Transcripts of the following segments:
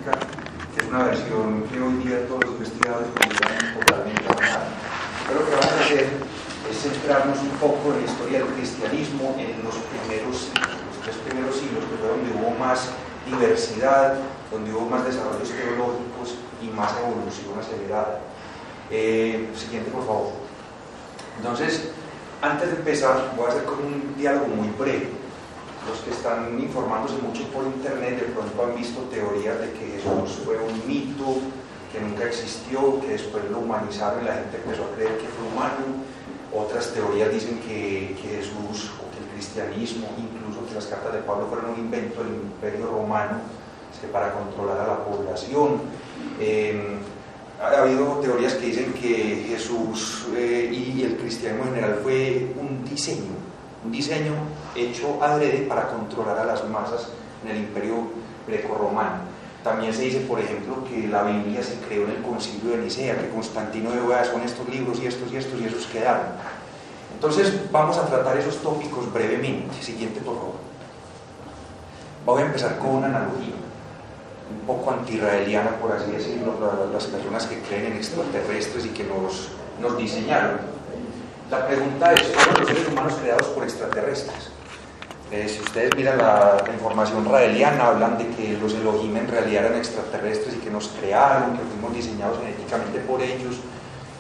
política, que es una versión que hoy día todos los investigadores consideran totalmente avanzada. Pero lo que vamos a hacer es centrarnos un poco en la historia del cristianismo en los tres primeros siglos, que fue donde hubo más diversidad, donde hubo más desarrollos teológicos y más evolución acelerada. Siguiente, por favor. Entonces, antes de empezar, voy a hacer como un diálogo muy breve. Los que están informándose mucho por internet de pronto han visto teorías de que Jesús fue un mito, que nunca existió, que después lo humanizaron y la gente empezó a creer que fue humano. Otras teorías dicen que Jesús o que el cristianismo, incluso que las cartas de Pablo fueron un invento del Imperio Romano para controlar a la población. Ha habido teorías que dicen que Jesús y el cristianismo en general fue un diseño hecho adrede para controlar a las masas en el Imperio Greco-Romano. También se dice, por ejemplo, que la Biblia se creó en el Concilio de Nicea, que Constantino de Beoda son estos libros y estos y esos quedaron. Entonces vamos a tratar esos tópicos brevemente. Siguiente, por favor. Voy a empezar con una analogía un poco anti-israeliana, por así decirlo, las personas que creen en extraterrestres y que nos diseñaron. La pregunta es, ¿fueron los seres humanos creados por extraterrestres? Si ustedes miran la información raeliana, hablan de que los Elohim en realidad eran extraterrestres y que nos crearon, que fuimos diseñados genéticamente por ellos,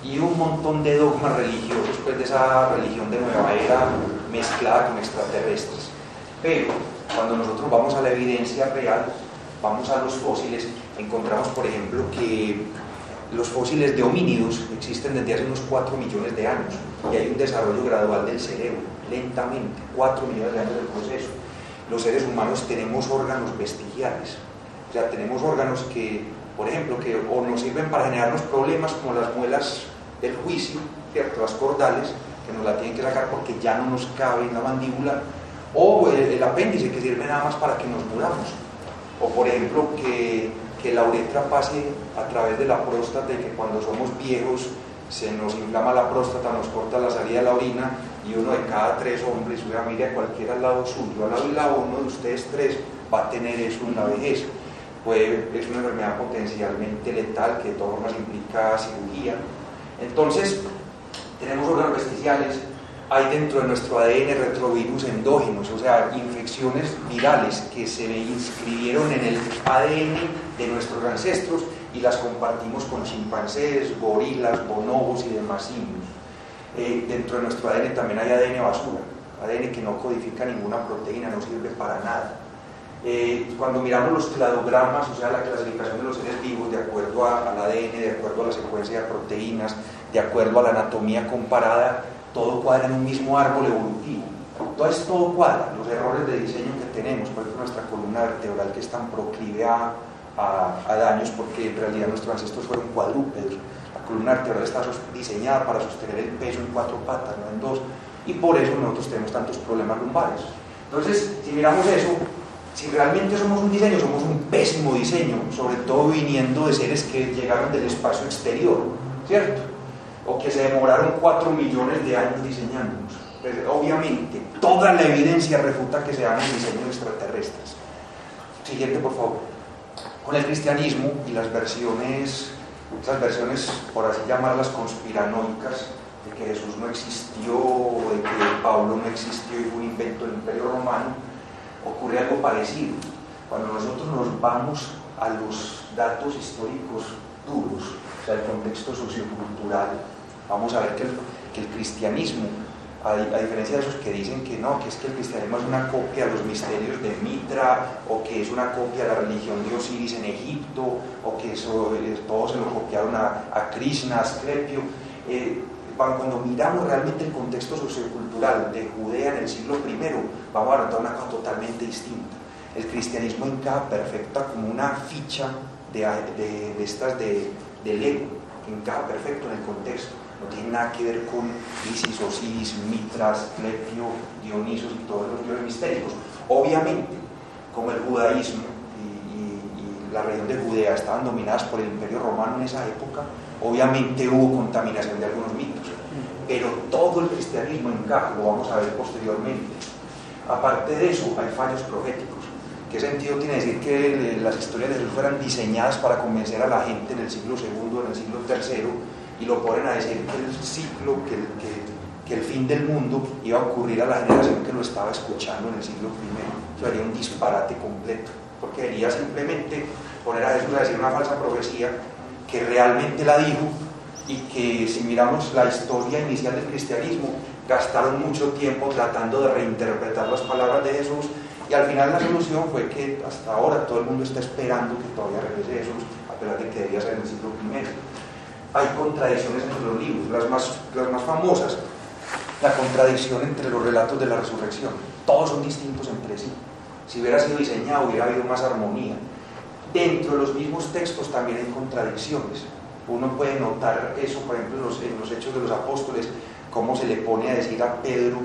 y un montón de dogmas religiosos, pues de esa religión de nueva era mezclada con extraterrestres. Pero cuando nosotros vamos a la evidencia real, vamos a los fósiles, encontramos, por ejemplo, que los fósiles de homínidos existen desde hace unos 4 millones de años y hay un desarrollo gradual del cerebro, lentamente, 4 millones de años del proceso. Los seres humanos tenemos órganos vestigiales, o sea, tenemos órganos que, por ejemplo, que o nos sirven para generarnos problemas como las muelas del juicio, ¿cierto? Las cordales, que nos la tienen que sacar porque ya no nos cabe en la mandíbula, o el apéndice, que sirve nada más para que nos muramos, o por ejemplo que la uretra pase a través de la próstata y que cuando somos viejos se nos inflama la próstata, nos corta la salida de la orina y uno de cada 3 hombres, mire a cualquiera al lado suyo, al lado uno de ustedes 3 va a tener eso en la vejez. Es una enfermedad potencialmente letal que de todas formas implica cirugía. Entonces, tenemos órganos vestigiales, hay dentro de nuestro ADN retrovirus endógenos, o sea, infecciones virales que se inscribieron en el ADN de nuestros ancestros y las compartimos con chimpancés, gorilas, bonobos y demás simios. Dentro de nuestro ADN también hay ADN basura, ADN que no codifica ninguna proteína, no sirve para nada. Cuando miramos los cladogramas, o sea, la clasificación de los seres vivos de acuerdo al ADN, de acuerdo a la secuencia de proteínas, de acuerdo a la anatomía comparada, todo cuadra en un mismo árbol evolutivo. Entonces todo cuadra, los errores de diseño que tenemos, por ejemplo nuestra columna vertebral que es tan proclive a daños porque en realidad nuestros ancestros fueron cuadrúpedos. La columna vertebral está diseñada para sostener el peso en 4 patas, no en 2, y por eso nosotros tenemos tantos problemas lumbares. Entonces, si miramos eso, si realmente somos un diseño, somos un pésimo diseño, sobre todo viniendo de seres que llegaron del espacio exterior, ¿cierto? O que se demoraron 4 millones de años diseñándonos. Pues, obviamente, toda la evidencia refuta que seamos diseños extraterrestres. Siguiente, por favor. Con el cristianismo y las versiones, esas versiones, por así llamarlas, conspiranoicas, de que Jesús no existió, o de que Pablo no existió y fue un invento del Imperio Romano, ocurre algo parecido. Cuando nosotros nos vamos a los datos históricos duros, o sea, el contexto sociocultural, vamos a ver que el cristianismo, a diferencia de esos que dicen que no, que es que el cristianismo es una copia de los misterios de Mitra, o que es una copia de la religión de Osiris en Egipto, o que eso, todos se lo copiaron a Krishna, a Asclepio. Cuando miramos realmente el contexto sociocultural de Judea en el siglo I, vamos a notar una cosa totalmente distinta. El cristianismo encaja perfecta como una ficha de estas de Lego, que encaja perfecto en el contexto. No tiene nada que ver con Isis, Osiris, Mitra, Asclepio, Dionisos y todos los dioses mistéricos. Obviamente, como el judaísmo y la región de Judea estaban dominadas por el Imperio Romano en esa época, obviamente hubo contaminación de algunos mitos, pero todo el cristianismo encaja, lo vamos a ver posteriormente. Aparte de eso, hay fallos proféticos ¿Qué sentido tiene decir que las historias de Jesús fueran diseñadas para convencer a la gente en el siglo II, en el siglo III, y lo ponen a decir que el ciclo, que el fin del mundo iba a ocurrir a la generación que lo estaba escuchando en el siglo I? Eso sería un disparate completo, porque quería simplemente poner a Jesús a decir una falsa profecía que realmente la dijo, y que si miramos la historia inicial del cristianismo, gastaron mucho tiempo tratando de reinterpretar las palabras de Jesús, y al final la solución fue que hasta ahora todo el mundo está esperando que todavía regrese Jesús, a pesar de que debía ser en el siglo I. Hay contradicciones entre los libros, las más famosas, la contradicción entre los relatos de la resurrección. Todos son distintos entre sí. Si hubiera sido diseñado, hubiera habido más armonía. Dentro de los mismos textos también hay contradicciones. Uno puede notar eso, por ejemplo, en los Hechos de los Apóstoles, cómo se le pone a decir a Pedro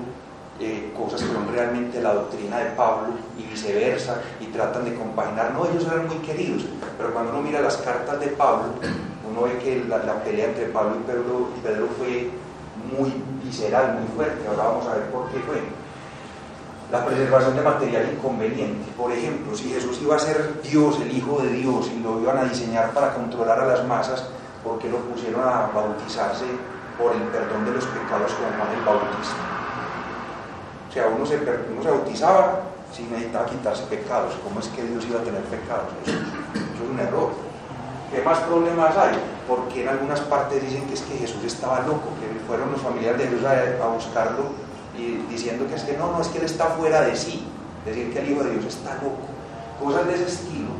cosas que son realmente la doctrina de Pablo y viceversa, y tratan de compaginar. No, ellos eran muy queridos, pero cuando uno mira las cartas de Pablo, uno ve que la pelea entre Pablo y Pedro fue muy visceral, muy fuerte. Ahora vamos a ver por qué fue. La preservación de material inconveniente. Por ejemplo, si Jesús iba a ser Dios, el Hijo de Dios, y lo iban a diseñar para controlar a las masas, ¿por qué lo pusieron a bautizarse por el perdón de los pecados como Juan el Bautista? O sea, uno se bautizaba si necesitaba quitarse pecados. ¿Cómo es que Dios iba a tener pecados? Eso es un error. ¿Qué más problemas hay? Porque en algunas partes dicen que es que Jesús estaba loco, que fueron los familiares de Jesús a buscarlo y diciendo que es que no, es que él está fuera de sí, decir que el Hijo de Dios está loco. Cosas de ese estilo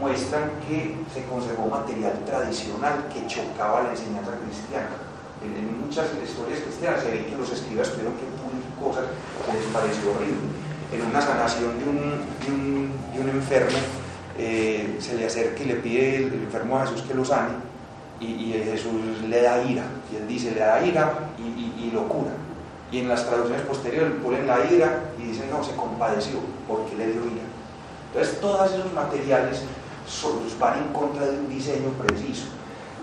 muestran que se conservó material tradicional que chocaba la enseñanza cristiana. En muchas historias cristianas se ve que los escribas tuvieron que pulir cosas que les pareció horrible. En una sanación de un enfermo, se le acerca y le pide el enfermo a Jesús que lo sane, y Jesús le da ira, y él dice, le da ira y lo cura. Y en las traducciones posteriores ponen la ira y dicen, no, se compadeció porque le dio ira. Entonces todos esos materiales van en contra de un diseño preciso.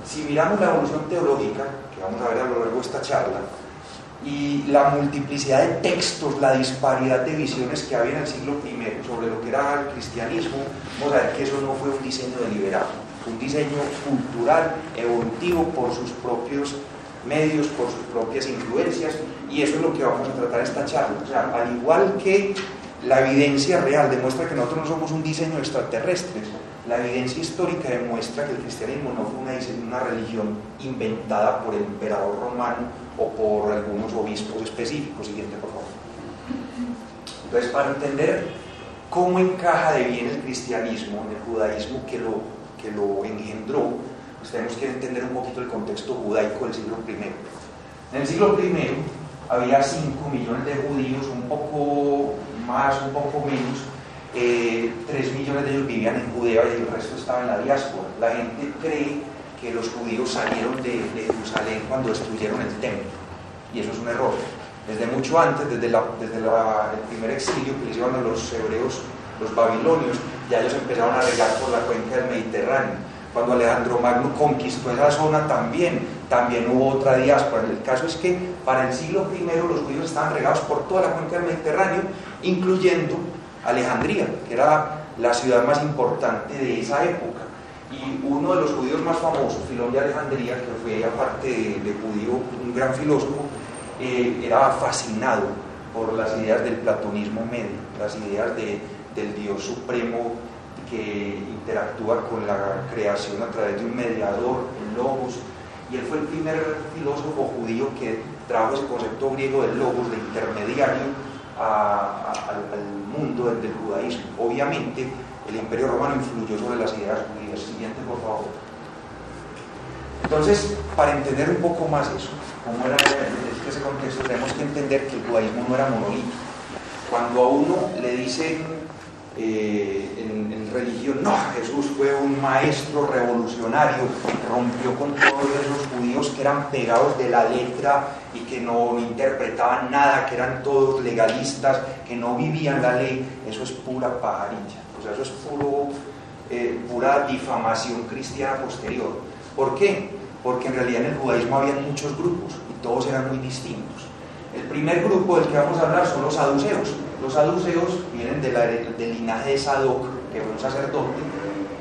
Si miramos la evolución teológica, que vamos a ver a lo largo de esta charla, y la multiplicidad de textos, la disparidad de visiones que había en el siglo I sobre lo que era el cristianismo, vamos a ver que eso no fue un diseño deliberado, fue un diseño cultural, evolutivo por sus propios medios, por sus propias influencias, y eso es lo que vamos a tratar en esta charla. O sea, al igual que la evidencia real demuestra que nosotros no somos un diseño extraterrestre, la evidencia histórica demuestra que el cristianismo no fue una religión inventada por el emperador romano o por algunos obispos específicos. Siguiente, por favor. Entonces, para entender cómo encaja de bien el cristianismo en el judaísmo que lo engendró, pues tenemos que entender un poquito el contexto judaico del siglo I. En el siglo I había 5 millones de judíos, un poco más, un poco menos. 3 millones de ellos vivían en Judea y el resto estaba en la diáspora. La gente cree que los judíos salieron de Jerusalén cuando destruyeron el templo, y eso es un error. Desde mucho antes, desde el primer exilio que le hicieron a los hebreos, los babilonios, ya ellos empezaron a regar por la cuenca del Mediterráneo. Cuando Alejandro Magno conquistó esa zona también hubo otra diáspora. El caso es que para el siglo I los judíos estaban regados por toda la cuenca del Mediterráneo, incluyendo Alejandría, que era la ciudad más importante de esa época. Y uno de los judíos más famosos, Filón de Alejandría, que fue, aparte de judío, un gran filósofo, era fascinado por las ideas del platonismo medio, las ideas del Dios supremo que interactúa con la creación a través de un mediador, el logos, y él fue el primer filósofo judío que trajo ese concepto griego del logos, de intermediario, al mundo del judaísmo. Obviamente el Imperio Romano influyó sobre las ideas judías. Siguiente, por favor. Entonces, para entender un poco más eso, cómo era ese contexto, tenemos que entender que el judaísmo no era monolítico. Cuando a uno le dicen en religión, no, Jesús fue un maestro revolucionario, rompió con todos esos judíos que eran pegados de la letra y que no interpretaban nada, que eran todos legalistas, que no vivían la ley, eso es pura pajarilla. O sea, eso es pura difamación cristiana posterior. ¿Por qué? Porque en realidad en el judaísmo había muchos grupos y todos eran muy distintos. El primer grupo del que vamos a hablar son los saduceos. Los saduceos vienen del linaje de Sadoc, que fue un sacerdote,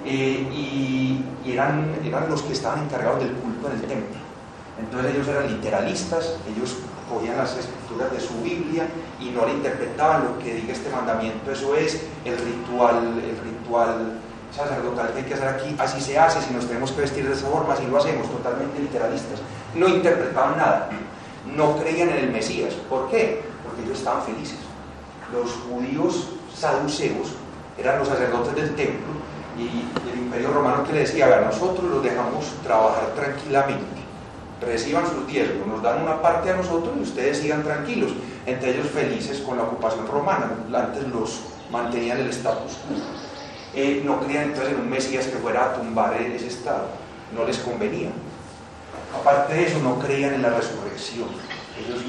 y eran los que estaban encargados del culto en el templo. Entonces ellos eran literalistas, ellos cogían las escrituras de su Biblia y no le interpretaban lo que diga este mandamiento, eso es el ritual sacerdotal que hay que hacer aquí, así se hace, si nos tenemos que vestir de esa forma, así lo hacemos, totalmente literalistas. No interpretaban nada, no creían en el Mesías. ¿Por qué? Porque ellos estaban felices. Los judíos saduceos eran los sacerdotes del templo y el Imperio Romano, que le decía: a ver, nosotros los dejamos trabajar tranquilamente, reciban sus diezmos, nos dan una parte a nosotros y ustedes sigan tranquilos. Entre ellos felices con la ocupación romana, antes los mantenían el status quo. No creían entonces en un Mesías que fuera a tumbar ese estado, no les convenía. Aparte de eso, no creían en la resurrección. Ellos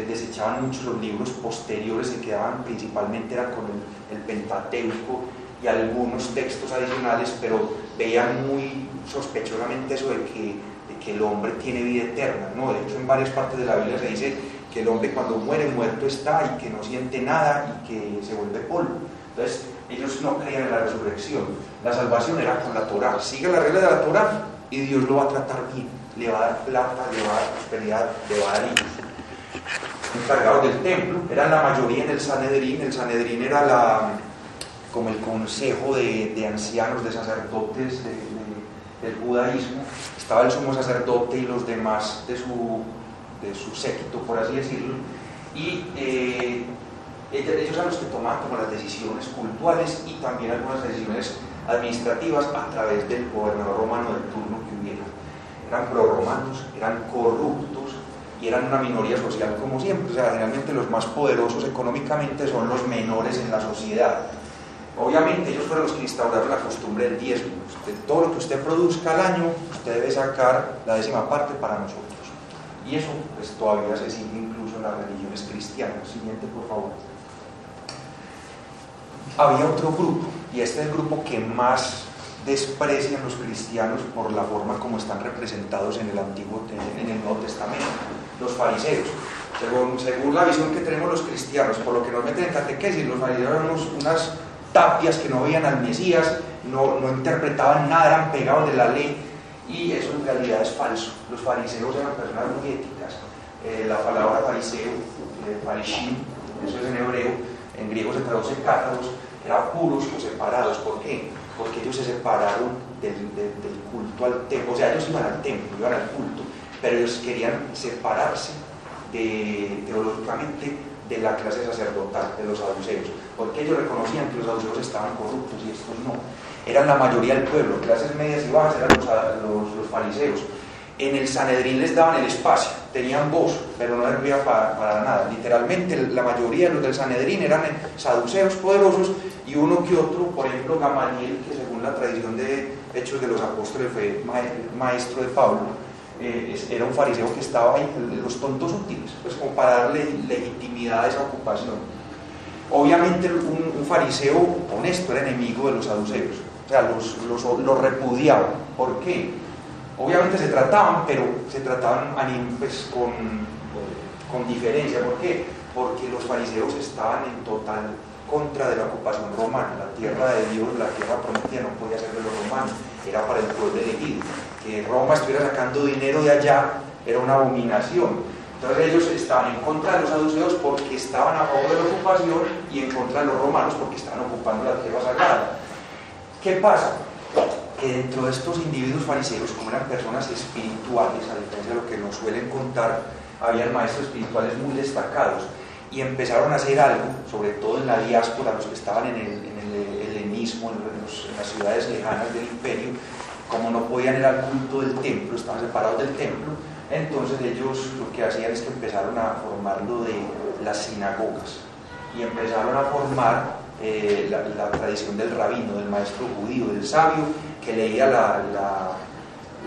desechaban mucho los libros posteriores, se quedaban principalmente era con el Pentateuco y algunos textos adicionales, pero veían muy sospechosamente eso de que el hombre tiene vida eterna, ¿no? De hecho, en varias partes de la Biblia se dice que el hombre cuando muere, muerto está, y que no siente nada y que se vuelve polvo. Entonces, ellos no creían en la resurrección. La salvación era con la Torá. Sigue la regla de la Torá y Dios lo va a tratar bien, le va a dar plata, le va a dar prosperidad, le va a dar hijos. Encargados del templo, eran la mayoría en el Sanedrín. El Sanedrín era como el consejo de ancianos, de sacerdotes del judaísmo. Estaba el sumo sacerdote y los demás de su séquito, por así decirlo, y ellos eran los que tomaban como las decisiones cultuales y también algunas decisiones administrativas a través del gobernador romano del turno que hubiera. Eran proromanos, eran corruptos y eran una minoría social como siempre. O sea, generalmente los más poderosos económicamente son los menores en la sociedad. Obviamente ellos fueron los que instauraron la costumbre del diezmo. Todo lo que usted produzca al año, usted debe sacar la 10ª parte para nosotros. Y eso pues todavía se sigue incluso en las religiones cristianas. Siguiente, por favor. Había otro grupo, y este es el grupo que más desprecian los cristianos por la forma como están representados en el Nuevo Testamento, los fariseos. Según la visión que tenemos los cristianos, por lo que nos meten en catequesis, los fariseos eran unas tapias que no veían al Mesías, no interpretaban nada, eran pegados de la ley, y eso en realidad es falso. Los fariseos eran personas muy éticas. La palabra fariseo, farishim, eso es en hebreo, en griego se traduce cátaros, eran puros o separados. ¿Por qué? Porque ellos se separaron del culto al templo. O sea, ellos iban al templo, iban al culto, pero ellos querían separarse teológicamente de la clase sacerdotal, de los saduceos, porque ellos reconocían que los saduceos estaban corruptos y estos no. Eran la mayoría del pueblo, clases medias y bajas eran los fariseos. En el Sanedrín les daban el espacio, tenían voz, pero no servía para nada. Literalmente la mayoría de los del Sanedrín eran saduceos poderosos, y uno que otro, por ejemplo Gamaliel, que según la tradición de Hechos de los Apóstoles fue maestro de Pablo, era un fariseo que estaba ahí, los tontos útiles, pues como para darle legitimidad a esa ocupación. Obviamente un fariseo honesto era enemigo de los saduceos, o sea, los repudiaba. ¿Por qué? Obviamente se trataban, pero se trataban pues, con diferencia. ¿Por qué? Porque los fariseos estaban en total contra de la ocupación romana. La tierra de Dios, la tierra prometida, no podía ser de los romanos, era para el pueblo elegido. Que Roma estuviera sacando dinero de allá era una abominación. Entonces ellos estaban en contra de los saduceos porque estaban a favor de la ocupación, y en contra de los romanos porque estaban ocupando la tierra sagrada. ¿Qué pasa? Que dentro de estos individuos fariseos, como eran personas espirituales, a diferencia de lo que nos suelen contar, habían maestros espirituales muy destacados, y empezaron a hacer algo, sobre todo en la diáspora, los que estaban en el helenismo, en las ciudades lejanas del imperio. Como no podían ir al culto del templo, estaban separados del templo, entonces ellos lo que hacían es que empezaron a formar lo de las sinagogas, y empezaron a formar la tradición del rabino, del maestro judío, del sabio, que leía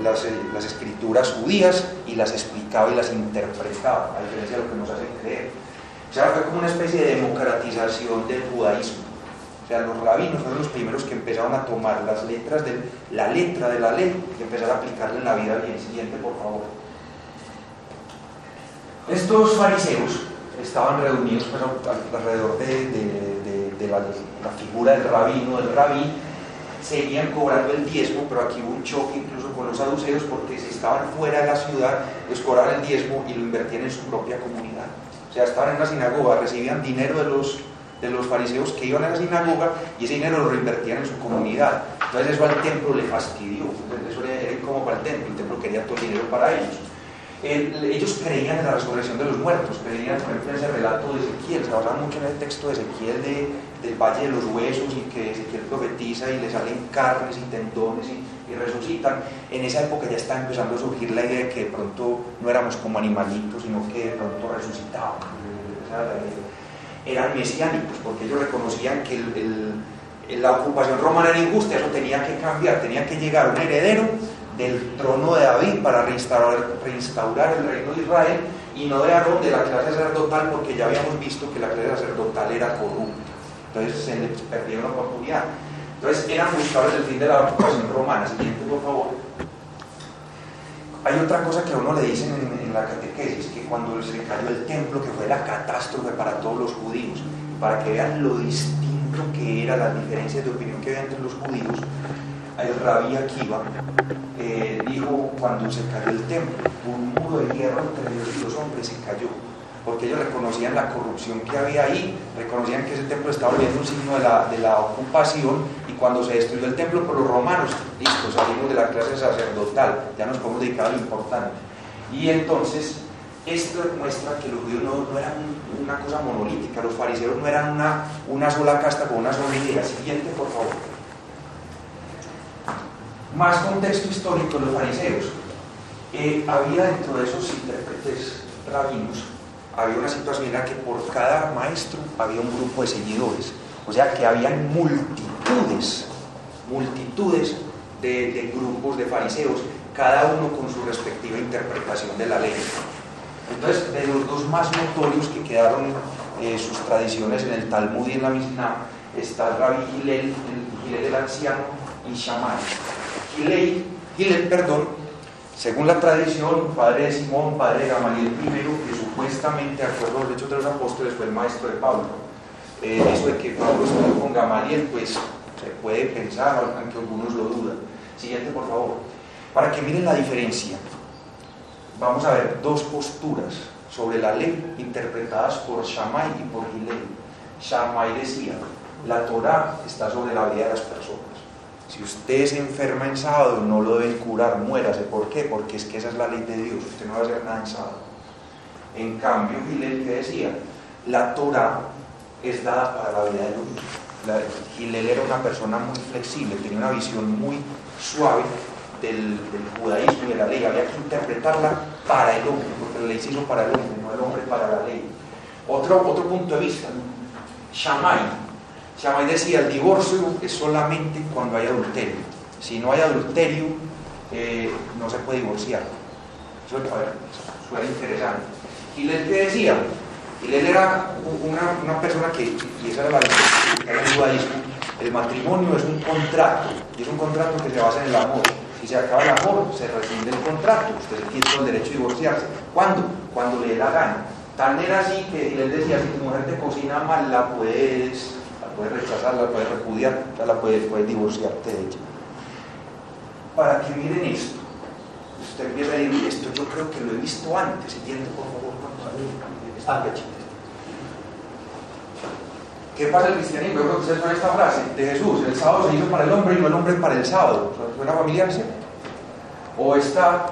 las escrituras judías y las explicaba y las interpretaba, a diferencia de lo que nos hacen creer. O sea, fue como una especie de democratización del judaísmo. O sea, los rabinos fueron los primeros que empezaron a tomar la letra de la ley y empezar a aplicarla en la vida bien. Siguiente, por favor. Estos fariseos estaban reunidos pues, alrededor de la figura del rabino, del rabí, seguían cobrando el diezmo, pero aquí hubo un choque incluso con los saduceos, porque si estaban fuera de la ciudad, les cobraban el diezmo y lo invertían en su propia comunidad. O sea, estaban en una sinagoga, recibían dinero de los fariseos que iban a la sinagoga y ese dinero lo reinvertían en su comunidad. Entonces eso al templo le fastidió, eso era incómodo para el templo quería todo el dinero para ellos. Ellos creían en la resurrección de los muertos, creían, por ejemplo, en ese relato de Ezequiel, se basaba mucho en el texto de Ezequiel del Valle de los Huesos, y que Ezequiel profetiza y le salen carnes y tendones y resucitan. En esa época ya está empezando a surgir la idea de que de pronto no éramos como animalitos, sino que de pronto resucitábamos. Eran mesiánicos, porque ellos reconocían que la ocupación romana era injusta, eso tenía que cambiar, tenía que llegar un heredero del trono de David para reinstaurar el reino de Israel, y no de Aarón, de la clase sacerdotal, porque ya habíamos visto que la clase sacerdotal era corrupta, entonces se les perdieron la oportunidad. Entonces eran buscadores del fin de la ocupación romana. Siguiente, por favor. Hay otra cosa que a uno le dicen en la catequesis, que cuando se cayó el templo, que fue la catástrofe para todos los judíos, para que vean lo distinto que era, las diferencias de opinión que había entre los judíos, el rabí Akiva dijo, cuando se cayó el templo, un muro de hierro entre Dios y los hombres se cayó, porque ellos reconocían la corrupción que había ahí, reconocían que ese templo estaba volviendo un signo de la ocupación, y cuando se destruyó el templo por los romanos, listo, salimos de la clase sacerdotal, ya nos podemos dedicar a lo importante. Y entonces esto demuestra que los judíos no eran una cosa monolítica, los fariseos no eran una sola casta con una sola idea. Siguiente, por favor. Más contexto histórico de los fariseos. Había dentro de esos intérpretes rabinos, había una situación en la que por cada maestro había un grupo de seguidores, o sea que habían multitudes de grupos de fariseos, cada uno con su respectiva interpretación de la ley. Entonces, de los dos más notorios que quedaron sus tradiciones en el Talmud y en la Mishnah, está el rabí Hillel el anciano, y Shammai. Hillel, según la tradición, padre de Simón, padre de Gamaliel I, que supuestamente, de acuerdo a los Hechos de los Apóstoles, fue el maestro de Pablo. Eso de que Pablo estuvo con Gamaliel, pues se puede pensar, aunque algunos lo dudan. Siguiente, por favor. Para que miren la diferencia, vamos a ver dos posturas sobre la ley interpretadas por Shammai y por Hillel. Shammai decía, la Torá está sobre la vida de las personas. Si usted se enferma en sábado, no lo deben curar, muérase. ¿Por qué? Porque es que esa es la ley de Dios, usted no va a hacer nada en sábado. En cambio, Hillel, ¿qué decía? La Torá es dada para la vida del hombre. Hillel era una persona muy flexible, tenía una visión muy suave del judaísmo y de la ley. Había que interpretarla para el hombre, porque la ley se hizo para el hombre, no el hombre para la ley. Otro punto de vista, Shammai decía, el divorcio es solamente cuando hay adulterio. Si no hay adulterio, no se puede divorciar. Eso suena interesante. Hillel, ¿qué decía? Hillel era una persona que, y esa era la ley del judaísmo, el matrimonio es un contrato, y es un contrato que se basa en el amor. Si se acaba el amor, se rescinde el contrato, usted tiene todo el derecho de divorciarse. ¿Cuándo? Cuando le dé la gana. Tan era así que Hillel decía, si tu mujer te cocina mal, la puedes rechazar, la puedes repudiar, la puedes divorciarte de ella. Para que miren esto, usted empieza a decir, esto yo creo que lo he visto antes. Siguiente, por favor. ¿Qué pasa el cristianismo? Yo creo que ustedes saben esta frase de Jesús, el sábado se hizo para el hombre y no el hombre para el sábado. ¿Suena familiar, sí? O esta,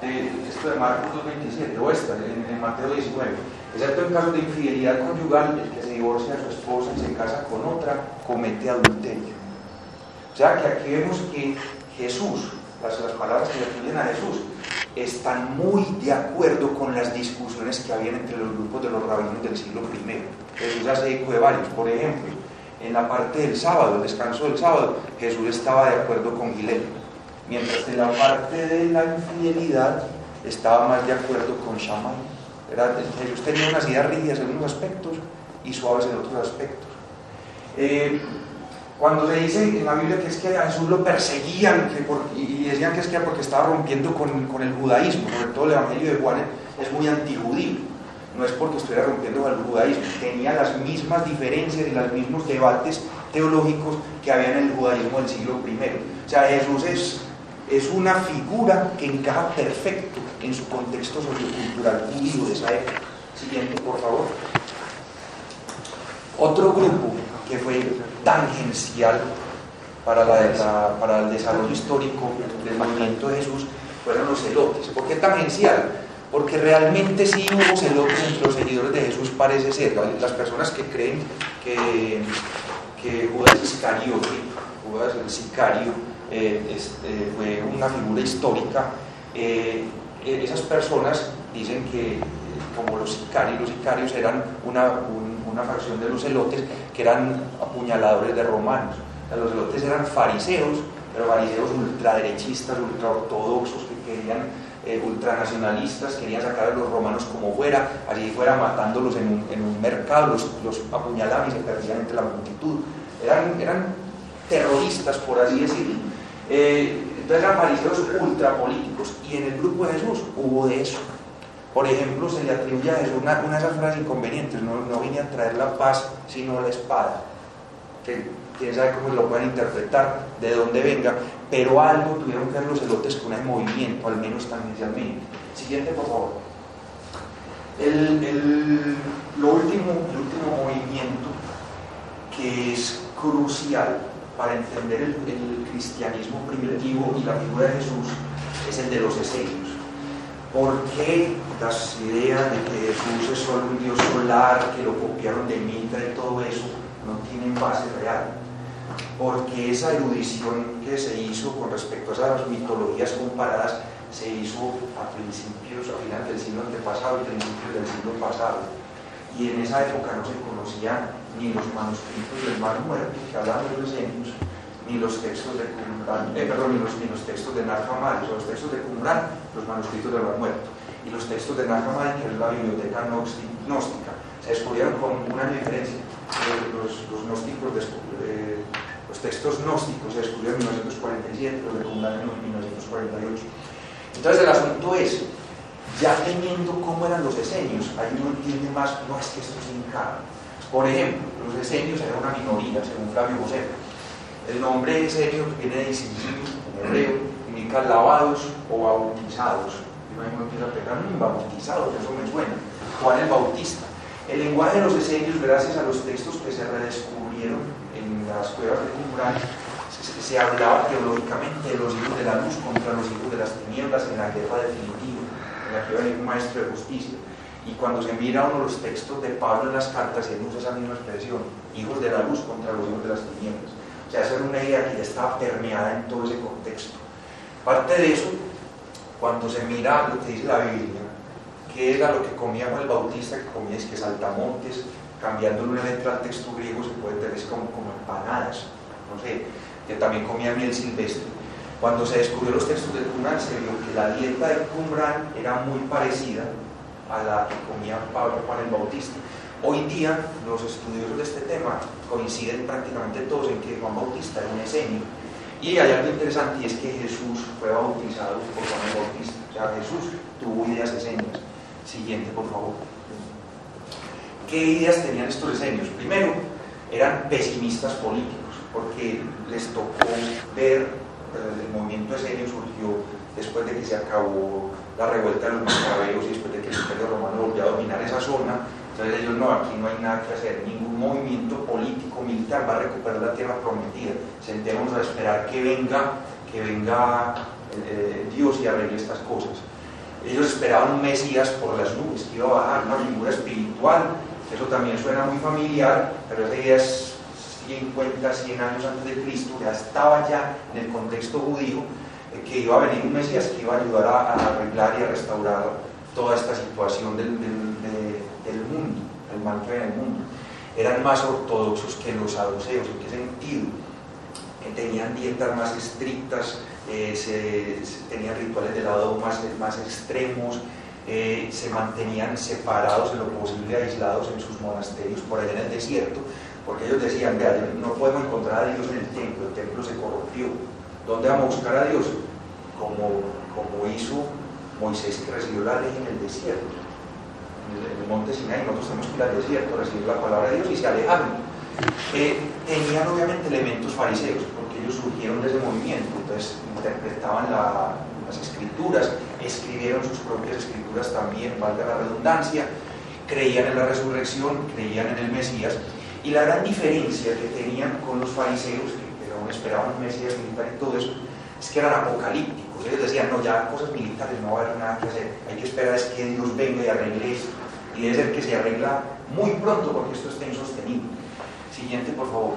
esto de Marcos 2:27, o esta, en Mateo 19. Excepto en casos de infidelidad conyugal, el que se divorcia de su esposa y se casa con otra, comete adulterio. O sea que aquí vemos que Jesús, las palabras que le atribuyen a Jesús, están muy de acuerdo con las discusiones que habían entre los grupos de los rabinos del siglo I. Jesús hace eco de varios. Por ejemplo, en la parte del sábado, el descanso del sábado, Jesús estaba de acuerdo con Hillel, mientras en la parte de la infidelidad estaba más de acuerdo con Shammai. Jesús tenía unas ideas rígidas en unos aspectos y suaves en otros aspectos. Cuando se dice en la Biblia que es que a Jesús lo perseguían y decían que es que porque estaba rompiendo con el judaísmo, sobre todo el Evangelio de Juan es muy antijudío. no es porque estuviera rompiendo con el judaísmo, tenía las mismas diferencias y los mismos debates teológicos que había en el judaísmo del siglo I. O sea, Jesús es una figura que encaja perfecto en su contexto sociocultural judío de esa época. Siguiente, por favor. Otro grupo que fue tangencial para el desarrollo histórico del movimiento de Jesús fueron los celotes. ¿Por qué tangencial? Porque realmente sí hubo celotes entre los seguidores de Jesús, parece ser. Las personas que creen que Judas Iscariote, Judas el sicario, fue una figura histórica, esas personas dicen que como los sicarios eran una facción de los celotes que eran apuñaladores de romanos. Los celotes eran fariseos, pero fariseos ultraderechistas, ultraortodoxos, que querían ultranacionalistas, querían sacar a los romanos como fuera, así fuera matándolos en un mercado, los apuñalaban y se perdían entre la multitud. Eran terroristas, por así decirlo. Entonces eran fariseos ultrapolíticos, y en el grupo de Jesús hubo de eso. Por ejemplo, se le atribuye a Jesús una de esas frases inconvenientes: no vine a traer la paz, sino la espada. Que quién sabe cómo lo pueden interpretar, de dónde venga, pero algo tuvieron que ver los celotes con el movimiento, al menos tangencialmente. Siguiente, por favor. El último movimiento que es crucial para entender el cristianismo primitivo y la figura de Jesús es el de los esenios. ¿Por qué las ideas de que Jesús es solo un Dios solar, que lo copiaron de Mitra y todo eso, no tienen base real? Porque esa erudición que se hizo con respecto a esas mitologías comparadas se hizo a finales del siglo antepasado y principios del siglo pasado, y en esa época no se conocían ni los manuscritos del Mar Muerto que hablaban de los esenios, ni los textos de Qumran, ni los textos de Nag Hammadi, los textos de Qumran, los manuscritos del Mar Muerto, y los textos de Nag Hammadi, que es la biblioteca gnóstica. Se descubrieron con una diferencia. Los textos gnósticos se descubrieron en 1947, los de Qumran en 1948. Entonces el asunto es, ya teniendo cómo eran los esenios, ahí uno entiende más, no es que esto se encaja. Por ejemplo, los esenios eran una minoría, según Flavio Josefo. El nombre esenio, que viene de Isilio, en hebreo, indica lavados o bautizados. Yo me empieza a pegar, bautizados, eso me suena. Juan el Bautista. El lenguaje de los esenios, gracias a los textos que se redescubrieron en las cuevas de Qumran, se hablaba teológicamente de los hijos de la luz contra los hijos de las tinieblas en la guerra definitiva, en la que iba a venir un maestro de justicia. Y cuando se mira uno los textos de Pablo en las cartas, él usa esa misma expresión: hijos de la luz contra los hijos de las tinieblas. O sea, esa era una idea que ya estaba permeada en todo ese contexto. Parte de eso, cuando se mira lo que dice la Biblia, que era lo que comía Juan el Bautista, que comía es que saltamontes, cambiándole una letra al texto griego se puede tener como empanadas, no sé, que también comía miel silvestre. Cuando se descubrió los textos de Qumran, se vio que la dieta de Qumran era muy parecida a la que comía Juan el Bautista. Hoy día los estudiosos de este tema coinciden prácticamente todos en que Juan Bautista era un esenio, y hay algo interesante, y es que Jesús fue bautizado por Juan el Bautista. O sea, Jesús tuvo ideas esenias. Siguiente, por favor. ¿Qué ideas tenían estos esenios? Primero, eran pesimistas políticos, porque les tocó ver, el movimiento esenio surgió después de que se acabó la revuelta de los macabeos y después de que el Imperio Romano volvió a dominar esa zona. Entonces ellos, no, aquí no hay nada que hacer, ningún movimiento político, militar va a recuperar la tierra prometida, sentémonos a esperar que venga Dios y arregle estas cosas. Ellos esperaban un Mesías por las nubes, que iba a bajar, una figura espiritual. Eso también suena muy familiar, pero esa idea es 50, 100 años antes de Cristo, ya estaba ya en el contexto judío, que iba a venir un Mesías que iba a ayudar a arreglar y a restaurar toda esta situación del mundo, el mal que hay en el mundo. Eran más ortodoxos que los saduceos. ¿En qué sentido? Que tenían dietas más estrictas, tenían rituales de lavado más extremos, se mantenían separados en lo posible, aislados en sus monasterios por allá en el desierto, porque ellos decían: vea, no podemos encontrar a Dios en el templo se corrompió. ¿Dónde vamos a buscar a Dios? Como hizo Moisés, que recibió la ley en el desierto. el monte Sinaí, nosotros tenemos que ir al desierto a recibir la palabra de Dios, y se alejaron. Tenían obviamente elementos fariseos, porque ellos surgieron de ese movimiento, entonces interpretaban las escrituras, escribieron sus propias escrituras también, valga la redundancia, creían en la resurrección, creían en el Mesías, y la gran diferencia que tenían con los fariseos, que aún esperaban un Mesías militar y todo eso, es que eran apocalípticos. Ellos decían, no, ya cosas militares no va a haber nada que hacer, hay que esperar es que Dios venga y arregle esto, y debe ser que se arregla muy pronto porque esto está insostenible. Siguiente, por favor.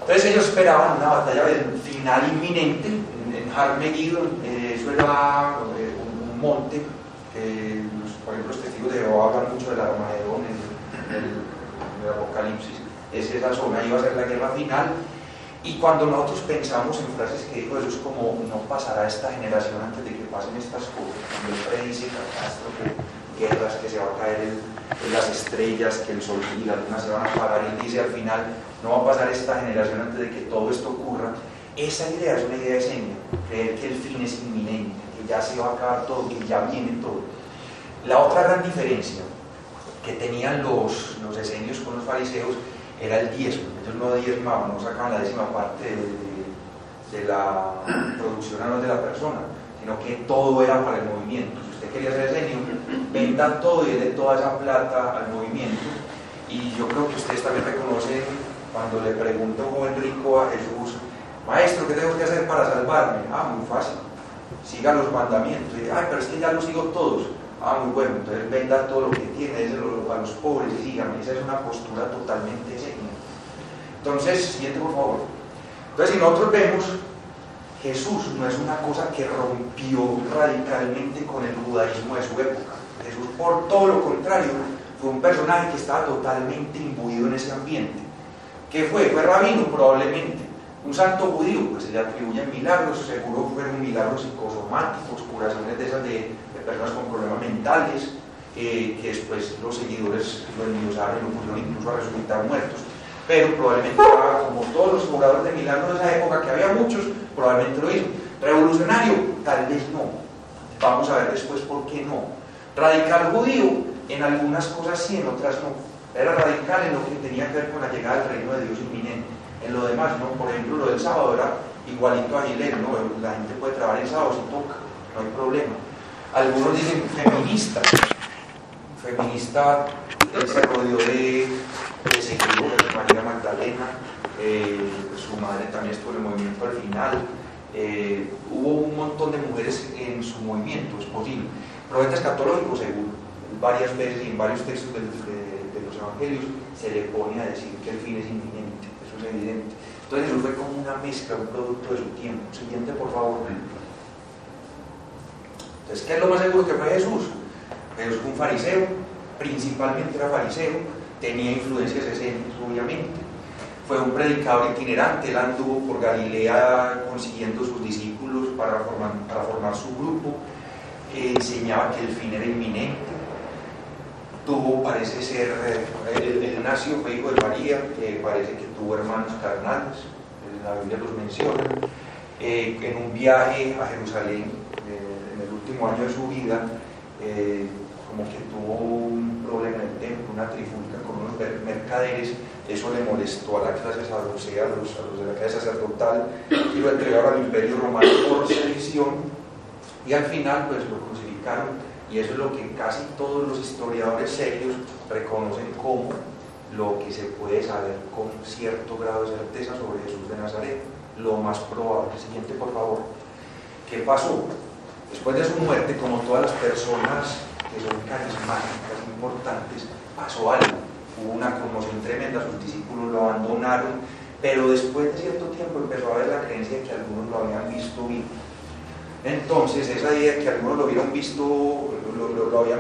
Entonces ellos esperaban una batalla final inminente en Armagedón. Eso era un monte que, por ejemplo, los testigos de Jehová hablan mucho del Armagedón en el Apocalipsis. Es esa zona, iba a ser la guerra final. Y cuando nosotros pensamos en frases que dijo Jesús como no pasará esta generación antes de que pasen estas cosas, cuando él predice catástrofe, guerras, que se va a caer las estrellas, que el sol y la luna se van a apagar, y él dice al final no va a pasar esta generación antes de que todo esto ocurra. Esa idea es una idea de seña, creer que el fin es inminente, que ya se va a acabar todo, que ya viene todo. La otra gran diferencia que tenían los esenios con los fariseos era el diezmo. Ellos no diezmaban, no sacaban la décima parte de la producción anual de la persona, sino que todo era para el movimiento. Si usted quería ser esenio, venda todo y dé toda esa plata al movimiento. Y yo creo que ustedes también reconocen cuando le pregunta un joven rico a Jesús, maestro, ¿qué tengo que hacer para salvarme? Ah, muy fácil, siga los mandamientos. Y, ay, pero es que ya los sigo todos. Ah, muy bueno, entonces venda todo lo que tiene, déselo a los pobres y síganme. Esa es una postura totalmente seria. Entonces, siguiente por favor. Entonces, si nosotros vemos, Jesús no es una cosa que rompió radicalmente con el judaísmo de su época. Jesús, por todo lo contrario, fue un personaje que estaba totalmente imbuido en ese ambiente. ¿Qué fue? ¿Fue rabino? Probablemente. Un santo judío, pues se le atribuyen milagros, seguro fueron milagros psicosomáticos, curaciones de esas de personas con problemas mentales, que después los seguidores lo endiosaron y lo pusieron incluso a resucitar muertos. Pero probablemente, como todos los jugadores de milagros de esa época, que había muchos, probablemente lo hizo. Revolucionario, tal vez no. Vamos a ver después por qué no. Radical judío, en algunas cosas sí, en otras no. Era radical en lo que tenía que ver con la llegada del reino de Dios inminente. En lo demás, no. Por ejemplo, lo del sábado era igualito a Gilel, ¿no? La gente puede trabajar el sábado si toca, no hay problema. Algunos dicen feminista. Feminista, él se rodeó de seguidores de María Magdalena, su madre también estuvo en el movimiento al final. Hubo un montón de mujeres en su movimiento, es posible. Profetas católicos, seguro. Varias veces y en varios textos de los evangelios se le pone a decir que el fin es inminente, eso es evidente. Entonces eso fue como una mezcla, un producto de su tiempo. Siguiente, por favor. Entonces, ¿qué es lo más seguro que fue Jesús? Jesús fue un fariseo, principalmente era fariseo, tenía influencias escénicas, obviamente. Fue un predicador itinerante, él anduvo por Galilea consiguiendo sus discípulos para formar su grupo, enseñaba que el fin era inminente. Tuvo, parece ser, él nació, fue hijo de María, parece que tuvo hermanos carnales, la Biblia los menciona. En un viaje a Jerusalén, en el último año de su vida, como que tuvo un problema en el templo, una trifulca con unos mercaderes. Eso le molestó a la clase saducea, a los de la clase sacerdotal, y lo entregaron al Imperio Romano por sedición, y al final pues lo crucificaron. Y eso es lo que casi todos los historiadores serios reconocen como lo que se puede saber con cierto grado de certeza sobre Jesús de Nazaret, lo más probable. Siguiente, por favor. ¿Qué pasó? Después de su muerte, como todas las personas que son carismáticas, importantes, pasó algo. Hubo una conmoción tremenda, sus discípulos lo abandonaron, pero después de cierto tiempo empezó a haber la creencia de que algunos lo habían visto vivo. Entonces, esa idea de que algunos lo habían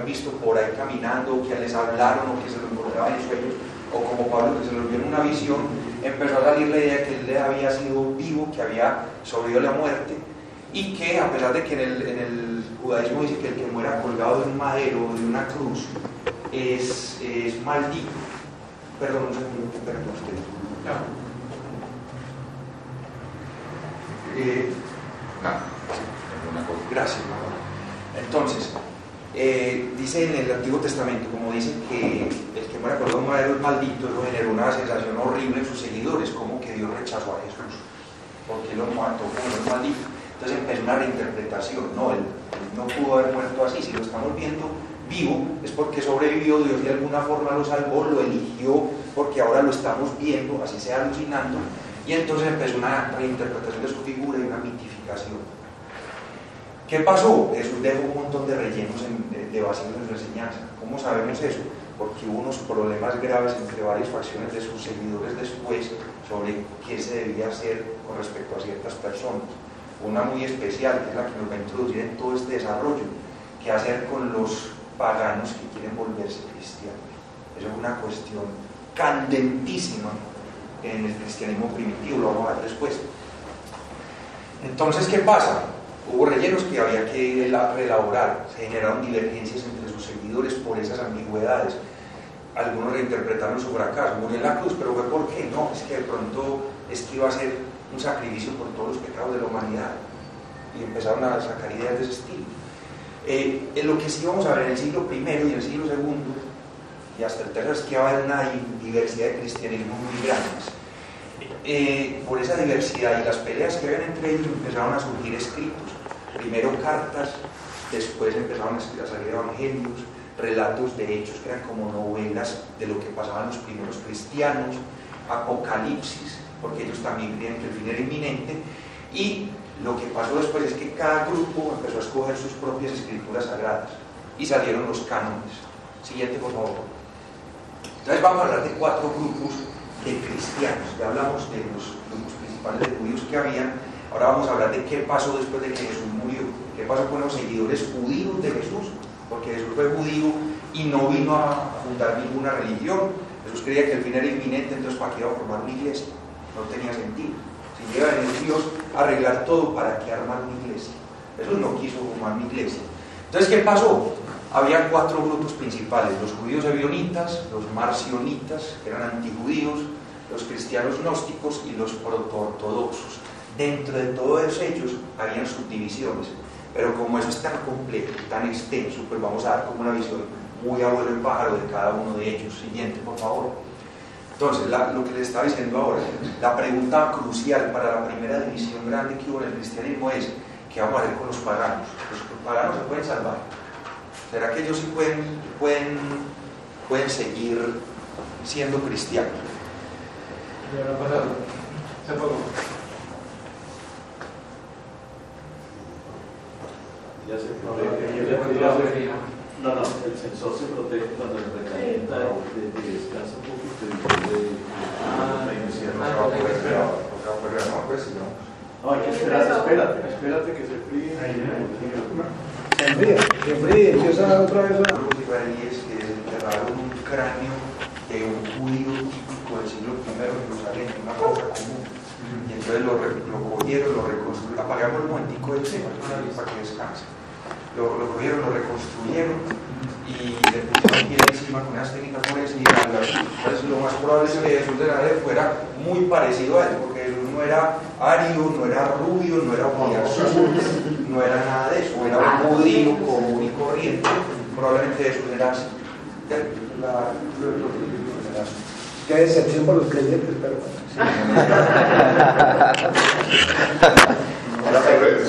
visto por ahí caminando, que les hablaron o que se lo encontraban en sueños, o como Pablo que se lo vio en una visión, empezó a salir la idea de que él había sido vivo, que había sobrevivido la muerte, y que a pesar de que en el judaísmo dice que el que muera colgado de un madero o de una cruz es maldito. Perdón, un segundo, perdón, usted. Gracias, mamá. Entonces, Dice en el Antiguo Testamento, como dice que el que muera con un madero es maldito, eso generó una sensación horrible en sus seguidores, como que Dios rechazó a Jesús, porque lo mató como es maldito. Entonces empezó una reinterpretación, no, él no pudo haber muerto así, si lo estamos viendo vivo es porque sobrevivió, Dios de alguna forma lo salvó, lo eligió, porque ahora lo estamos viendo, así sea alucinando, y entonces empezó una reinterpretación de su figura y una mitificación. ¿Qué pasó? Jesús dejó un montón de rellenos de vacíos en su enseñanza. ¿Cómo sabemos eso? Porque hubo unos problemas graves entre varias facciones de sus seguidores después sobre qué se debía hacer con respecto a ciertas personas. Una muy especial, que es la que nos va a introducir en todo este desarrollo, qué hacer con los paganos que quieren volverse cristianos. Eso es una cuestión candentísima en el cristianismo primitivo, lo vamos a ver después. Entonces, ¿qué pasa? Hubo rellenos que había que reelaborar, se generaron divergencias entre sus seguidores por esas ambigüedades. Algunos reinterpretaron su fracaso, murió en la cruz, pero ¿fue por qué? No, es que de pronto es que iba a ser un sacrificio por todos los pecados de la humanidad, y empezaron a sacar ideas de ese estilo. En lo que sí vamos a ver en el siglo I y en el siglo II y hasta el tercero es que va a haber una diversidad de cristianismo muy grandes. Por esa diversidad y las peleas que habían entre ellos empezaron a surgir escritos, primero cartas, después empezaron a salir evangelios, relatos de hechos que eran como novelas de lo que pasaban los primeros cristianos, apocalipsis, porque ellos también creían que el fin era inminente, y lo que pasó después es que cada grupo empezó a escoger sus propias escrituras sagradas y salieron los cánones. Siguiente, por favor. Entonces vamos a hablar de 4 grupos de cristianos. Ya hablamos de los grupos principales de judíos que habían. Ahora vamos a hablar de qué pasó después de que Jesús murió, qué pasó con los seguidores judíos de Jesús, porque Jesús fue judío y no vino a fundar ninguna religión. Jesús creía que el fin era inminente, entonces ¿para qué iba a formar una iglesia? No tenía sentido. Si llega a venir Dios a arreglar todo, ¿para qué armar una iglesia? Jesús no quiso formar una iglesia. Entonces, ¿qué pasó? Había 4 grupos principales: los judíos ebionitas, los marcionitas, que eran antijudíos, los cristianos gnósticos y los protoortodoxos. Dentro de todos ellos habían subdivisiones, pero como eso es tan complejo, tan extenso, pues vamos a dar como una visión muy a vuelo en pájaro de cada uno de ellos. Siguiente, por favor. Entonces, lo que les estaba diciendo ahora, la pregunta crucial para la primera división grande que hubo en el cristianismo es: ¿qué vamos a hacer con los paganos? ¿Los paganos se pueden salvar? ¿Será que ellos sí pueden seguir siendo cristianos? Ya lo ha pasado. Se fue. Ya se protege. No, el sensor se protege cuando se recalienta y descansa un poquito y puede iniciar. No, hay que esperar, espérate que se fríe. Se enfríe, empieza otra vez a... Los israelíes que desenterraron un cráneo de un judío típico del siglo I en Jerusalén, una cosa común. Y entonces lo cogieron, lo reconstruyeron. Apagamos un momentico del tema para que descanse. Lo cogieron, lo reconstruyeron y le pusieron piel encima con unas técnicas forenses, y entonces lo más probable es que Jesús de Nazaret fuera muy parecido a él, porque Jesús no era ario, no era rubio, no era muy azul, no era nada de eso, era un judío común y corriente. Probablemente Jesús era así. Qué decepción para los creyentes, pero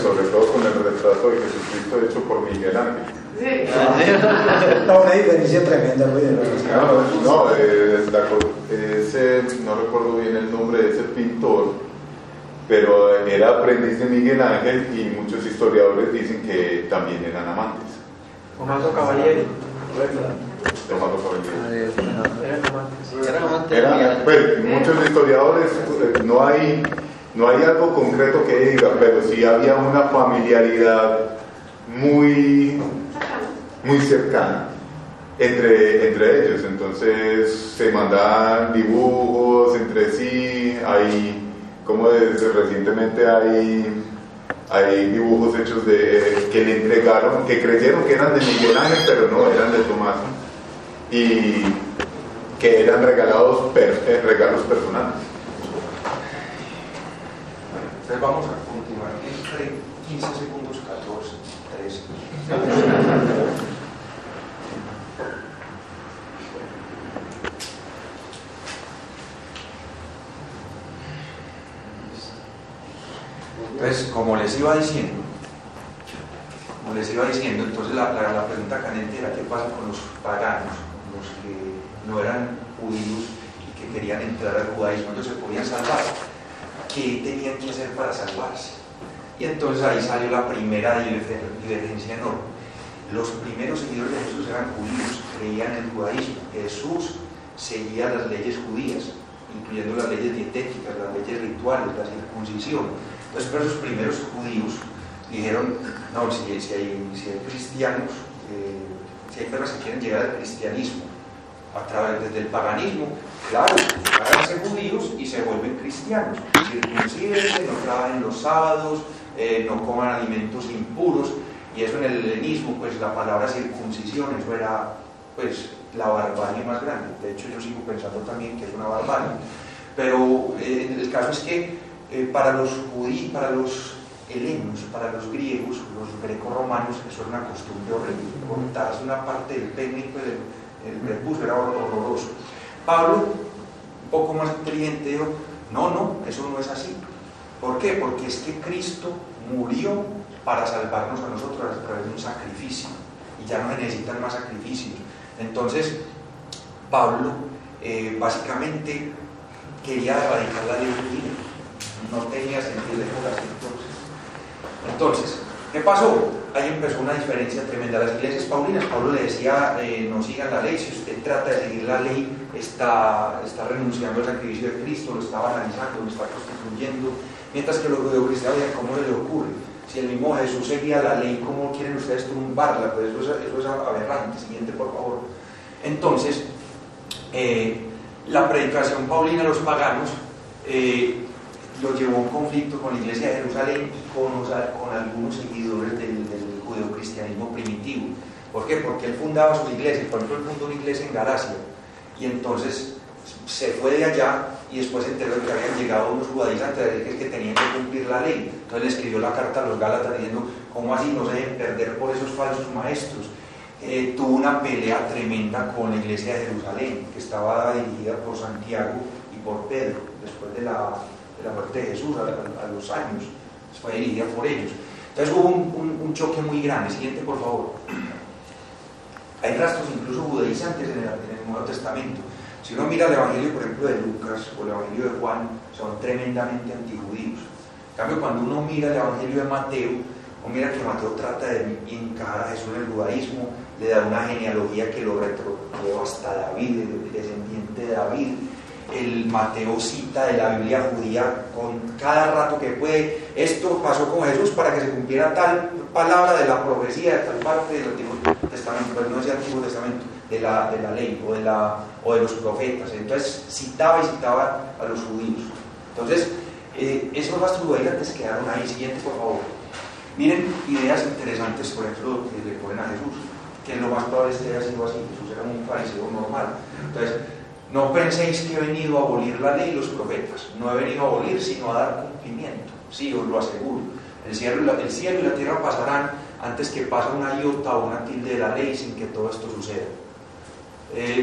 sobre todo con el retrato de Jesucristo hecho por Miguel Ángel. sí. Una diferencia tremenda, güey. No recuerdo bien el nombre de ese pintor, pero era aprendiz de Miguel Ángel y muchos historiadores dicen que también eran amantes. Tommaso Cavalieri. Pues, muchos historiadores, no hay algo concreto que diga, pero sí había una familiaridad muy cercana entre ellos. Entonces se mandaban dibujos entre sí. Recientemente hay dibujos hechos que le entregaron, que creyeron que eran de Miguel Ángel, pero no, eran de Tommaso, y que eran regalos personales. Entonces vamos a continuar entre 15 segundos, 14, 13. Entonces, como les iba diciendo, entonces la pregunta candente era: ¿qué pasa con los paganos, los que no eran judíos y que querían entrar al judaísmo? ¿Ellos se podían salvar? ¿Qué tenían que hacer para salvarse? Y entonces ahí salió la primera divergencia enorme. Los primeros seguidores de Jesús eran judíos, creían en el judaísmo. Jesús seguía las leyes judías, incluyendo las leyes dietéticas, las leyes rituales, la circuncisión. Entonces, pero esos primeros judíos dijeron: no, si hay cristianos, si hay personas que quieren llegar al cristianismo a través desde el paganismo, claro, háganse judíos y se vuelven cristianos, circuncídense, no trabajen los sábados, no coman alimentos impuros. Y eso en el helenismo, pues la palabra circuncisión, eso era pues la barbarie más grande. De hecho, yo sigo pensando también que es una barbarie. Pero el caso es que para los judíos, para los helenos, para los griegos, los grecorromanos, eso era una costumbre horrible. Cortarse una parte del pene, el prepucio, era horroroso. Pablo, un poco más inteligente, dijo: no, eso no es así. ¿Por qué? Porque es que Cristo murió para salvarnos a nosotros a través de un sacrificio, y ya no se necesitan más sacrificios. Entonces, Pablo básicamente quería erradicar la ley judía. No tenía sentido de así. Entonces, ¿qué pasó? Ahí empezó una diferencia tremenda. Las iglesias paulinas, Pablo le decía: no sigan la ley. Si usted trata de seguir la ley, está renunciando al sacrificio de Cristo, lo está banalizando, lo está prostituyendo. Mientras que los judeocristianos decían: ¿cómo le ocurre? Si el mismo Jesús seguía la ley, ¿cómo quieren ustedes tumbarla? Pues eso es aberrante. Siguiente, por favor. Entonces, la predicación paulina a los paganos lo llevó a un conflicto con la iglesia de Jerusalén y con algunos seguidores del judeocristianismo primitivo. ¿Por qué? Porque él fundaba sus iglesias. Por ejemplo, él fundó una iglesia en Galacia, y entonces se fue de allá y después se enteró de que habían llegado unos judaizantes a decir que tenían que cumplir la ley. Entonces le escribió la carta a los Gálatas diciendo: ¿cómo así? No se deben perder por esos falsos maestros. Tuvo una pelea tremenda con la iglesia de Jerusalén, que estaba dirigida por Santiago y por Pedro, después de la muerte de Jesús, a los años, fue dirigida por ellos. Entonces hubo un choque muy grande. Siguiente, por favor. Hay rastros incluso judaizantes en el Nuevo Testamento. Si uno mira el Evangelio, por ejemplo, de Lucas o el Evangelio de Juan, son tremendamente antijudíos. En cambio, cuando uno mira el Evangelio de Mateo, uno mira que Mateo trata de encajar a Jesús en el judaísmo, le da una genealogía que lo retrotrae hasta David, el descendiente de David. El Mateo cita de la Biblia judía con cada rato que puede: esto pasó con Jesús para que se cumpliera tal palabra de la profecía de tal parte del Antiguo Testamento, pero no es el Antiguo Testamento, de la ley o de los profetas. Entonces citaba a los judíos. Entonces esos rastros judaizantes quedaron ahí. Siguiente, por favor. Miren ideas interesantes, por ejemplo, que le ponen a Jesús, que lo más probable es que haya sido así. Jesús era un fariseo normal. Entonces: no penséis que he venido a abolir la ley y los profetas. No he venido a abolir, sino a dar cumplimiento. Sí, os lo aseguro. El cielo y la tierra pasarán antes que pase una iota o una tilde de la ley sin que todo esto suceda.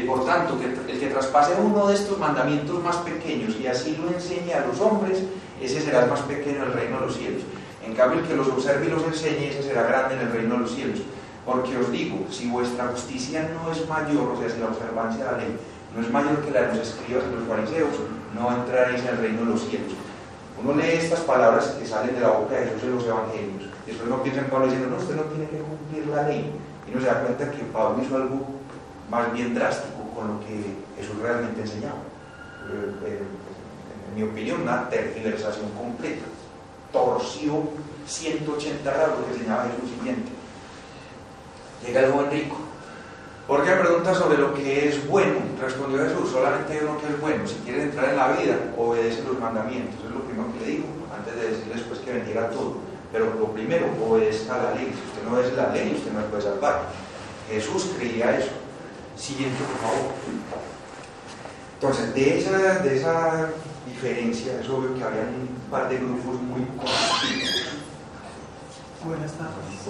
Por tanto, el que traspase uno de estos mandamientos más pequeños y así lo enseñe a los hombres, ese será el más pequeño en el reino de los cielos. En cambio, el que los observe y los enseñe, ese será grande en el reino de los cielos. Porque os digo, si vuestra justicia no es mayor, o sea, si la observancia de la ley no es mayor que la de los escribas y los fariseos, no entraréis en el reino de los cielos. Uno lee estas palabras que salen de la boca de Jesús en los evangelios, y después uno piensa en Pablo diciendo: no, usted no tiene que cumplir la ley, y uno se da cuenta que Pablo hizo algo más bien drástico con lo que Jesús realmente enseñaba. En mi opinión, una tergiversación completa, torció 180 grados lo que enseñaba Jesús. Siguiente. Llega el joven rico. ¿Por qué pregunta sobre lo que es bueno? Respondió Jesús: solamente hay uno que es bueno. Si quieres entrar en la vida, obedece los mandamientos. Es lo primero que le digo, antes de decirles pues que bendiga todo. Pero lo primero, obedezca la ley. Si usted no obedece la ley, usted no se puede salvar. Jesús creía eso. Siguiente, por favor. Entonces, de esa diferencia, es obvio que había un par de grupos muy conspicuos. Buenas tardes.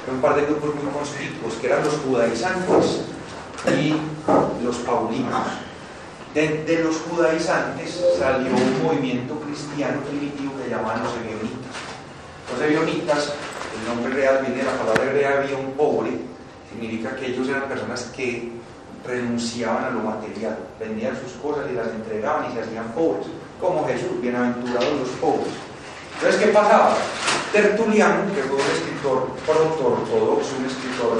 Un par de grupos muy conspicuos, que eran los judaizantes y los paulinos. De los judaizantes salió un movimiento cristiano primitivo que llamaban los ebionitas. Los ebionitas, el nombre real viene de la palabra hebrea ebión, pobre, significa que ellos eran personas que renunciaban a lo material, vendían sus cosas y las entregaban y se hacían pobres, como Jesús, bienaventurados los pobres. Entonces, ¿qué pasaba? Tertuliano, que fue un escritor proto-ortodoxo, un escritor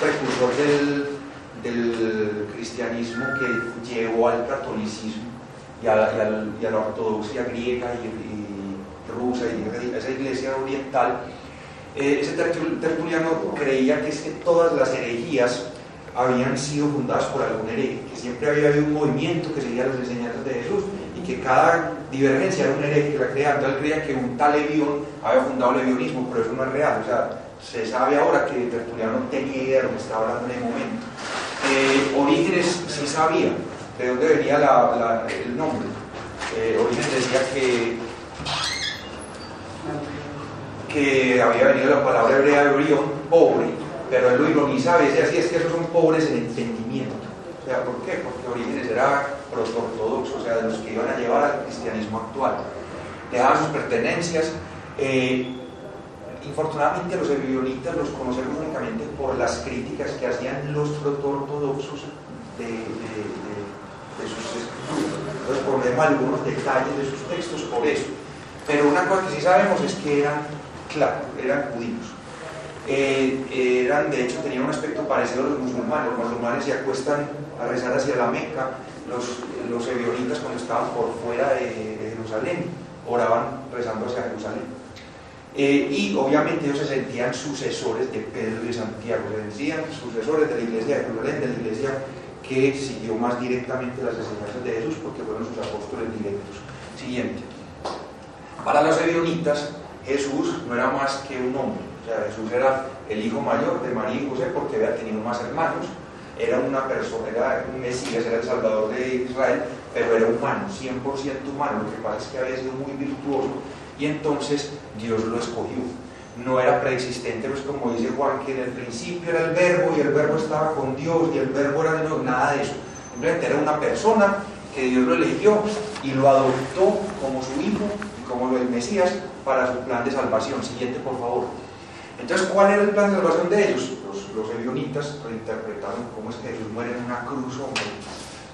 precursor del cristianismo que llevó al catolicismo y a la ortodoxia griega y rusa y a esa iglesia oriental. Ese Tertuliano creía que es que todas las herejías habían sido fundadas por algún hereje, que siempre había habido un movimiento que seguía las enseñanzas de Jesús y que cada divergencia era un hereje que la creaba. Entonces él creía que un tal Ebión había fundado el ebionismo, pero eso no es real. O sea, se sabe ahora que Tertuliano no tenía idea de lo que estaba hablando en el momento. Orígenes sí sabía de dónde venía el nombre. Orígenes decía que había venido la palabra hebrea ebión, pobre, pero él lo ironizaba y decía así, es que esos son pobres en entendimiento. O sea, ¿por qué? Porque Orígenes era proto-ortodoxo, o sea, de los que iban a llevar al cristianismo actual. Dejaban sus pertenencias. Infortunadamente los ebionitas los conocemos únicamente por las críticas que hacían los proto-ortodoxos de sus escrituras. Entonces ponemos algunos detalles de sus textos por eso. Pero una cosa que sí sabemos es que eran judíos. De hecho, tenían un aspecto parecido a los musulmanes. Los musulmanes se acuestan a rezar hacia la Meca. Los ebionitas, cuando estaban por fuera de Jerusalén, oraban rezando hacia Jerusalén. Y obviamente ellos se sentían sucesores de Pedro y de Santiago, se sentían sucesores de la iglesia de Jerusalén, de la iglesia que siguió más directamente las enseñanzas de Jesús, porque fueron sus apóstoles directos. Siguiente. Para los ebionitas, Jesús no era más que un hombre. O sea, Jesús era el hijo mayor de María y José porque había tenido más hermanos. Era una persona, era un Mesías, era el Salvador de Israel, pero era humano, 100% humano. Lo que pasa es que había sido muy virtuoso y entonces Dios lo escogió. No era preexistente, pues como dice Juan, que en el principio era el verbo y el verbo estaba con Dios y el verbo era Dios, nada de eso. Simplemente era una persona que Dios lo eligió y lo adoptó como su hijo y como el Mesías para su plan de salvación. Siguiente, por favor. Entonces, ¿cuál era el plan de salvación de ellos? Los ebionitas reinterpretaron cómo es que Jesús muere en una cruz, hombre,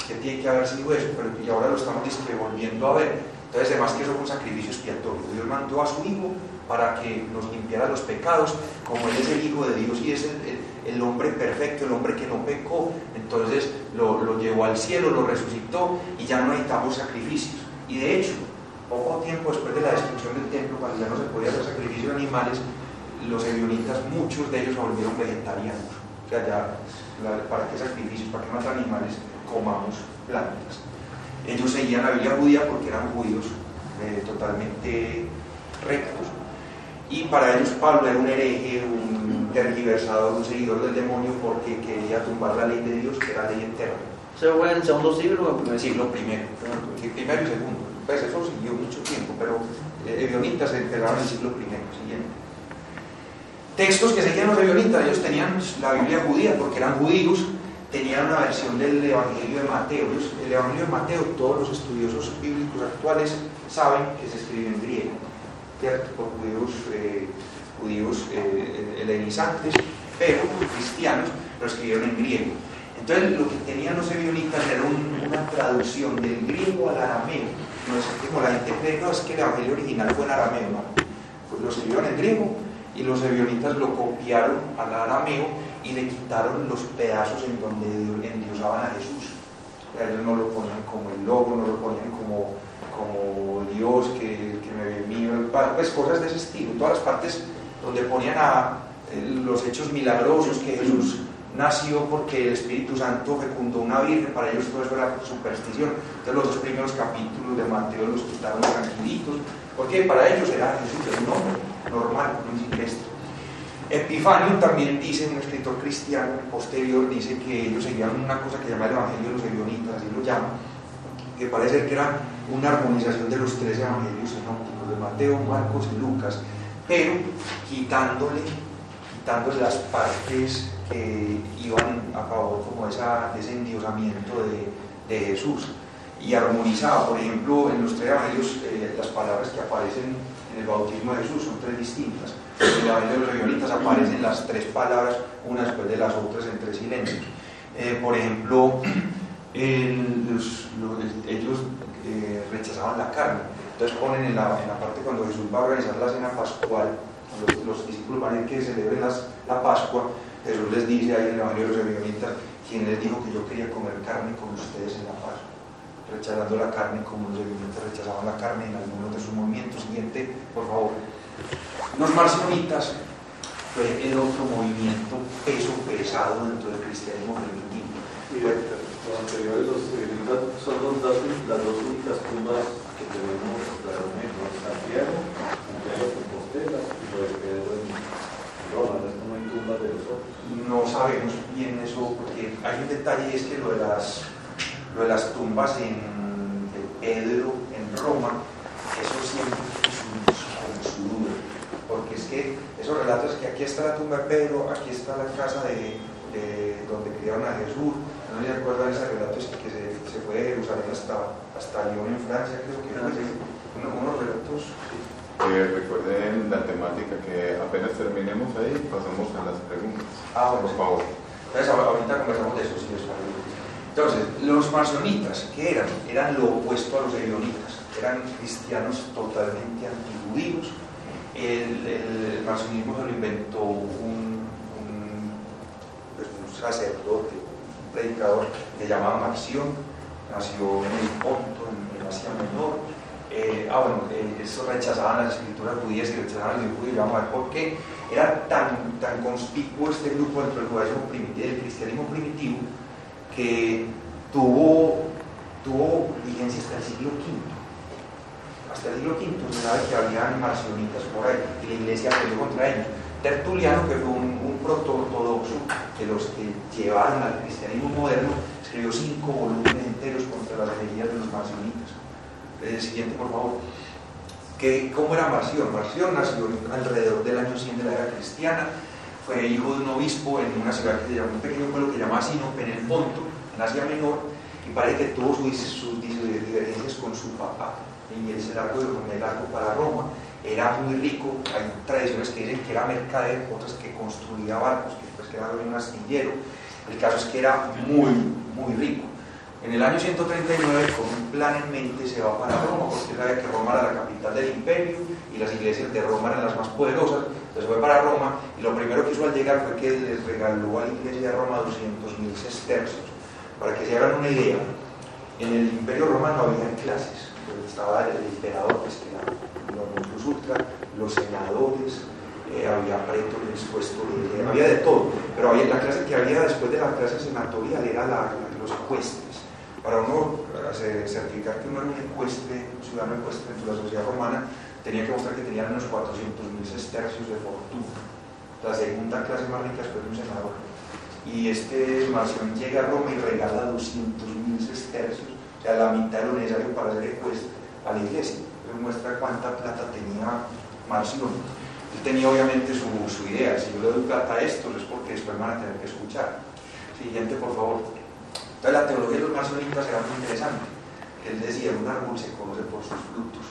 que tiene que haber sido eso, pero y ahora lo estamos volviendo a ver. Entonces, además que eso fue un sacrificio expiatorio. Dios mandó a su hijo para que nos limpiara los pecados, como él es el hijo de Dios y es el hombre perfecto, el hombre que no pecó, entonces lo llevó al cielo, lo resucitó y ya no necesitamos sacrificios. Y de hecho, poco tiempo después de la destrucción del templo, cuando ya no se podía hacer sacrificio de animales, los ebionitas, muchos de ellos se volvieron vegetarianos. O sea, ya, ¿para qué sacrificios? ¿Para qué matar animales? Comamos plantas. Ellos seguían la Biblia judía porque eran judíos totalmente rectos. Y para ellos Pablo era un hereje, un tergiversador, un seguidor del demonio porque quería tumbar la ley de Dios, que era ley eterna. ¿Se fue en el segundo siglo o en el primer siglo? Primero y segundo. Pues eso siguió mucho tiempo, pero ebionitas se empezaron en el siglo primero, siguiente. Textos que seguían los ebionitas, ellos tenían la Biblia judía porque eran judíos, tenían una versión del Evangelio de Mateo. El Evangelio de Mateo, todos los estudiosos bíblicos actuales saben que se escribe en griego, ¿cierto? Por judíos helenizantes, pero cristianos lo escribieron en griego. Entonces lo que tenían los ebionitas era una traducción del griego al arameo. No es como la gente cree, no, es que el Evangelio original fue en arameo, no. Pues lo escribieron en griego y los ebionitas lo copiaron al arameo y le quitaron los pedazos en donde endiosaban a Jesús. O sea, ellos no lo ponían como el logo, no lo ponían como Dios, que me ve mío, pues cosas de ese estilo. Todas las partes donde ponían a los hechos milagrosos, que Jesús nació porque el Espíritu Santo fecundó una virgen, para ellos todo eso era superstición. Entonces los dos primeros capítulos de Mateo los quitaron tranquilitos, porque para ellos era Jesús, era un hombre normal, un silvestre. Epifanio también dice, un escritor cristiano posterior, dice que ellos seguían una cosa que llama el Evangelio de los ebionitas, así lo llaman, que parece que era una armonización de los tres evangelios sinópticos, de Mateo, Marcos y Lucas, pero quitándole las partes que iban a favor como de ese endiosamiento de Jesús y armonizaba. Por ejemplo, en los tres evangelios las palabras que aparecen en el bautismo de Jesús son tres distintas. En el evangelio de los Gibeonitas aparecen las tres palabras una después de las otras en tres silencios. Por ejemplo, ellos rechazaban la carne. Entonces ponen en la parte cuando Jesús va a organizar la cena pascual, los discípulos van a ir que celebren la Pascua. Jesús les dice ahí en el evangelio de los Gibeonitas: ¿quién les dijo que yo quería comer carne con ustedes en la Pascua? Rechazando la carne como los Gibeonitas rechazaban la carne en algunos de sus movimientos. Siguiente, por favor. Los marcionitas fue el otro movimiento peso pesado dentro del cristianismo primitivo. Y los anteriores, los Gibeonitas, son las dos únicas tumbas que tenemos claramente: Santiago de Compostela y lo de Pedro en Roma. No hay tumbas de los otros. No sabemos bien eso, porque hay un detalle, es que lo de las tumbas de Pedro en Roma, eso siempre es su duda, porque es que esos relatos que aquí está la tumba de Pedro, aquí está la casa de donde criaron a Jesús. No me acuerdo de esos relatos que se fue de Jerusalén hasta Lyon en Francia, creo que fue unos relatos. Recuerden la temática, que apenas terminemos ahí pasamos a las preguntas. Bueno, por favor. Entonces ahorita conversamos de eso, si les parece. Entonces, los marcionitas, ¿qué eran? Eran lo opuesto a los gibeonitas. Eran cristianos totalmente antijudíos. El marcionismo se lo inventó un sacerdote, un predicador que se llamaba Marción. Nació en el Ponto, en Asia Menor. Eso rechazaban las escrituras judías y rechazaban el judío. Vamos a ver por qué era tan conspicuo este grupo dentro del judaísmo primitivo, del cristianismo primitivo, que tuvo vigencia hasta el siglo V. Hasta el siglo V se sabe que había marcionitas por ahí y la iglesia peleó contra ellos. Tertuliano, que fue un proto-ortodoxo de los que llevaron al cristianismo moderno, escribió 5 volúmenes enteros contra las herejías de los marcionitas. Siguiente, por favor. ¿Cómo era Marción? Marción nació alrededor del año 100 de la era cristiana. Fue hijo de un obispo en una ciudad que se llama, un pequeño pueblo que se llama Sinope, en el Ponto, en Asia Menor, y parece que tuvo sus divergencias con su papá. Y él se largó para Roma. Era muy rico. Hay tradiciones que dicen que era mercader, otras que construía barcos, que era un astillero. El caso es que era muy, muy rico. En el año 139, con un plan en mente, se va para Roma, porque él sabía que Roma era la capital del imperio y las iglesias de Roma eran las más poderosas. Entonces fue para Roma, y lo primero que hizo al llegar fue que les regaló a la iglesia de Roma 200.000 sestercios. Para que se hagan una idea, en el imperio romano había clases. Estaba el emperador, que era el plus ultra, los senadores, había pretores, cuestores, había de todo. Pero la clase que había después de la clase senatorial era los ecuestres. Para uno certificar que uno era un ciudadano ecuestre dentro de la sociedad romana, tenía que mostrar que tenían unos 400.000 sestercios de fortuna. La segunda clase más rica después de un senador. Y Marción llega a Roma y regala 200.000 sestercios, o sea, la mitad de lo necesario para ser ecuestre a la iglesia. Entonces muestra cuánta plata tenía Marción. Él tenía obviamente su idea: si yo le doy plata a estos es porque después van a tener que escuchar. Siguiente, por favor. Entonces la teología de los marcionitas era muy interesante. Él decía: un árbol se conoce por sus frutos.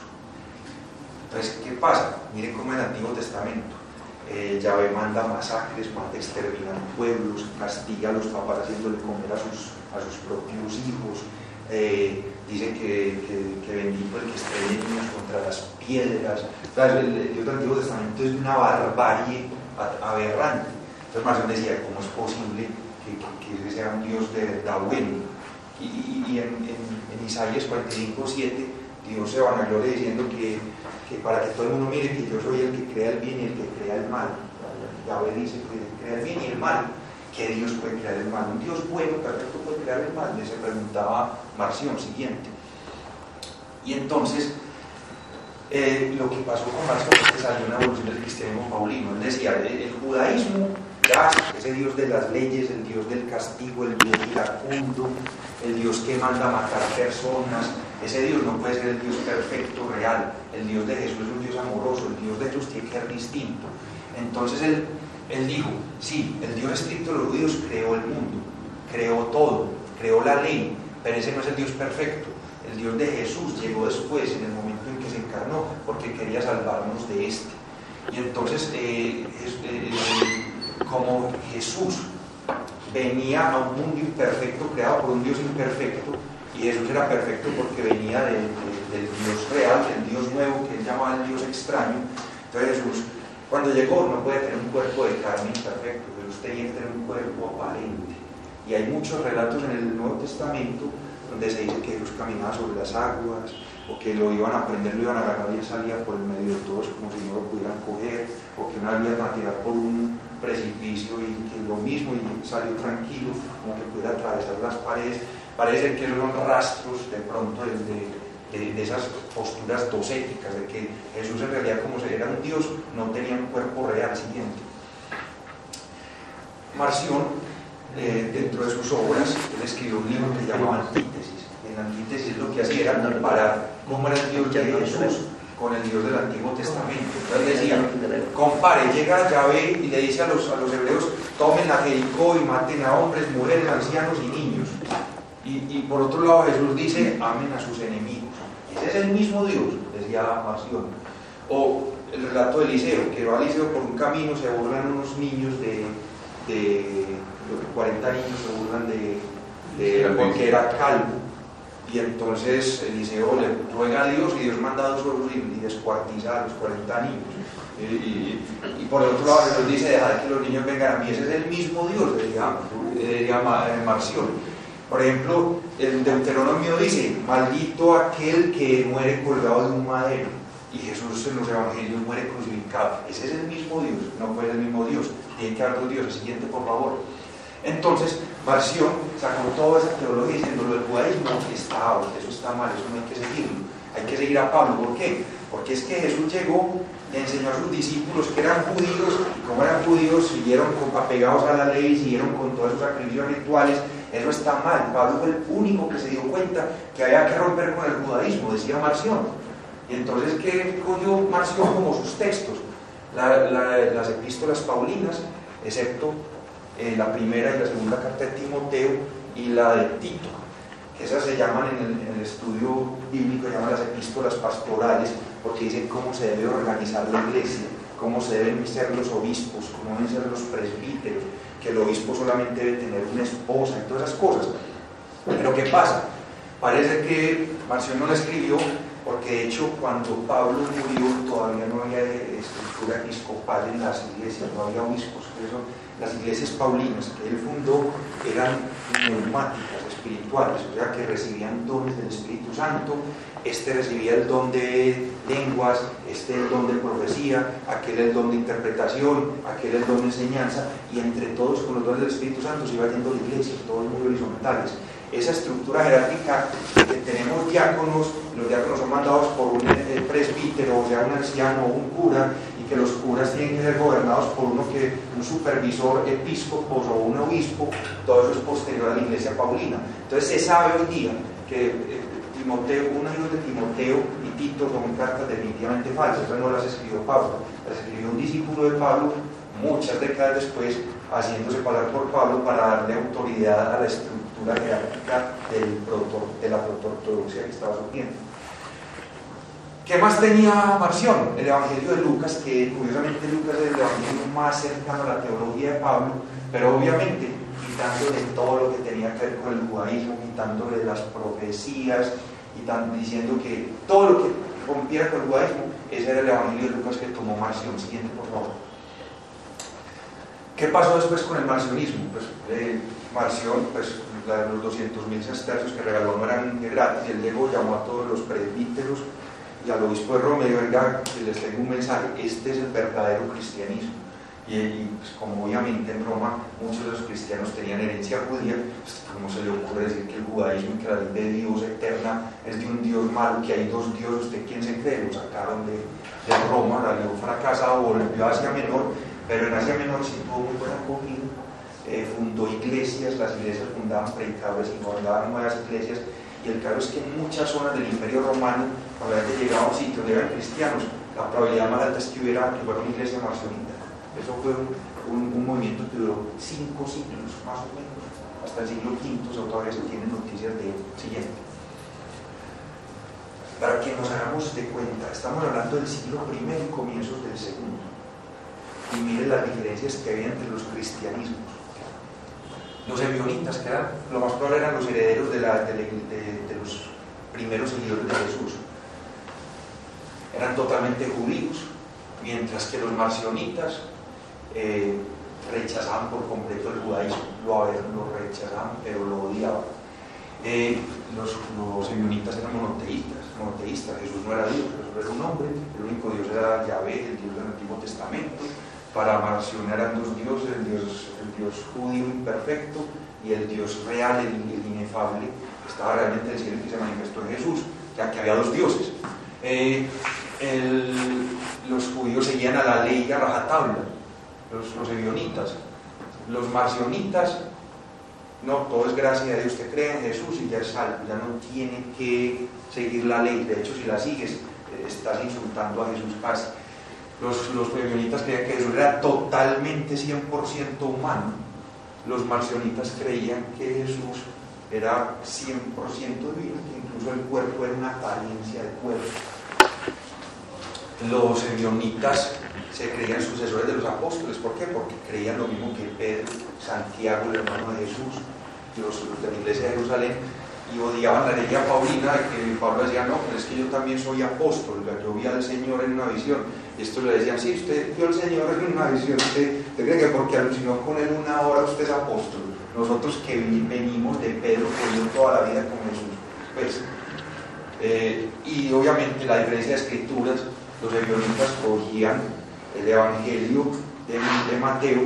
Entonces, ¿qué pasa? Miren cómo en el Antiguo Testamento Yahvé manda masacres, exterminar pueblos, castiga a los papás haciéndole comer a sus propios hijos. Dice que bendito el que estrelle niños contra las piedras. El Dios del Antiguo Testamento es de una barbarie aberrante. Entonces Marción decía: ¿cómo es posible que sea un Dios de verdad bueno? Y en Isaías 45:7 Dios se vanagloria diciendo que para que todo el mundo mire que yo soy el que crea el bien y el que crea el mal. Yahvé dice que crea el bien y el mal. ¿Qué Dios puede crear el mal? Un Dios bueno, perfecto, puede crear el mal. Le se preguntaba Marción. Siguiente. Y entonces lo que pasó con Marción es que salió una evolución del cristianismo paulino. Él decía: el judaísmo, ese Dios de las leyes, el Dios del castigo, el Dios iracundo, el Dios que manda a matar personas, ese Dios no puede ser el Dios perfecto, real. El Dios de Jesús es un Dios amoroso. El Dios de Jesús tiene que ser distinto. Entonces él dijo: sí, el Dios estricto de los judíos creó el mundo, creó todo, creó la ley, pero ese no es el Dios perfecto. El Dios de Jesús llegó después, en el momento en que se encarnó, porque quería salvarnos de este. Y entonces, como Jesús venía a un mundo imperfecto, creado por un Dios imperfecto, y Jesús era perfecto porque venía del Dios real, del Dios nuevo, que él llamaba el Dios extraño. Entonces Jesús, cuando llegó, no puede tener un cuerpo de carne imperfecto, Jesús tenía que tener un cuerpo aparente. Y hay muchos relatos en el Nuevo Testamento donde se dice que Jesús caminaba sobre las aguas, o que lo iban a prender, lo iban a agarrar y él salía por el medio de todos como si no lo pudieran coger, o que una vez iban a tirar por un precipicio y que lo mismo, y salió tranquilo, como que pudiera atravesar las paredes. Parece que esos son rastros de pronto de esas posturas docéticas, de que Jesús en realidad, como era un Dios, no tenía un cuerpo real siguiente. Marción, dentro de sus obras, él escribió un libro que se llamaba Antítesis. En la Antítesis lo que hacía era comparar cómo era el Dios de Jesús con el Dios del Antiguo Testamento. Entonces decía, compare, llega Yahvé y le dice a los hebreos, tomen a Jericó y maten a hombres, mujeres, ancianos y niños. Y por otro lado Jesús dice, amen a sus enemigos. Ese es el mismo Dios, decía Marción. O el relato de Eliseo, que va a Eliseo por un camino, se burlan unos niños de 40 niños, se burlan porque era calvo. Y entonces Eliseo le ruega a Dios y Dios manda a 2 oros y descuartiza a los 40 niños. Y por el otro lado Jesús dice, dejad que los niños vengan a mí. Ese es el mismo Dios, diría Marción. Por ejemplo, el Deuteronomio dice, maldito aquel que muere colgado de un madero. Y Jesús en los evangelios muere crucificado. Ese es el mismo Dios, no puede ser el mismo Dios. Tiene que haber 2 dioses. Siguiente, por favor. Entonces, Marción sacó toda esa teología diciendo, lo del judaísmo está out, eso está mal, eso no hay que seguirlo. Hay que seguir a Pablo. ¿Por qué? Porque es que Jesús llegó y enseñó a sus discípulos que eran judíos, y como eran judíos, siguieron apegados a la ley, siguieron con todos sus sacrificios rituales. Eso está mal. Pablo fue el único que se dio cuenta que había que romper con el judaísmo, decía Marción. Y entonces, ¿qué cogió Marción como sus textos? Las epístolas paulinas, excepto la primera y la segunda carta de Timoteo y la de Tito, que esas se llaman en el estudio bíblico, se llaman las epístolas pastorales, porque dicen cómo se debe organizar la iglesia, cómo se deben ser los obispos, cómo deben ser los presbíteros, que el obispo solamente debe tener una esposa y todas esas cosas. Pero ¿qué pasa? Parece que Marción no la escribió porque de hecho cuando Pablo murió todavía no había estructura episcopal en las iglesias, no había obispos. Por eso las iglesias paulinas que él fundó eran neumáticas, espirituales, o sea que recibían dones del Espíritu Santo. Este recibía el don de lenguas, este el don de profecía, aquel el don de interpretación, aquel el don de enseñanza, y entre todos con los dones del Espíritu Santo se iba yendo la iglesia, todos muy horizontales. Esa estructura jerárquica que tenemos diáconos, los diáconos son mandados por un presbítero, o sea un anciano o un cura, y que los curas tienen que ser gobernados por un supervisor episcopos o un obispo. Todo eso es posterior a la iglesia paulina. Entonces se sabe hoy día que Timoteo, unos libros de Timoteo y Tito son cartas definitivamente falsas. Esas no las escribió Pablo, las escribió un discípulo de Pablo muchas décadas después, haciéndose pasar por Pablo para darle autoridad a la estructura jerárquica de la protoortodoxia que estaba surgiendo. ¿Qué más tenía Marción? El Evangelio de Lucas, que curiosamente Lucas es el evangelio más cercano a la teología de Pablo, pero obviamente quitándole todo lo que tenía que ver con el judaísmo, quitándole las profecías, y diciendo que todo lo que rompiera con el judaísmo, ese era el Evangelio de Lucas que tomó Marción. Siguiente, por favor. ¿Qué pasó después con el marcionismo? Pues Marción, pues los 200.000 sestercios que regaló no eran gratis, y él llegó, llamó a todos los presbíteros y al obispo de Roma y dijo, venga, les tengo un mensaje, este es el verdadero cristianismo. Y pues, como obviamente en Roma muchos de los cristianos tenían herencia judía, pues, ¿cómo se le ocurre decir que el judaísmo y que la ley de Dios eterna es de un Dios malo, que hay 2 dioses? ¿Usted quién se cree? Lo sacaron de Roma, salió fracasado, volvió a Asia Menor, pero en Asia Menor sí tuvo muy buena acogida, fundó iglesias, las iglesias fundaban predicadores y fundaban nuevas iglesias, y el caso es que en muchas zonas del Imperio Romano, cuando había llegado a un sitio donde eran cristianos, la probabilidad más alta es que fuera una iglesia marcionita. Eso fue un movimiento que duró 5 siglos, más o menos, hasta el siglo V todavía se tienen noticias de él. Siguiente. Para que nos hagamos de cuenta, estamos hablando del siglo I y comienzos del segundo. Y miren las diferencias que había entre los cristianismos. Los ebionitas, que eran, lo más probable eran los herederos de los primeros seguidores de Jesús, eran totalmente judíos, mientras que los marcionitas rechazaban por completo el judaísmo, lo rechazaban, pero lo odiaban. Los ebionitas eran monoteístas, Jesús no era Dios, Jesús era un hombre, el único Dios era Yahvé, el Dios del Antiguo Testamento. Para Marción eran dos dioses, el Dios judío imperfecto y el Dios real, el inefable, que estaba realmente en el cielo y que se manifestó en Jesús, ya que había dos dioses. Los judíos seguían a la ley a rajatabla, los ebionitas. Los marcionitas, no, todo es gracia de Dios, que crea en Jesús y ya es salvo, ya no tiene que seguir la ley. De hecho, si la sigues, estás insultando a Jesús casi. Los ebionitas creían que Jesús era totalmente 100% humano. Los marcionitas creían que Jesús era 100% divino, que incluso el cuerpo era una apariencia de cuerpo. Los ebionitas se creían sucesores de los apóstoles. ¿Por qué? Porque creían lo mismo que Pedro, Santiago, el hermano de Jesús, los de la iglesia de Jerusalén, y odiaban la herejía paulina, de que Pablo decía, no, pero es que yo también soy apóstol, yo vi al Señor en una visión. Y estos le decían, sí, usted vio al Señor en una visión, usted cree que porque alucinó con él una hora usted es apóstol. Nosotros que venimos de Pedro, que vivió toda la vida con Jesús. Pues, y obviamente la diferencia de escrituras, los ebionitas cogían el Evangelio de Mateo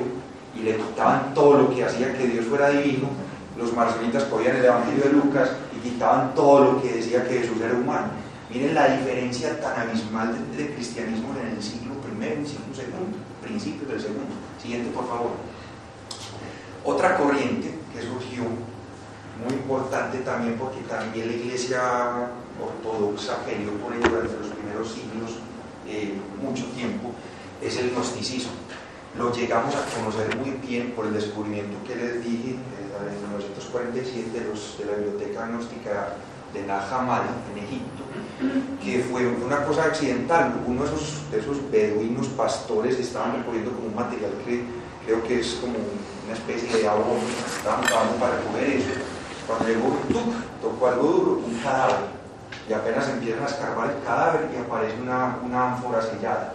y le quitaban todo lo que hacía que Dios fuera divino. Los marcionitas cogían el Evangelio de Lucas y quitaban todo lo que decía que Jesús era humano. Miren la diferencia tan abismal de cristianismo en el siglo I y el siglo II, principios del segundo. Siguiente, por favor. Otra corriente que surgió, muy importante también, porque también la iglesia ortodoxa peleó por ello durante los primeros siglos, mucho tiempo, es el gnosticismo. Lo llegamos a conocer muy bien por el descubrimiento que les dije en 1947 de la biblioteca gnóstica de Nag Hammadi en Egipto, que fue una cosa accidental. Uno de esos beduinos pastores estaban recogiendo como un material que creo que es como una especie de abono, estaban trabajando para recoger eso. Cuando llegó, tocó algo duro, un cadáver, y apenas empiezan a escarbar el cadáver y aparece una ánfora sellada,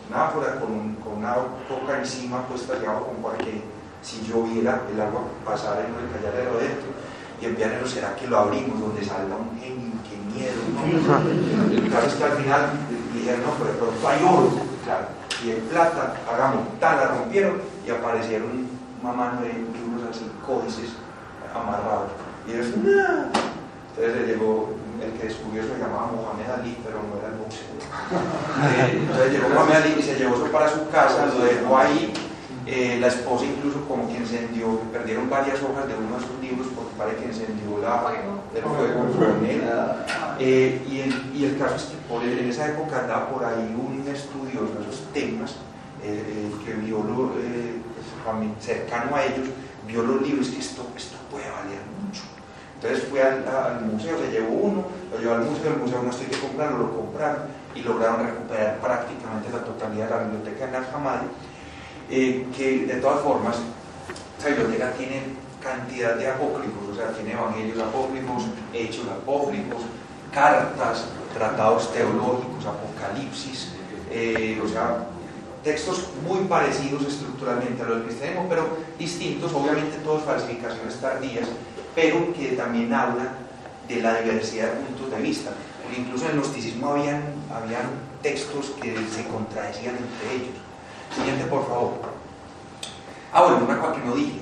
una ánfora con una coca encima puesta allá abajo, como para que si lloviera el agua pasara y no le cayera de lo dentro. Y el pianero, ¿será que lo abrimos? Donde salga un genio, qué miedo, ¿no? El caso es que al final dijeron, no, pero de pronto hay oro, claro, y en plata, hagamos tal, la rompieron y aparecieron una mano de libros así, códices amarrados. Y ellos, no. Entonces le llegó, el que descubrió eso se llamaba Mohamed Ali, pero no era el boxeo. Entonces llegó Mohamed Ali y se llevó eso para su casa, lo dejó ahí. La esposa incluso como que encendió, perdieron varias hojas de uno de sus libros porque parece que encendió el fuego con él. Y el caso es que en esa época andaba por ahí un estudioso de esos temas que vio cercano a ellos, vio los libros, que esto puede valer mucho. Entonces fue al museo, se llevó uno, lo llevó al museo no estoy que comprarlo, lo compraron y lograron recuperar prácticamente la totalidad de la biblioteca de Nag Hammadi. Que de todas formas, esa biblioteca tiene cantidad de apócrifos, o sea, tiene evangelios apócrifos, hechos apócrifos, cartas, tratados teológicos, apocalipsis, o sea, textos muy parecidos estructuralmente a los del cristianismo, pero distintos, obviamente todos falsificaciones tardías, pero que también hablan de la diversidad de puntos de vista. Porque incluso en el gnosticismo habían textos que se contradecían entre ellos. Siguiente, por favor. Bueno, una cosa que no dije.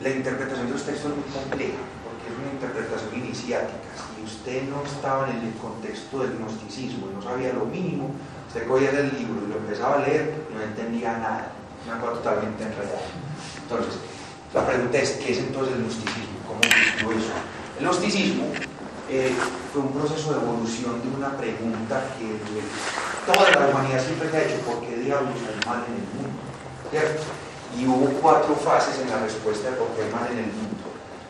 La interpretación de los textos es muy compleja, porque es una interpretación iniciática. Si usted no estaba en el contexto del gnosticismo y no sabía lo mínimo, usted cogía el libro y lo empezaba a leer y no entendía nada. Una cosa totalmente enredada. Entonces, la pregunta es, ¿qué es entonces el gnosticismo? ¿Cómo surgió eso? El gnosticismo fue un proceso de evolución de una pregunta que toda la humanidad siempre se ha hecho: ¿por qué diablos hay mal en el mundo? ¿Cierto? Y hubo 4 fases en la respuesta de por qué hay mal en el mundo.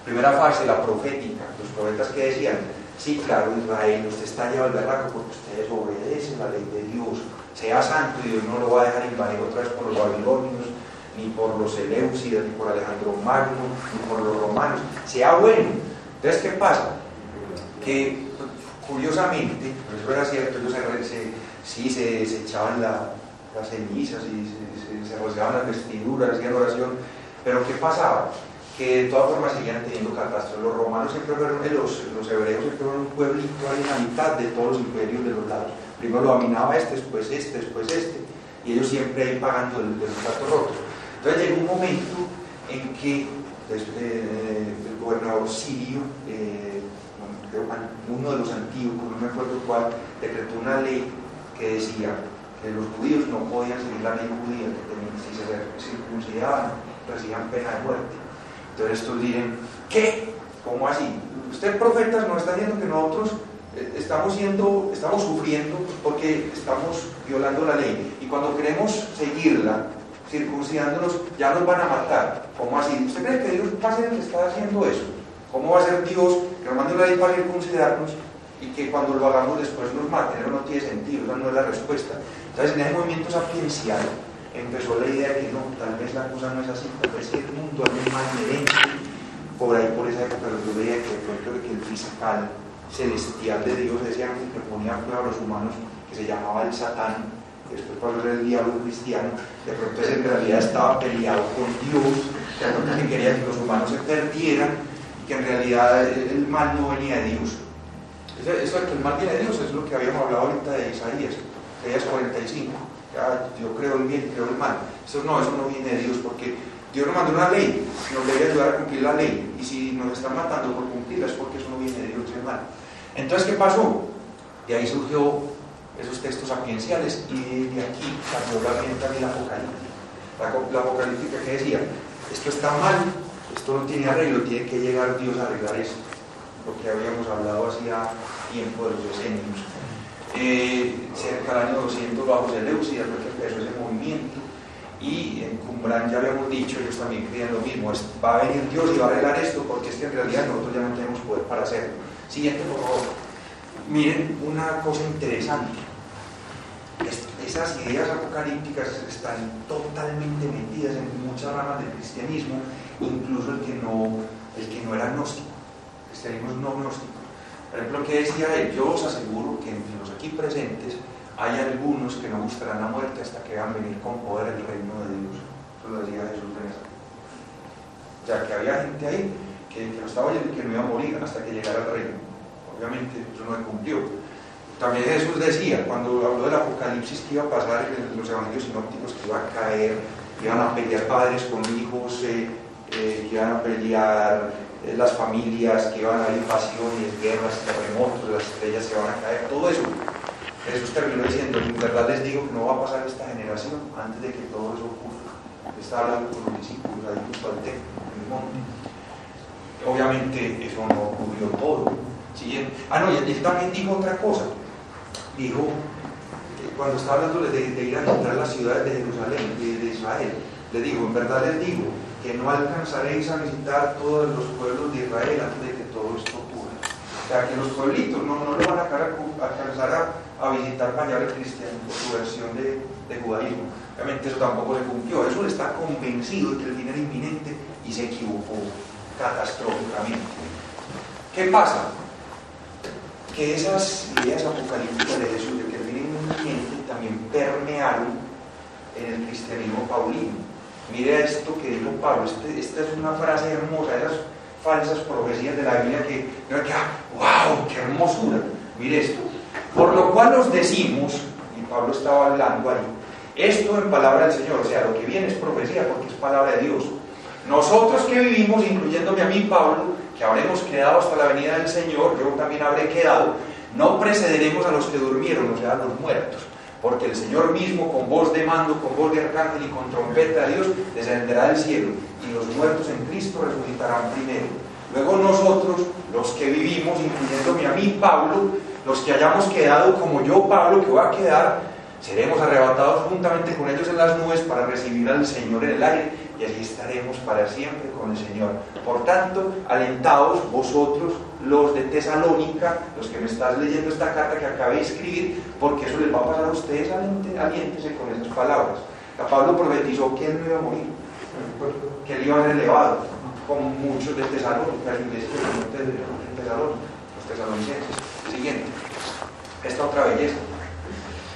Primera fase, la profética. Los profetas que decían, sí, claro, Israel, usted está llevado al berraco porque usted desobedece la ley de Dios. Sea santo y Dios no lo va a dejar invadir otra vez por los babilonios, ni por los Seleucidas, ni por Alejandro Magno, ni por los romanos. Sea bueno. Entonces, ¿qué pasa? Que, curiosamente, eso era cierto, ellos se echaban las cenizas y se rociaban las vestiduras, hacían oración, pero ¿qué pasaba? Que de todas formas seguían teniendo catástrofe. Los romanos siempre fueron, los hebreos siempre fueron un pueblito ahí en la mitad de todos los imperios de los lados. Primero lo dominaba después este, y ellos siempre ahí pagando de los platos rotos. Entonces llegó un momento en que el gobernador sirio, uno de los antiguos, no me acuerdo cuál, decretó una ley que decía que los judíos no podían seguir la ley judía, que si se circuncidaban recibían pena de muerte. Entonces estos dirán, ¿qué? ¿Cómo así? Usted, profetas, nos está diciendo que nosotros estamos sufriendo porque estamos violando la ley, y cuando queremos seguirla, circuncidándonos, ya nos van a matar. ¿Cómo así? ¿Usted cree que Dios va a ser el que está haciendo eso? ¿Cómo va a ser Dios que nos mande una ley para circuncidarnos y que cuando lo hagamos después nos maten? Eso no tiene sentido, esa no es la respuesta. Entonces, en ese movimiento sapiencial empezó la idea de que no, tal vez la cosa no es así, tal vez el mundo es más inherente. Por ahí, por esa época, yo veía que de pronto que el fiscal celestial de Dios, ese ángel que ponía a prueba a los humanos, que se llamaba el Satán, después pasó a ser el diablo cristiano, de pronto ese en realidad estaba peleado con Dios, que quería que los humanos se perdieran, y que en realidad el mal no venía de Dios. Eso de que el mal viene de Dios es lo que habíamos hablado ahorita de Isaías 45. Yo creo el bien, creo el mal. Eso no viene de Dios, porque Dios nos mandó una ley, nos debe ayudar a cumplir la ley, y si nos están matando por cumplirla es porque eso no viene de Dios, es mal. Entonces, ¿qué pasó? De ahí surgió esos textos sapienciales, y de aquí salió también la apocalíptica. La apocalíptica que decía, esto está mal, esto no tiene arreglo, tiene que llegar Dios a arreglar esto, lo que habíamos hablado hacía tiempo de los decenios. Cerca del año 200 bajo Seleucidas fue que empezó ese movimiento, y en Qumran ya habíamos dicho, ellos también creían lo mismo, va a venir Dios y va a arreglar esto, porque es que en realidad nosotros ya no tenemos poder para hacerlo. Siguiente, por favor. Miren una cosa interesante. Esas ideas apocalípticas están totalmente metidas en muchas ramas del cristianismo, incluso el que no era gnóstico. El cristianismo es no gnóstico. Por ejemplo, que decía él, yo os aseguro que entre los aquí presentes hay algunos que no gustarán la muerte hasta que vean venir con poder el reino de Dios. Eso lo decía Jesús de Nazaret. O sea, que había gente ahí que lo estaba oyendo y que no iba a morir hasta que llegara el reino. Obviamente eso no se cumplió. También Jesús decía, cuando habló del apocalipsis, que iba a pasar en los evangelios sinópticos, que iba a caer, que iban a pelear padres con hijos, que iban a pelear las familias, que iban a haber invasiones, guerras, terremotos, las estrellas se van a caer, todo eso. Jesús terminó diciendo, en verdad les digo que no va a pasar esta generación antes de que todo eso ocurra. Está hablando con los discípulos ahí justo al templo, en el monte. Obviamente eso no ocurrió todo. ¿Sí? Y él también dijo otra cosa. Dijo, cuando estaba hablando de ir a visitar las ciudades de Jerusalén, de Israel, le digo, en verdad les digo que no alcanzaréis a visitar todos los pueblos de Israel antes de que todo esto ocurra. O sea, que los pueblitos no lo van a alcanzar a visitar para allá el cristiano por su versión de judaísmo. Obviamente eso tampoco se cumplió. Jesús está convencido de que el fin era inminente y se equivocó catastróficamente. ¿Qué pasa? Que esas ideas apocalípticas de Jesús de que el fin era inminente también permearon en el cristianismo paulino. Mire esto que dijo Pablo, esta es una frase hermosa, esas falsas profecías de la Biblia que ¡wow! ¡Qué hermosura! Mire esto. Por lo cual os decimos, y Pablo estaba hablando ahí, esto en palabra del Señor, o sea, lo que viene es profecía porque es palabra de Dios. Nosotros que vivimos, incluyéndome a mí, Pablo, que habremos quedado hasta la venida del Señor, yo también habré quedado, no precederemos a los que durmieron, o sea, a los muertos, porque el Señor mismo, con voz de mando, con voz de arcángel y con trompeta de Dios, descenderá del cielo, y los muertos en Cristo resucitarán primero. Luego nosotros, los que vivimos, incluyéndome a mí, Pablo, los que hayamos quedado como yo, Pablo, que voy a quedar, Seremos arrebatados juntamente con ellos en las nubes para recibir al Señor en el aire, y allí estaremos para siempre con el Señor. Por tanto, alentaos vosotros, los de Tesalónica, los que me estás leyendo esta carta que acabé de escribir, porque eso les va a pasar a ustedes, aliéntense con esas palabras. Pablo profetizó que él no iba a morir, que él iba a ser elevado, como muchos de Tesalónica, la iglesia de Tesalónica, los tesalonicenses. Siguiente, esta otra belleza.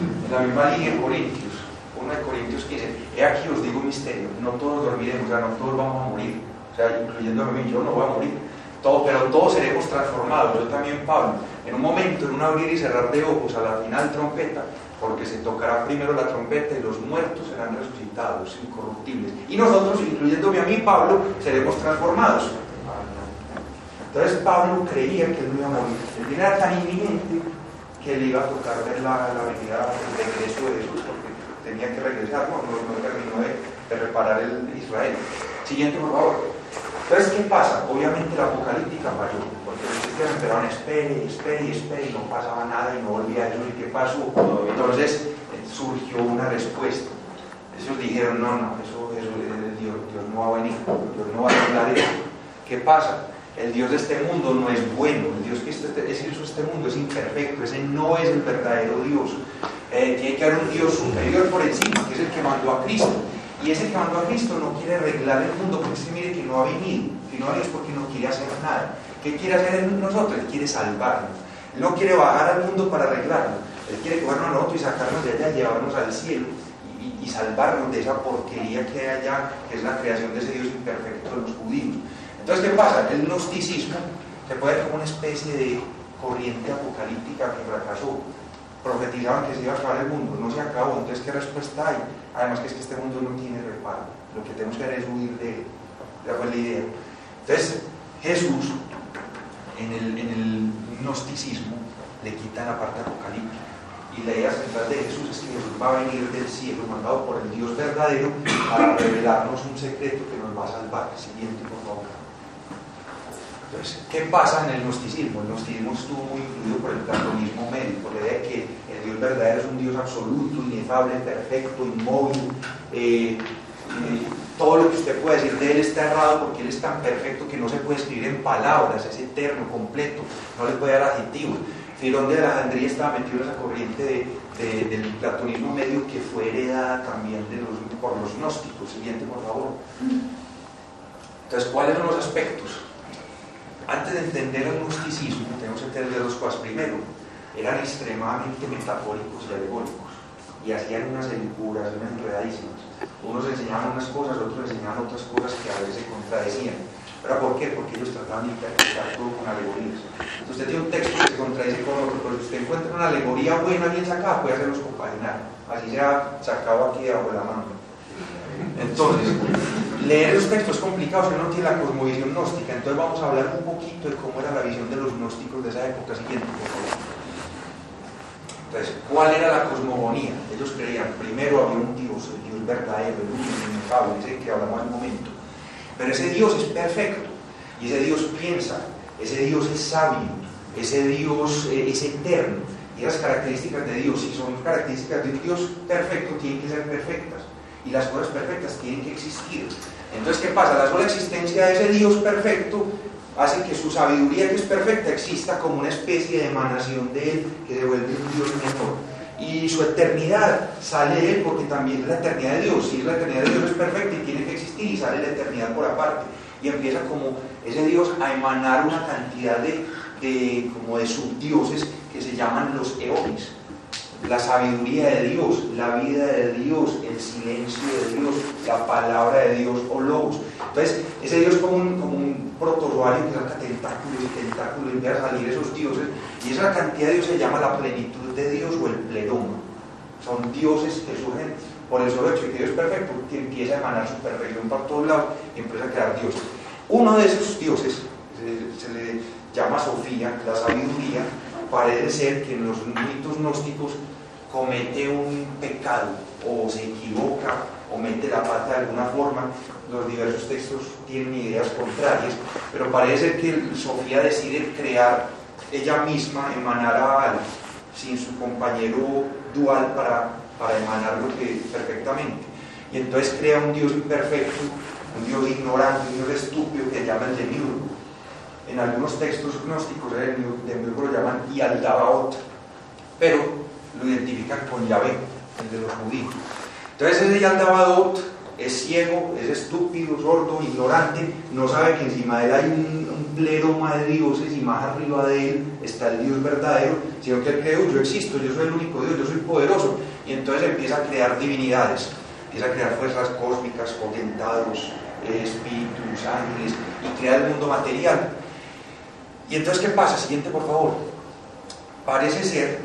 En la misma línea en Corintios, 1 de Corintios 15, he aquí os digo un misterio, no todos dormiremos, o sea, no todos vamos a morir, o sea, incluyéndome a mí, yo no voy a morir, pero todos seremos transformados, yo también, Pablo, en un momento, en un abrir y cerrar de ojos, a la final trompeta, porque se tocará primero la trompeta y los muertos serán resucitados, incorruptibles, y nosotros, incluyéndome a mí, Pablo, seremos transformados. Entonces Pablo creía que él no iba a morir, el era tan inminente que le iba a tocar ver la venida del regreso de Jesús, porque tenía que regresar, no terminó de reparar el Israel. Siguiente, por favor. Entonces, ¿qué pasa? Obviamente la apocalíptica falló, porque los cristianos esperaban, espere, y no pasaba nada, y no volvía a Jesús, ¿y qué pasó? Entonces surgió una respuesta. Ellos dijeron, no, eso Dios no va a venir, Dios no va a arreglar eso. ¿Qué pasa? El Dios de este mundo no es bueno, el Dios que hizo este mundo es imperfecto, ese no es el verdadero Dios. Tiene que haber un Dios superior por encima, que es el que mandó a Cristo. Y ese que mandó a Cristo no quiere arreglar el mundo, porque mire que no ha venido. Si no ha venido es porque no quiere hacer nada. ¿Qué quiere hacer en nosotros? Él quiere salvarnos. Él no quiere bajar al mundo para arreglarlo. Él quiere cogernos a nosotros y sacarnos de allá, llevarnos al cielo y salvarnos de esa porquería que hay allá, que es la creación de ese Dios imperfecto de los judíos. Entonces, ¿qué pasa? El gnosticismo se puede ver como una especie de corriente apocalíptica que fracasó. Profetizaban que se iba a acabar el mundo, no se acabó. Entonces, ¿qué respuesta hay? Además que es que este mundo no tiene reparo, lo que tenemos que hacer es huir de él. Esa fue la idea. Entonces, Jesús en el gnosticismo le quita la parte apocalíptica, y la idea central de Jesús es que Jesús va a venir del cielo mandado por el Dios verdadero para revelarnos un secreto que nos va a salvar. Siguiente, por favor. Entonces, ¿qué pasa en el gnosticismo? El gnosticismo estuvo muy influido por el platonismo médico, la idea de que el Dios verdadero es un Dios absoluto, inefable, perfecto, inmóvil, todo lo que usted puede decir de él está errado porque él es tan perfecto que no se puede escribir en palabras, es eterno, completo, no le puede dar adjetivos. Filón de Alejandría estaba metido en esa corriente del platonismo medio que fue heredada también por los gnósticos. Siguiente, por favor. Entonces, ¿cuáles son los aspectos? Antes de entender el gnosticismo, tenemos que entender dos cosas. Primero, eran extremadamente metafóricos y alegóricos, y hacían unas figuras, unas enredadísimas. Unos enseñaban unas cosas, otros enseñaban otras cosas que a veces se contradecían. ¿Pero por qué? Porque ellos trataban de interpretar todo con alegorías. Entonces, usted tiene un texto que se contradice con otro, pero si usted encuentra una alegoría buena, bien sacada, puede hacerlos compaginar. Así se ha sacado aquí debajo de la mano. Entonces, leer los textos es complicado si uno no tiene la cosmovisión gnóstica. Entonces vamos a hablar un poquito de cómo era la visión de los gnósticos de esa época. Siguiente, por favor. Entonces, ¿cuál era la cosmogonía? Ellos creían, primero había un Dios, el Dios verdadero, el único, inefable, ese que hablamos hace un momento. Pero ese Dios es perfecto, y ese Dios piensa, ese Dios es sabio, ese Dios es eterno, y las características de Dios, si son características de un Dios perfecto, tienen que ser perfectas, y las cosas perfectas tienen que existir. Entonces, ¿qué pasa? La sola existencia de ese Dios perfecto hace que su sabiduría, que es perfecta, exista como una especie de emanación de él, que se vuelve un Dios menor. Y su eternidad sale de él porque también es la eternidad de Dios. Si es la eternidad de Dios, es perfecta y tiene que existir, y sale la eternidad por aparte. Y empieza como ese Dios a emanar una cantidad de subdioses que se llaman los eones. La sabiduría de Dios, la vida de Dios, el silencio de Dios, la palabra de Dios o logos. Entonces, ese Dios como un protozoario que saca tentáculos y empieza a salir esos dioses, y esa cantidad de Dios se llama la plenitud de Dios o el pleroma. Son dioses que surgen por el solo hecho de que Dios es perfecto, que empieza a emanar su perfección por todos lados y empieza a crear dioses. Uno de esos dioses se le llama Sofía, la sabiduría. Parece ser que en los mitos gnósticos comete un pecado, o se equivoca, o mete la pata de alguna forma. Los diversos textos tienen ideas contrarias, pero parece ser que Sofía decide crear ella misma, emanar a Baal sin su compañero dual para para emanarlo perfectamente. Y entonces crea un Dios imperfecto, un Dios ignorante, un Dios estúpido que llama el Demiurgo. En algunos textos gnósticos el Demiurgo lo llaman Yaldabaoth, pero lo identifican con Yahvé, el de los judíos. Entonces ese Yaldabaoth es ciego, es estúpido, sordo, ignorante, no sabe que encima de él hay un pleroma de dioses y más arriba de él está el Dios verdadero, sino que él cree, yo existo, yo soy el único Dios, yo soy poderoso, y entonces empieza a crear divinidades, empieza a crear fuerzas cósmicas, potentados, espíritus, ángeles, y crea el mundo material. Y entonces, ¿qué pasa? Siguiente, por favor. Parece ser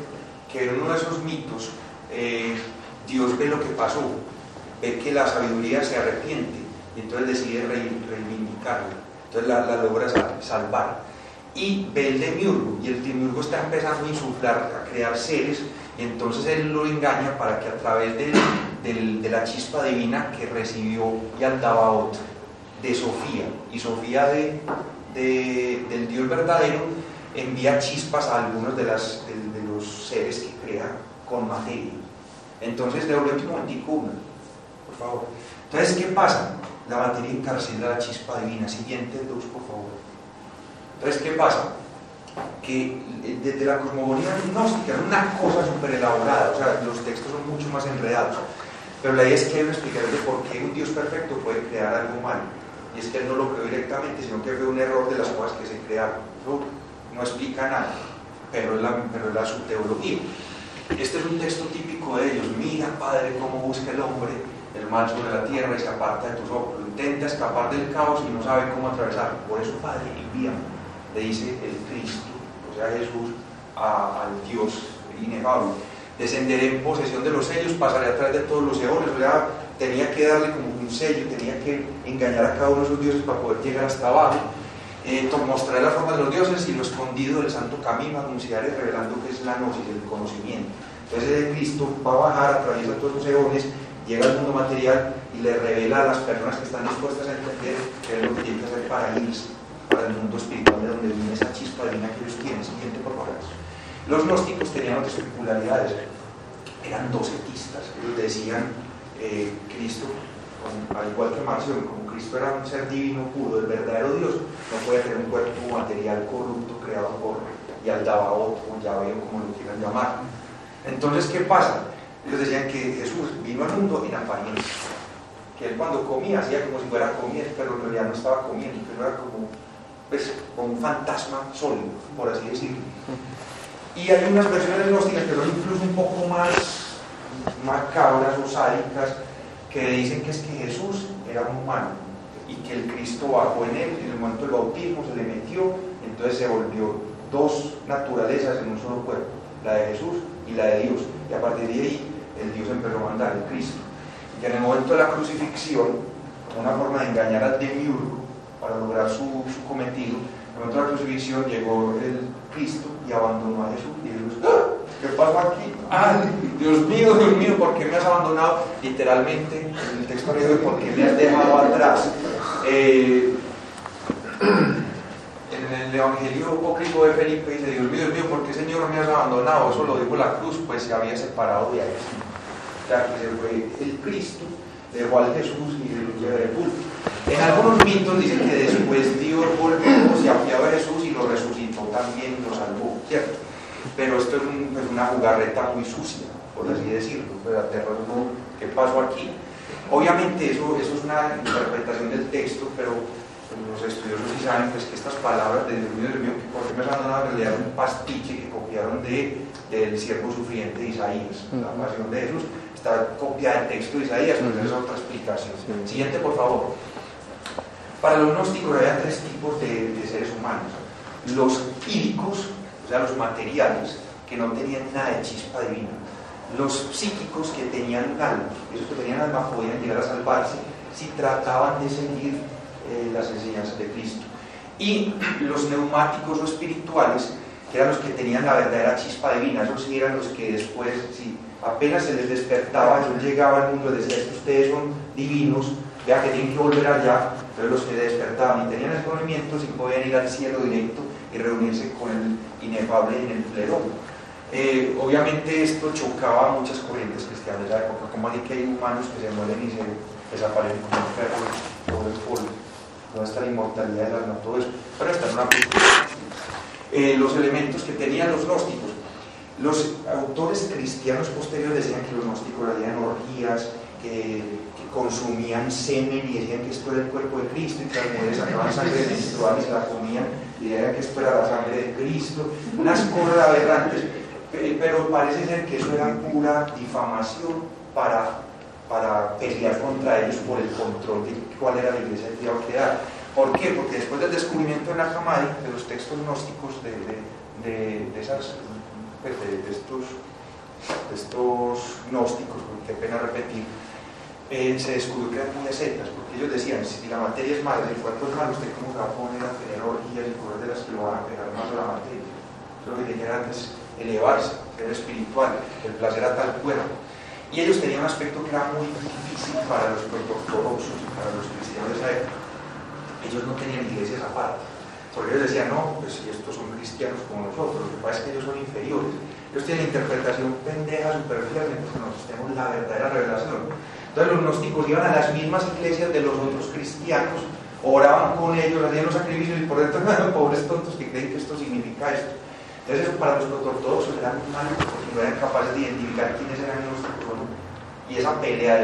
que en uno de esos mitos Dios ve lo que pasó, ve que la sabiduría se arrepiente y entonces decide reivindicarla, entonces la logra salvar, y ve el Demiurgo, y el Demiurgo está empezando a insuflar, a crear seres, y entonces él lo engaña para que a través de la chispa divina que recibió Yaldabaoth de Sofía, y Sofía del Dios verdadero envía chispas a algunos de los seres que crea con materia. Entonces, devolvemos un momentico una, por favor. Entonces, ¿qué pasa? La materia encarcela la chispa divina. Siguiente dos, por favor. Entonces, ¿qué pasa? Que desde la cosmogonía gnóstica es una cosa súper elaborada, o sea, los textos son mucho más enredados, pero la idea es que hay una explicación de por qué un Dios perfecto puede crear algo malo, y es que él no lo creó directamente, sino que fue un error de las cosas que se crearon. Eso no explica nada, pero es la subteología. Este es un texto típico de ellos. Mira, Padre, cómo busca el hombre el mal sobre la tierra y se aparta de tus ojos. Intenta escapar del caos y no sabe cómo atravesarlo. Por eso, Padre, envíame, le dice el Cristo, o sea, Jesús, al Dios inefable. Descenderé en posesión de los sellos, pasaré a través de todos los eones. O sea, tenía que darle como un sello, tenía que engañar a cada uno de sus dioses para poder llegar hasta abajo. Mostraré la forma de los dioses y lo escondido del santo camino, anunciaré revelando que es la gnosis, el conocimiento. Entonces el Cristo va a bajar, atraviesa todos los eones, llega al mundo material y le revela a las personas que están dispuestas a entender que es lo que tiene que hacer para irse para el mundo espiritual de donde viene esa chispa divina que ellos tienen. Siguiente, por favor. Los gnósticos tenían otras peculiaridades, eran docetistas. Ellos decían Cristo, al igual que Marción, como Cristo era un ser divino puro, el verdadero Dios, no podía tener un cuerpo material corrupto creado por Yaldabaoth o Yahvé o como lo quieran llamar. Entonces, ¿qué pasa? Ellos decían que Jesús vino al mundo en apariencia, que él cuando comía hacía como si fuera comiendo, pero en realidad no estaba comiendo, pero era como un fantasma sólido, por así decirlo. Y hay unas versiones gnósticas que son incluso un poco más macabras o sádicas, que dicen que es que Jesús era un humano y que el Cristo bajó en él, en el momento del bautismo se le metió, entonces se volvió dos naturalezas en un solo cuerpo, la de Jesús y la de Dios, y a partir de ahí el Dios empezó a mandar, el Cristo, y en el momento de la crucifixión, como una forma de engañar al Demiurgo para lograr su cometido, en el momento de la crucifixión llegó el Cristo y abandonó a Jesús, y Jesús, ¿qué pasó aquí? ¡Ay, Dios mío, ¿por qué me has abandonado? Literalmente, en el texto griego, ¿por qué me has dejado atrás? En el Evangelio apócrifo de Felipe dice, Dios mío, ¿por qué, Señor, me has abandonado? Eso lo dijo la cruz, pues se había separado de ahí. O sea, que se fue el Cristo, dejó al Jesús y lo llevó del culto. En algunos mitos dicen que después Dios volvió, se apiadó de Jesús y lo resucitó también y lo salvó, ¿cierto? Pero esto es una jugarreta muy sucia, por así decirlo, pero aterrador. ¿Qué pasó aquí? Obviamente eso es una interpretación del texto, pero los estudiosos sí saben pues, que estas palabras de Dios mío, que por qué me han dado en realidad un pastiche que copiaron del siervo sufriente de Isaías. La pasión de Jesús está copiada del texto de Isaías, pero es otra explicación. Siguiente, por favor. Para los gnósticos había tres tipos de seres humanos: los ídicos, o sea, los materiales, que no tenían nada de chispa divina; los psíquicos, que tenían un alma, esos que tenían alma podían llegar a salvarse si trataban de seguir las enseñanzas de Cristo; y los neumáticos o espirituales, que eran los que tenían la verdadera chispa divina. Esos sí eran los que después, si apenas se les despertaba, ellos llegaban al mundo y decían que ustedes son divinos, vea que tienen que volver allá. Entonces los que despertaban y tenían el conocimiento sí podían ir al cielo directo y reunirse con el inefable en el pleroma. Obviamente esto chocaba a muchas corrientes cristianas de la época, como así que hay humanos que se mueren y se desaparecen como un perro sobre el polvo, ¿dónde está la inmortalidad del alma? Todo eso, pero está en una película. Los elementos que tenían los gnósticos. Los autores cristianos posteriores decían que los gnósticos hacían orgías, que consumían semen y decían que esto era el cuerpo de Cristo, y que las mujeres sacaban sangre menstrual y se la comían y decían que esto era la sangre de Cristo, unas cosas aberrantes, pero parece ser que eso era pura difamación para pelear contra ellos por el control de cuál era la iglesia que iba a quedar. ¿Por qué? Porque después del descubrimiento de Nag Hammadi, de los textos gnósticos de estos gnósticos, qué pena repetir, se descubrió que eran muy ascetas, porque ellos decían, si la materia es mala, si el cuerpo es malo, ¿usted cómo se va a poner a tener orgías y cosas de las que lo van a pegar más a la materia? Lo que querían es elevarse, ser espiritual, el placer a tal cuerpo. Y ellos tenían un aspecto que era muy difícil para los ortodoxos, para los cristianos de esa época. Ellos no tenían iglesias aparte, porque ellos decían, no, pues si estos son cristianos como nosotros, lo que pasa es que ellos son inferiores. Ellos tienen interpretación pendeja, superficial, mientras que nosotros tenemos la verdadera revelación. Entonces los gnósticos iban a las mismas iglesias de los otros cristianos, oraban con ellos, hacían los sacrificios y por dentro, pobres tontos que creen que esto significa esto. Entonces eso para los protoortodoxos era muy malo porque no eran capaces de identificar quiénes eran gnósticos o no. Y esa pelea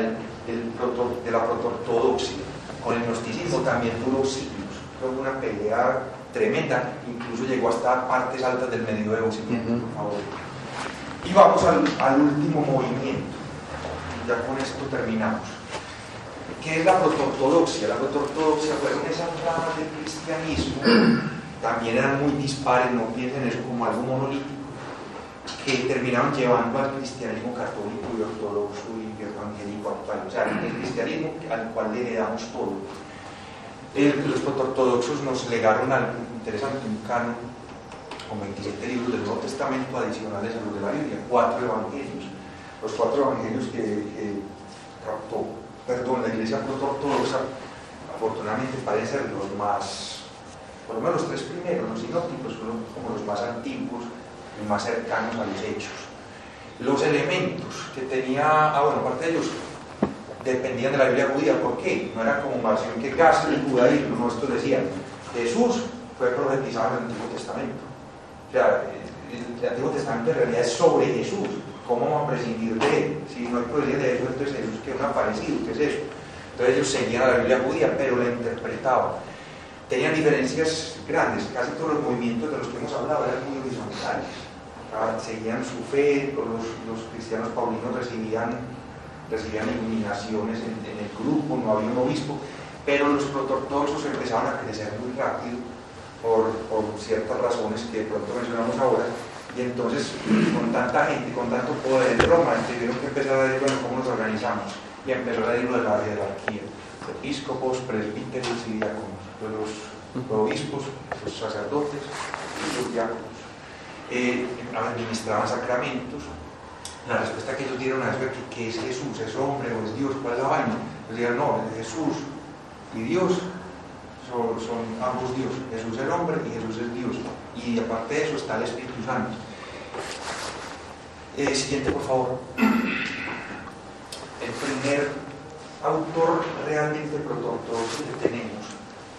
de la protoortodoxia con el gnosticismo también duró siglos. Fue una pelea tremenda, incluso llegó hasta partes altas del medioevo, si quieren, por favor. Y vamos al último movimiento. Ya con esto terminamos. ¿Qué es la protoortodoxia? La protoortodoxia fueron esas ramas del cristianismo, también eran muy dispares, no piensen eso como algo monolítico, que terminaron llevando al cristianismo católico y ortodoxo y evangélico actual, o sea, el cristianismo al cual le heredamos todo. Los protoortodoxos nos legaron algo interesante, un canon con 27 libros del Nuevo Testamento adicionales a los de la Biblia, 4 evangelios. Los 4 evangelios que captó, la iglesia protoortodoxa, afortunadamente parecen ser los más, por lo menos los 3 primeros, los sinópticos, son como los más antiguos y más cercanos a los hechos. Los elementos que tenía, aparte de ellos, dependían de la Biblia judía. ¿Por qué? No era como Marción que gasta el judaísmo, no, estos decían, Jesús fue profetizado en el Antiguo Testamento. O sea, el Antiguo Testamento en realidad es sobre Jesús. ¿Cómo vamos a prescindir de él? Si no hay profecía de Jesús, entonces Jesús que es un aparecido, ¿qué es eso? Entonces ellos seguían a la Biblia judía, pero la interpretaban. Tenían diferencias grandes, casi todos los movimientos de los que hemos hablado eran muy horizontales. Seguían su fe, los cristianos paulinos recibían iluminaciones en el grupo, no había un obispo, pero los protoortodoxos empezaban a crecer muy rápido por ciertas razones que de pronto mencionamos ahora. Y entonces, con tanta gente, con tanto poder en Roma, tuvieron que empezar a decir, bueno, ¿cómo nos organizamos? Y empezó a decir lo de la jerarquía, episcopos, presbíteros y diáconos, los obispos, los sacerdotes y los diáconos. Administraban sacramentos. La respuesta que ellos dieron a eso es que ¿qué es Jesús? ¿Es hombre o es Dios? ¿Cuál es la vaina? Ellos dijeron, no, Jesús y Dios son ambos Dios. Jesús es el hombre y Jesús es Dios. Y aparte de eso está el Espíritu Santo. Siguiente, por favor. El primer autor realmente protoortodoxo que tenemos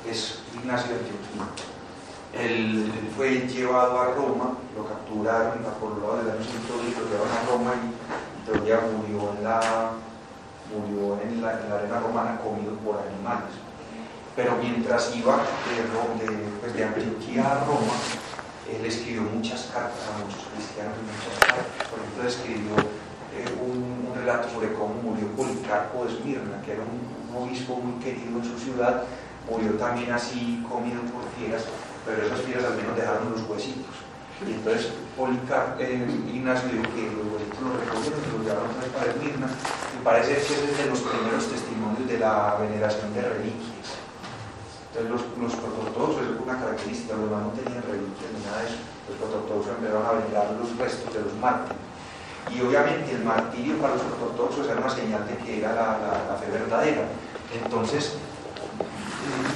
es Ignacio de Antioquía. Él fue llevado a Roma, lo capturaron por lo del año 110, lo llevaron a Roma y todavía murió en la arena romana comido por animales. Pero mientras iba de Antioquía a Roma, él escribió muchas cartas a muchos cristianos y muchas cartas. Por ejemplo, escribió un relato sobre cómo murió Policarpo de Esmirna, que era un obispo muy querido en su ciudad, murió también así comido por fieras, pero esas fieras al menos dejaron los huesitos. Y entonces Ignacio dijo que los huesitos los recogieron y los llevaron para Esmirna, y parece que ese es de los primeros testimonios de la veneración de reliquias. Entonces los protoortodoxos, eso es una característica, los demás no tenían reliquias ni nada de eso. Los protoortodoxos empezaron a venerar los restos de los mártires. Y obviamente el martirio para los protoortodoxos era una señal de que era la fe verdadera. Entonces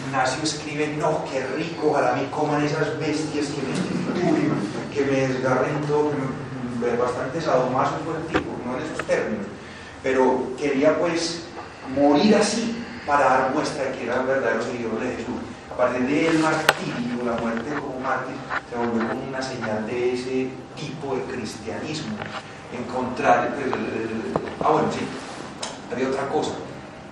Ignacio escribe, no, qué rico, ojalá me coman esas bestias que me trituren, que me desgarren todo, que me bastante sadomaso fue el tipo, no en esos términos, pero quería pues morir así para dar muestra de que eran verdaderos seguidores de Jesús. A partir del martirio, la muerte como mártir, se volvió como una señal de ese tipo de cristianismo. Encontrar, pues, bueno, sí, había otra cosa.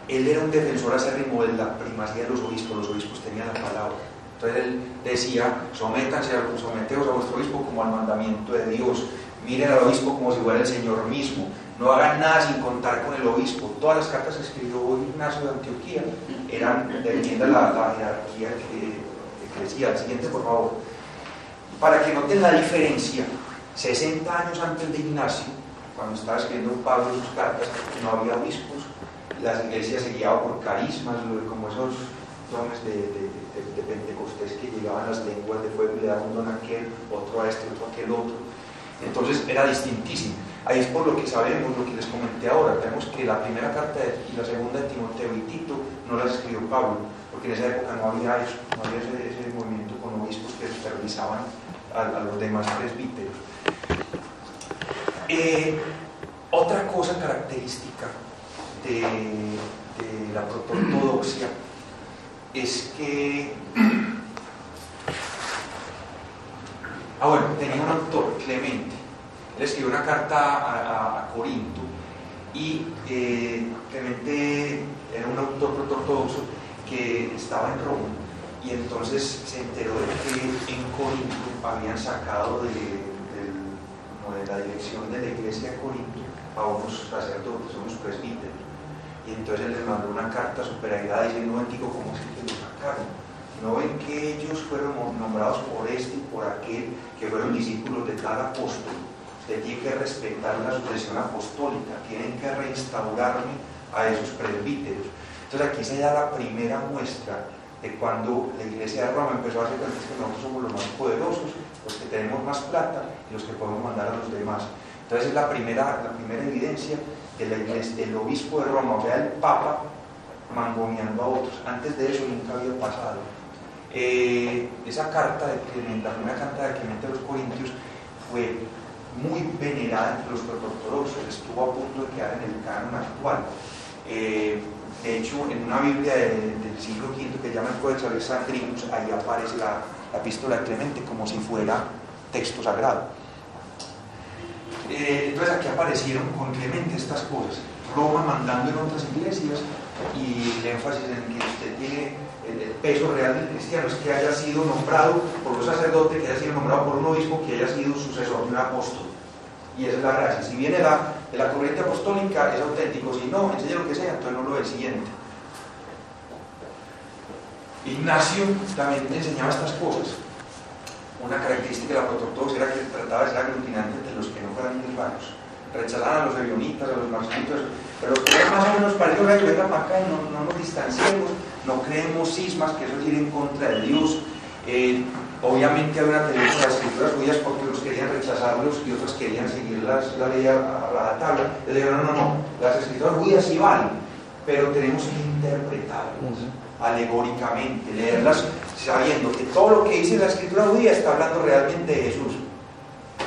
Él era un defensor acérrimo de la primacía de los obispos tenían la palabra. Entonces él decía, someteos a vuestro obispo como al mandamiento de Dios, miren al obispo como si fuera el Señor mismo, no hagan nada sin contar con el obispo. Todas las cartas que escribió Ignacio de Antioquía eran defendiendo la jerarquía eclesial. El siguiente, por favor. Para que noten la diferencia, 60 años antes de Ignacio, cuando estaba escribiendo Pablo sus cartas, no había obispos, las iglesias se guiaban por carismas, como esos dones de Pentecostés que llegaban las lenguas de fuego y le daban un don a aquel, otro a este, otro a aquel otro. Entonces era distintísimo. Ahí es por lo que sabemos, lo que les comenté ahora. Vemos que la primera carta y la segunda de Timoteo y Tito no las escribió Pablo, porque en esa época no había eso, no había ese movimiento con obispos que supervisaban a los demás presbíteros. Otra cosa característica de la proto-ortodoxia es que bueno, tenía un autor, Clemente. Él escribió una carta a Corinto y Clemente era un autor proto-ortodoxo que estaba en Roma y entonces se enteró de que en Corinto habían sacado de la dirección de la iglesia de Corinto a unos sacerdotes, a unos presbíteros, y entonces él les mandó una carta super airada diciendo, digo, ¿cómo es que los sacaron? ¿No ven que ellos fueron nombrados por este y por aquel, que fueron discípulos de tal apóstol? Usted tiene que respetar la sucesión apostólica, tienen que reinstaurarme a esos presbíteros. Entonces aquí se da la primera muestra de cuando la iglesia de Roma empezó a hacer cuenta que nosotros somos los más poderosos, los que tenemos más plata y los que podemos mandar a los demás. Entonces es la primera evidencia de la iglesia, del obispo de Roma, o sea, el Papa mangoneando a otros. Antes de eso nunca había pasado. Esa carta de Clemente, la primera carta de Clemente a los Corintios, fue muy venerada entre los ortodoxos, estuvo a punto de quedar en el canon actual. De hecho, en una Biblia del siglo V que se llama el Codex Alexandrinus, ahí aparece la epístola de Clemente como si fuera texto sagrado. Entonces aquí aparecieron con Clemente estas cosas, Roma mandando en otras iglesias, y el énfasis en que usted tiene el peso real del cristiano es que haya sido nombrado por un sacerdote, que haya sido nombrado por un obispo, que haya sido sucesor de un apóstol. Y esa es la gracia. Si viene de la corriente apostólica, es auténtico. Si no, enseña lo que sea, entonces no lo es. Siguiente. Ignacio también enseñaba estas cosas. Una característica de la proto-ortodoxia era que trataba de ser aglutinante entre los que no fueran hermanos. Rechazaban a los ebionitas, a los marcionitas, pero los que eran más o menos parecidos a ellos, vengan para acá y no nos distanciemos, no creemos cismas, que eso es ir en contra de Dios. Obviamente había una tendencia a las escrituras judías porque los querían rechazarlos y otros querían seguir la ley a tabla. Les dijeron, no, las escrituras judías sí valen, pero tenemos que interpretarlas alegóricamente, leerlas sabiendo que todo lo que dice la escritura judía está hablando realmente de Jesús.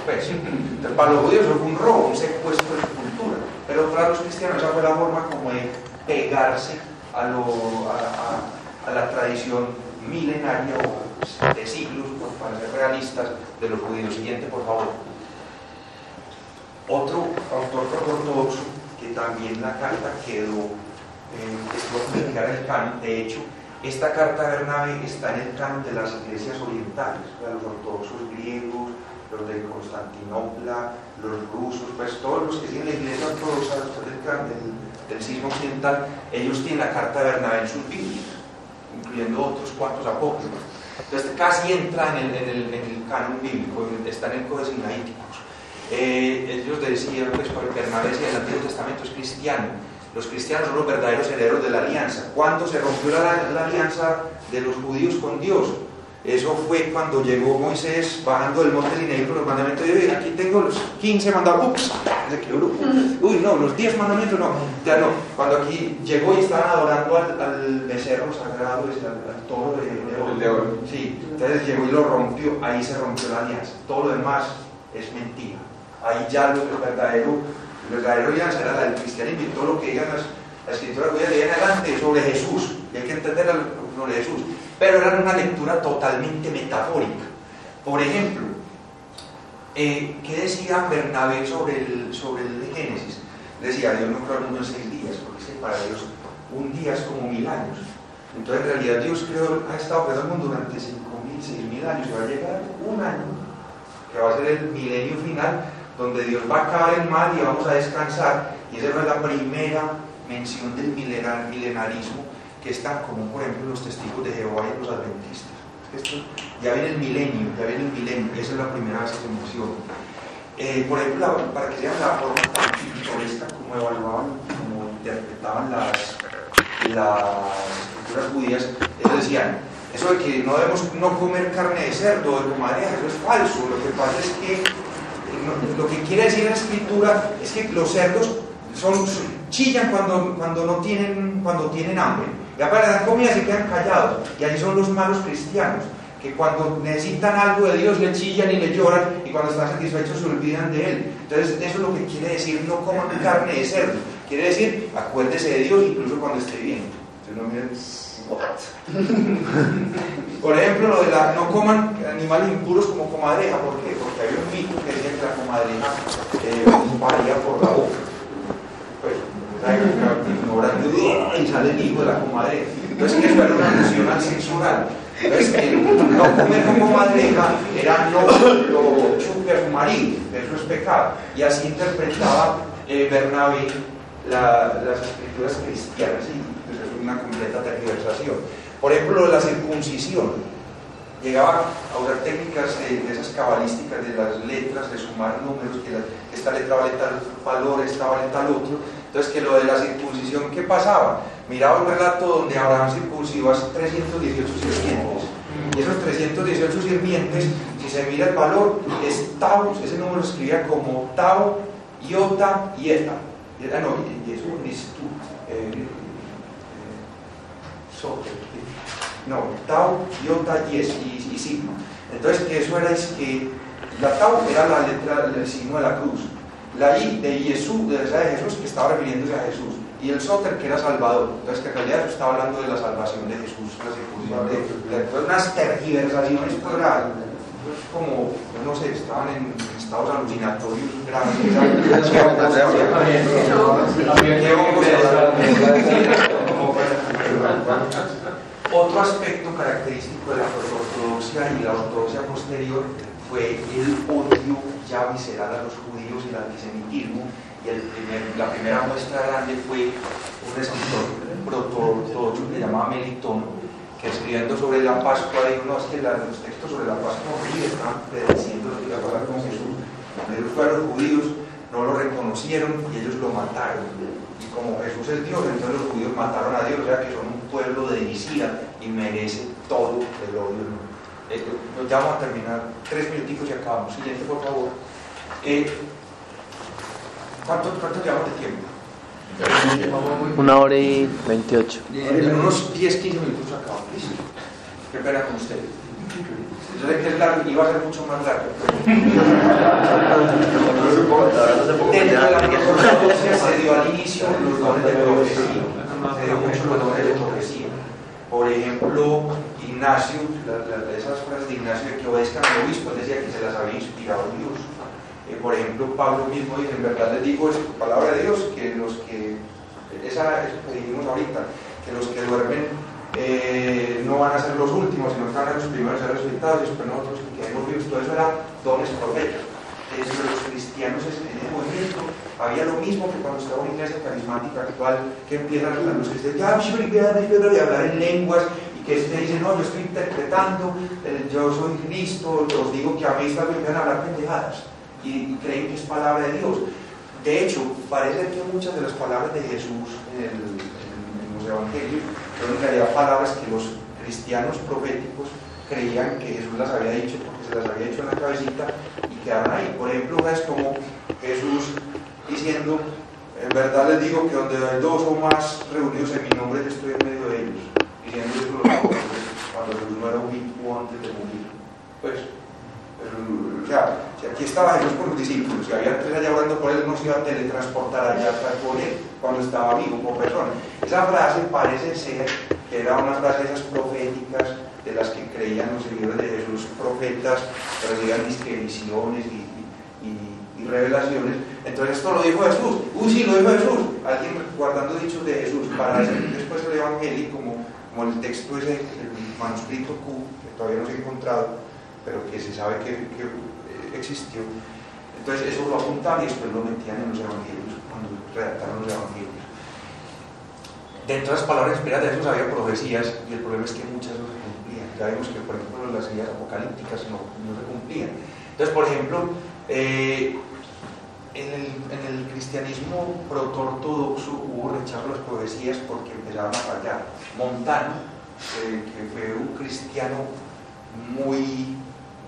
Pues, entonces, para los judíos eso fue un robo, un secuestro de cultura, pero para los cristianos esa fue la forma como de pegarse a la tradición milenaria o de siglos, para ser realistas, de los judíos. Siguiente, por favor. Otro autor ortodoxo que también la carta quedó a publicar el canon. De hecho, esta carta de Bernabé está en el canon de las iglesias orientales, los ortodoxos griegos, los de Constantinopla, los rusos, pues todos los que tienen la iglesia ortodoxa del cisma occidental, ellos tienen la carta de Bernabé en sus Biblias, incluyendo otros cuantos apócrifos. Entonces casi entra en el canon bíblico, está en el Codex Sinaiticus. Ellos decían, pues Bernabé decía, el Antiguo Testamento es cristiano. Los cristianos son los verdaderos herederos de la alianza. ¿Cuándo se rompió la alianza de los judíos con Dios? Eso fue cuando llegó Moisés bajando del monte Sinaí con los mandamientos de Dios. Aquí tengo los 15 mandamientos. Uy, no, los 10 mandamientos no. Ya no. Cuando aquí llegó y estaban adorando al becerro sagrado, al toro de oro. Sí, entonces llegó y lo rompió. Ahí se rompió la alianza. Todo lo demás es mentira. ahí ya el verdadero alianza era la del cristianismo, y todo lo que digan las escrituras de ahí en adelante sobre Jesús, y hay que entender sobre Jesús, pero era una lectura totalmente metafórica. Por ejemplo, ¿qué decía Bernabé sobre el Génesis? Decía, Dios no creó el mundo en 6 días, porque es que para Dios un día es como 1000 años. Entonces en realidad Dios ha estado creando el mundo durante 5.000, 6.000 años, y va a llegar un año, que va a ser el milenio final, donde Dios va a acabar el mal y vamos a descansar, y esa fue la primera mención del milenarismo, que es tan común, por ejemplo, en los testigos de Jehová y en los adventistas. Ya viene el milenio, esa es la primera vez que se menciona. Por ejemplo, para que vean la forma tan pintoresca como evaluaban, como interpretaban las escrituras judías, ellos decían, eso de que no debemos no comer carne de cerdo o de comadreja, eso es falso. Lo que pasa es que lo que quiere decir la escritura es que los cerdos chillan cuando tienen hambre. Ya para dar comida se quedan callados, y ahí son los malos cristianos, que cuando necesitan algo de Dios le chillan y le lloran, y cuando están satisfechos se olvidan de Él. Entonces eso es lo que quiere decir no coman carne de cerdo. Quiere decir, acuérdese de Dios incluso cuando esté bien. Entonces no miren, por ejemplo, lo de no coman animales impuros como comadreja. ¿Por qué? Porque había un mito que decía que la comadreja varía por la boca. Pues, ignorando y sale el hijo de la comadreja. Entonces eso era una alusión al sexo oral. Entonces, no comer como comadreja era no chupe a su marido, eso es pecado. Y así interpretaba Bernabé las escrituras cristianas, y pues es una completa tergiversación. Por ejemplo, la circuncisión. Llegaba a usar técnicas de esas cabalísticas de las letras, de sumar números, que esta letra vale tal valor, esta vale tal otro. Entonces, que lo de la circuncisión, ¿qué pasaba? Miraba un relato donde Abraham circuncidó a 318 sirvientes. Y esos 318 sirvientes, si se mira el valor, es Tau, ese número se escribía como Tau, Iota y Eta. Y eso es tú. No, Tau, Iota y sigma. Entonces, que eso era que la Tau era la letra, el signo de la cruz. La I de Jesús, de Jesús, que estaba refiriéndose a Jesús. Y el Soter, que era Salvador. Entonces, que en realidad eso estaba hablando de la salvación de Jesús, la circuncisión de unas tergiversaciones graves. Como, no sé, estaban en estados alucinatorios graves. Otro aspecto característico de la ortodoxia y la ortodoxia posterior fue el odio ya visceral a los judíos y el antisemitismo, y la primera muestra grande fue un escritor proto-ortodoxo que se llamaba Melitón, que escribiendo sobre la Pascua dijo, no, es que los textos sobre la Pascua estaban prediciendo lo que iba a pasar con Jesús. Ellos fueron los judíos, no lo reconocieron y ellos lo mataron. Y como Jesús es Dios, entonces los judíos mataron a Dios, o sea que son un pueblo de Nicía y merece todo el odio. Ya vamos a terminar, 3 minuticos y acabamos. Siguiente, por favor. ¿Cuánto llevamos de tiempo? 1 hora y 28. En unos 10-15 minutos acabamos. ¿Listo? Qué pena con ustedes. Yo sé que es largo, iba a ser mucho más largo. Dentro de la ortodoxia se dio al inicio los dones de profecía. Se dio mucho los dones de profecía. Por ejemplo, Ignacio, esas frases de Ignacio de que obedezcan al obispo, él decía que se las había inspirado Dios. Por ejemplo, Pablo mismo dice, en verdad les digo, es palabra de Dios, que los que, eso que dijimos ahorita, que los que duermen no van a ser los últimos, sino que van a ser los primeros a ser resucitados, y después nosotros que quedemos vivos. Todo eso era dones proféticos. Eso de los cristianos en el movimiento había lo mismo que cuando estaba una iglesia carismática actual, que empiezan los cristianos a hablar en lenguas, y que dice, no, yo estoy interpretando, yo soy Cristo, os digo que a mí está bien, a hablar pendejadas, y creen que es palabra de Dios. De hecho, parece que muchas de las palabras de Jesús en los evangelios son en realidad palabras que los cristianos proféticos creían que Jesús las había dicho, porque se las había dicho en la cabecita y quedaron ahí. Por ejemplo, una es como Jesús diciendo, en verdad les digo que donde hay 2 o más reunidos en mi nombre, yo estoy en medio de ellos, diciendo eso cuando Jesús no era un hijo antes de morir. Pues O sea, si aquí estaba Jesús con los discípulos, si había tres allá orando por él, no se iba a teletransportar allá con él cuando estaba vivo como persona. Esa frase parece ser que era una frase de esas proféticas de las que creían los seguidores de Jesús, profetas que recibían visiones y revelaciones. Entonces esto lo dijo Jesús. Sí, lo dijo Jesús. Alguien guardando dichos de Jesús para hacer después el evangelio, como el texto ese, el manuscrito Q, que todavía no se ha encontrado, pero que se sabe que existió. Entonces eso lo apuntaban y después lo metían en los evangelios, cuando redactaron los evangelios. Dentro de las palabras inspiradas de Jesús había profecías, y el problema es que muchas no se cumplían. Ya vimos que, por ejemplo, las guías apocalípticas no se cumplían. Entonces, por ejemplo, en el cristianismo proto-ortodoxo hubo rechazo a las profecías porque empezaban a fallar. Montano, que fue un cristiano muy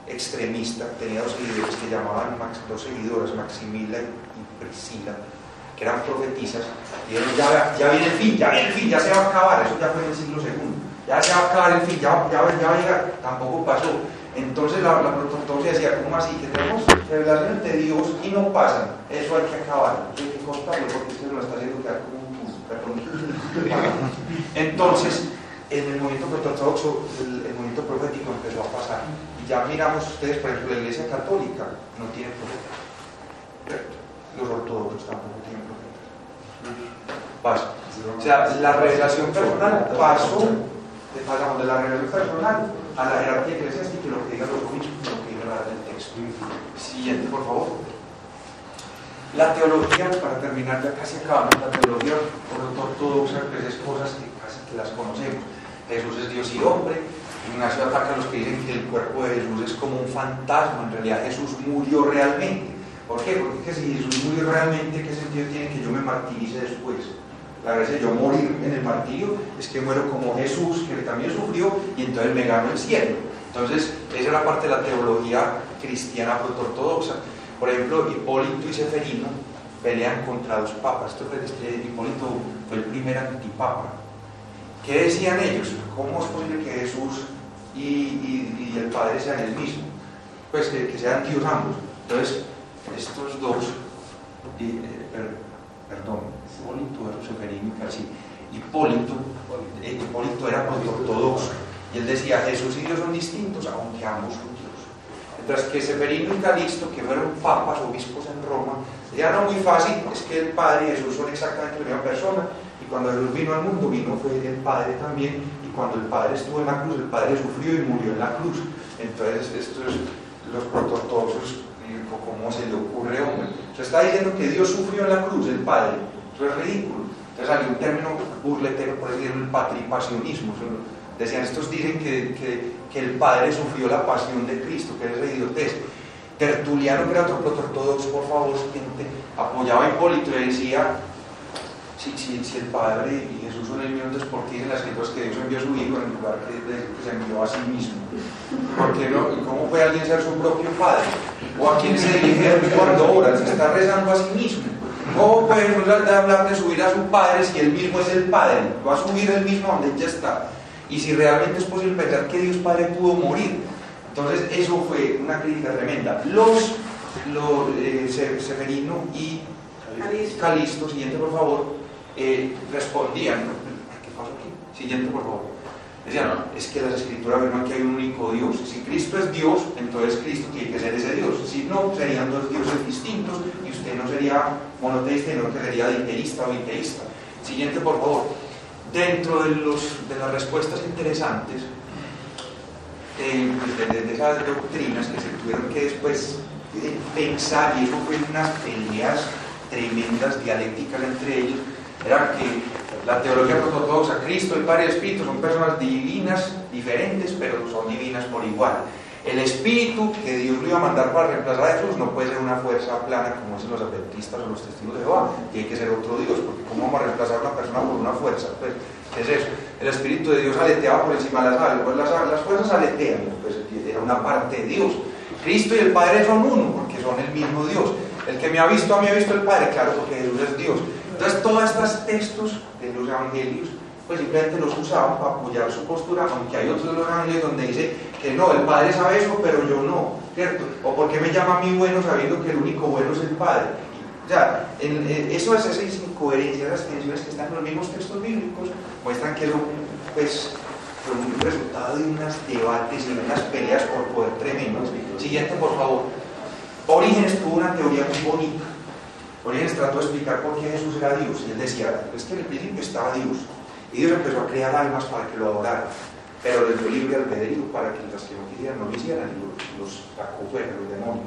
extremista, tenía dos seguidores que llamaban, dos seguidoras, Maximila y Priscila, que eran profetisas, y dijeron, ya viene el fin, ya se va a acabar. Eso ya fue en el siglo II, ya se va a acabar el fin, ya va a llegar. Tampoco pasó. Entonces la proto-ortodoxia decía, ¿cómo así? Que tenemos revelaciones de Dios y no pasan, eso hay que acabar, eso hay que cortarlo porque se nos está haciendo quedar como un perdón. Entonces, en el movimiento proto-ortodoxo, el movimiento profético empezó a pasar. Y ya miramos ustedes, por ejemplo, la Iglesia Católica no tiene profetas. Los ortodoxos tampoco tienen profetas. Pasa. O sea, la revelación personal pasamos de la revelación personal a la jerarquía eclesiástica y lo que diga los obispos, lo que diga el texto. Siguiente, por favor. La teología, para terminar, ya casi acabamos. La teología ortodoxa, pues es cosas que casi que las conocemos. Jesús es Dios y hombre. Ignacio ataca a los que dicen que el cuerpo de Jesús es como un fantasma. En realidad Jesús murió realmente. ¿Por qué? Porque si Jesús murió realmente, ¿qué sentido tiene que yo me martirice después? La gracia de yo morir en el martirio es que muero como Jesús, que también sufrió, y entonces me gano el cielo. Entonces, esa es la parte de la teología cristiana proto-ortodoxa. Por ejemplo, Hipólito y Seferino pelean contra dos papas. Hipólito fue el primer antipapa. ¿Qué decían ellos? ¿Cómo es posible que Jesús y el Padre sean el mismo? Pues que sean Dios ambos. Entonces, estos dos, Hipólito, Seferino y casi Hipólito era proto-ortodoxo y él decía Jesús y Dios son distintos aunque ambos son Dios. Mientras que Seferino y Calixto, que fueron papas, obispos en Roma, decían no, muy fácil, es que el Padre y Jesús son exactamente la misma persona, y cuando Jesús vino al mundo fue el Padre también, y cuando el Padre estuvo en la cruz, el Padre sufrió y murió en la cruz. Entonces estos los proto-ortodoxos, ¿cómo se le ocurre, hombre? Se está diciendo que Dios sufrió en la cruz, el Padre. Eso es ridículo. Entonces salió un término burletero, por decirlo, el patripasionismo. Decían, estos dicen que el Padre sufrió la pasión de Cristo, que es idiotez. Tertuliano, que era otro proto-ortodoxo, por favor, gente, apoyaba a Hipólito y decía, si el Padre y Jesús son el mismo, entonces ¿por qué dicen las escrituras que Dios envió a su Hijo en lugar de decir que se envió a sí mismo? ¿Por qué no? ¿Y cómo puede alguien ser su propio Padre? ¿O a quién se dirige cuando ora? Se está rezando a sí mismo. ¿Cómo puede Jesús hablar de subir a su Padre si él mismo es el Padre? Va a subir él mismo donde ya está. Y si realmente es posible pensar que Dios Padre pudo morir. Entonces eso fue una crítica tremenda. Seferino y Calixto, siguiente por favor, respondían, ¿qué pasó aquí? Siguiente por favor. Decían, no, es que las escrituras afirman que hay un único Dios. Si Cristo es Dios, entonces Cristo tiene que ser ese Dios. Si no, serían dos dioses distintos y usted no sería monoteísta, sino que sería diteísta o biteísta. Siguiente, por favor. Dentro de las respuestas interesantes de esas doctrinas que se tuvieron que después pensar, y eso fue unas peleas tremendas dialécticas entre ellos, era que la teología ortodoxa, Cristo, el Padre y el Espíritu son personas divinas, diferentes, pero son divinas por igual. El Espíritu que Dios lo iba a mandar para reemplazar a Jesús no puede ser una fuerza plana como dicen los adventistas o los testigos de Jehová, tiene que ser otro Dios, porque ¿cómo vamos a reemplazar a una persona por una fuerza? Pues, ¿qué es eso? El Espíritu de Dios aleteaba por encima de las aves, pues las fuerzas aletean, pues era una parte de Dios. Cristo y el Padre son uno, porque son el mismo Dios. El que me ha visto, a mí ha visto el Padre, claro, porque Jesús es Dios. Entonces, todos estos textos de los evangelios pues simplemente los usaban para apoyar su postura, aunque hay otros de los evangelios donde dice que no, el Padre sabe eso, pero yo no, ¿cierto? O ¿por qué me llama a mí bueno sabiendo que el único bueno es el Padre? O sea, esas incoherencias, las tensiones que están en los mismos textos bíblicos, muestran que pues, fue un resultado de unos debates y unas peleas por poder tremendas. Siguiente, por favor. Orígenes tuvo una teoría muy bonita. Orígenes trató de explicar por qué Jesús era Dios, y él decía, es que en el principio estaba Dios, y Dios empezó a crear almas para que lo adoraran, pero les dio libre albedrío para que las que no quisieran no lo hicieran, y los sacó fuera, los demonios.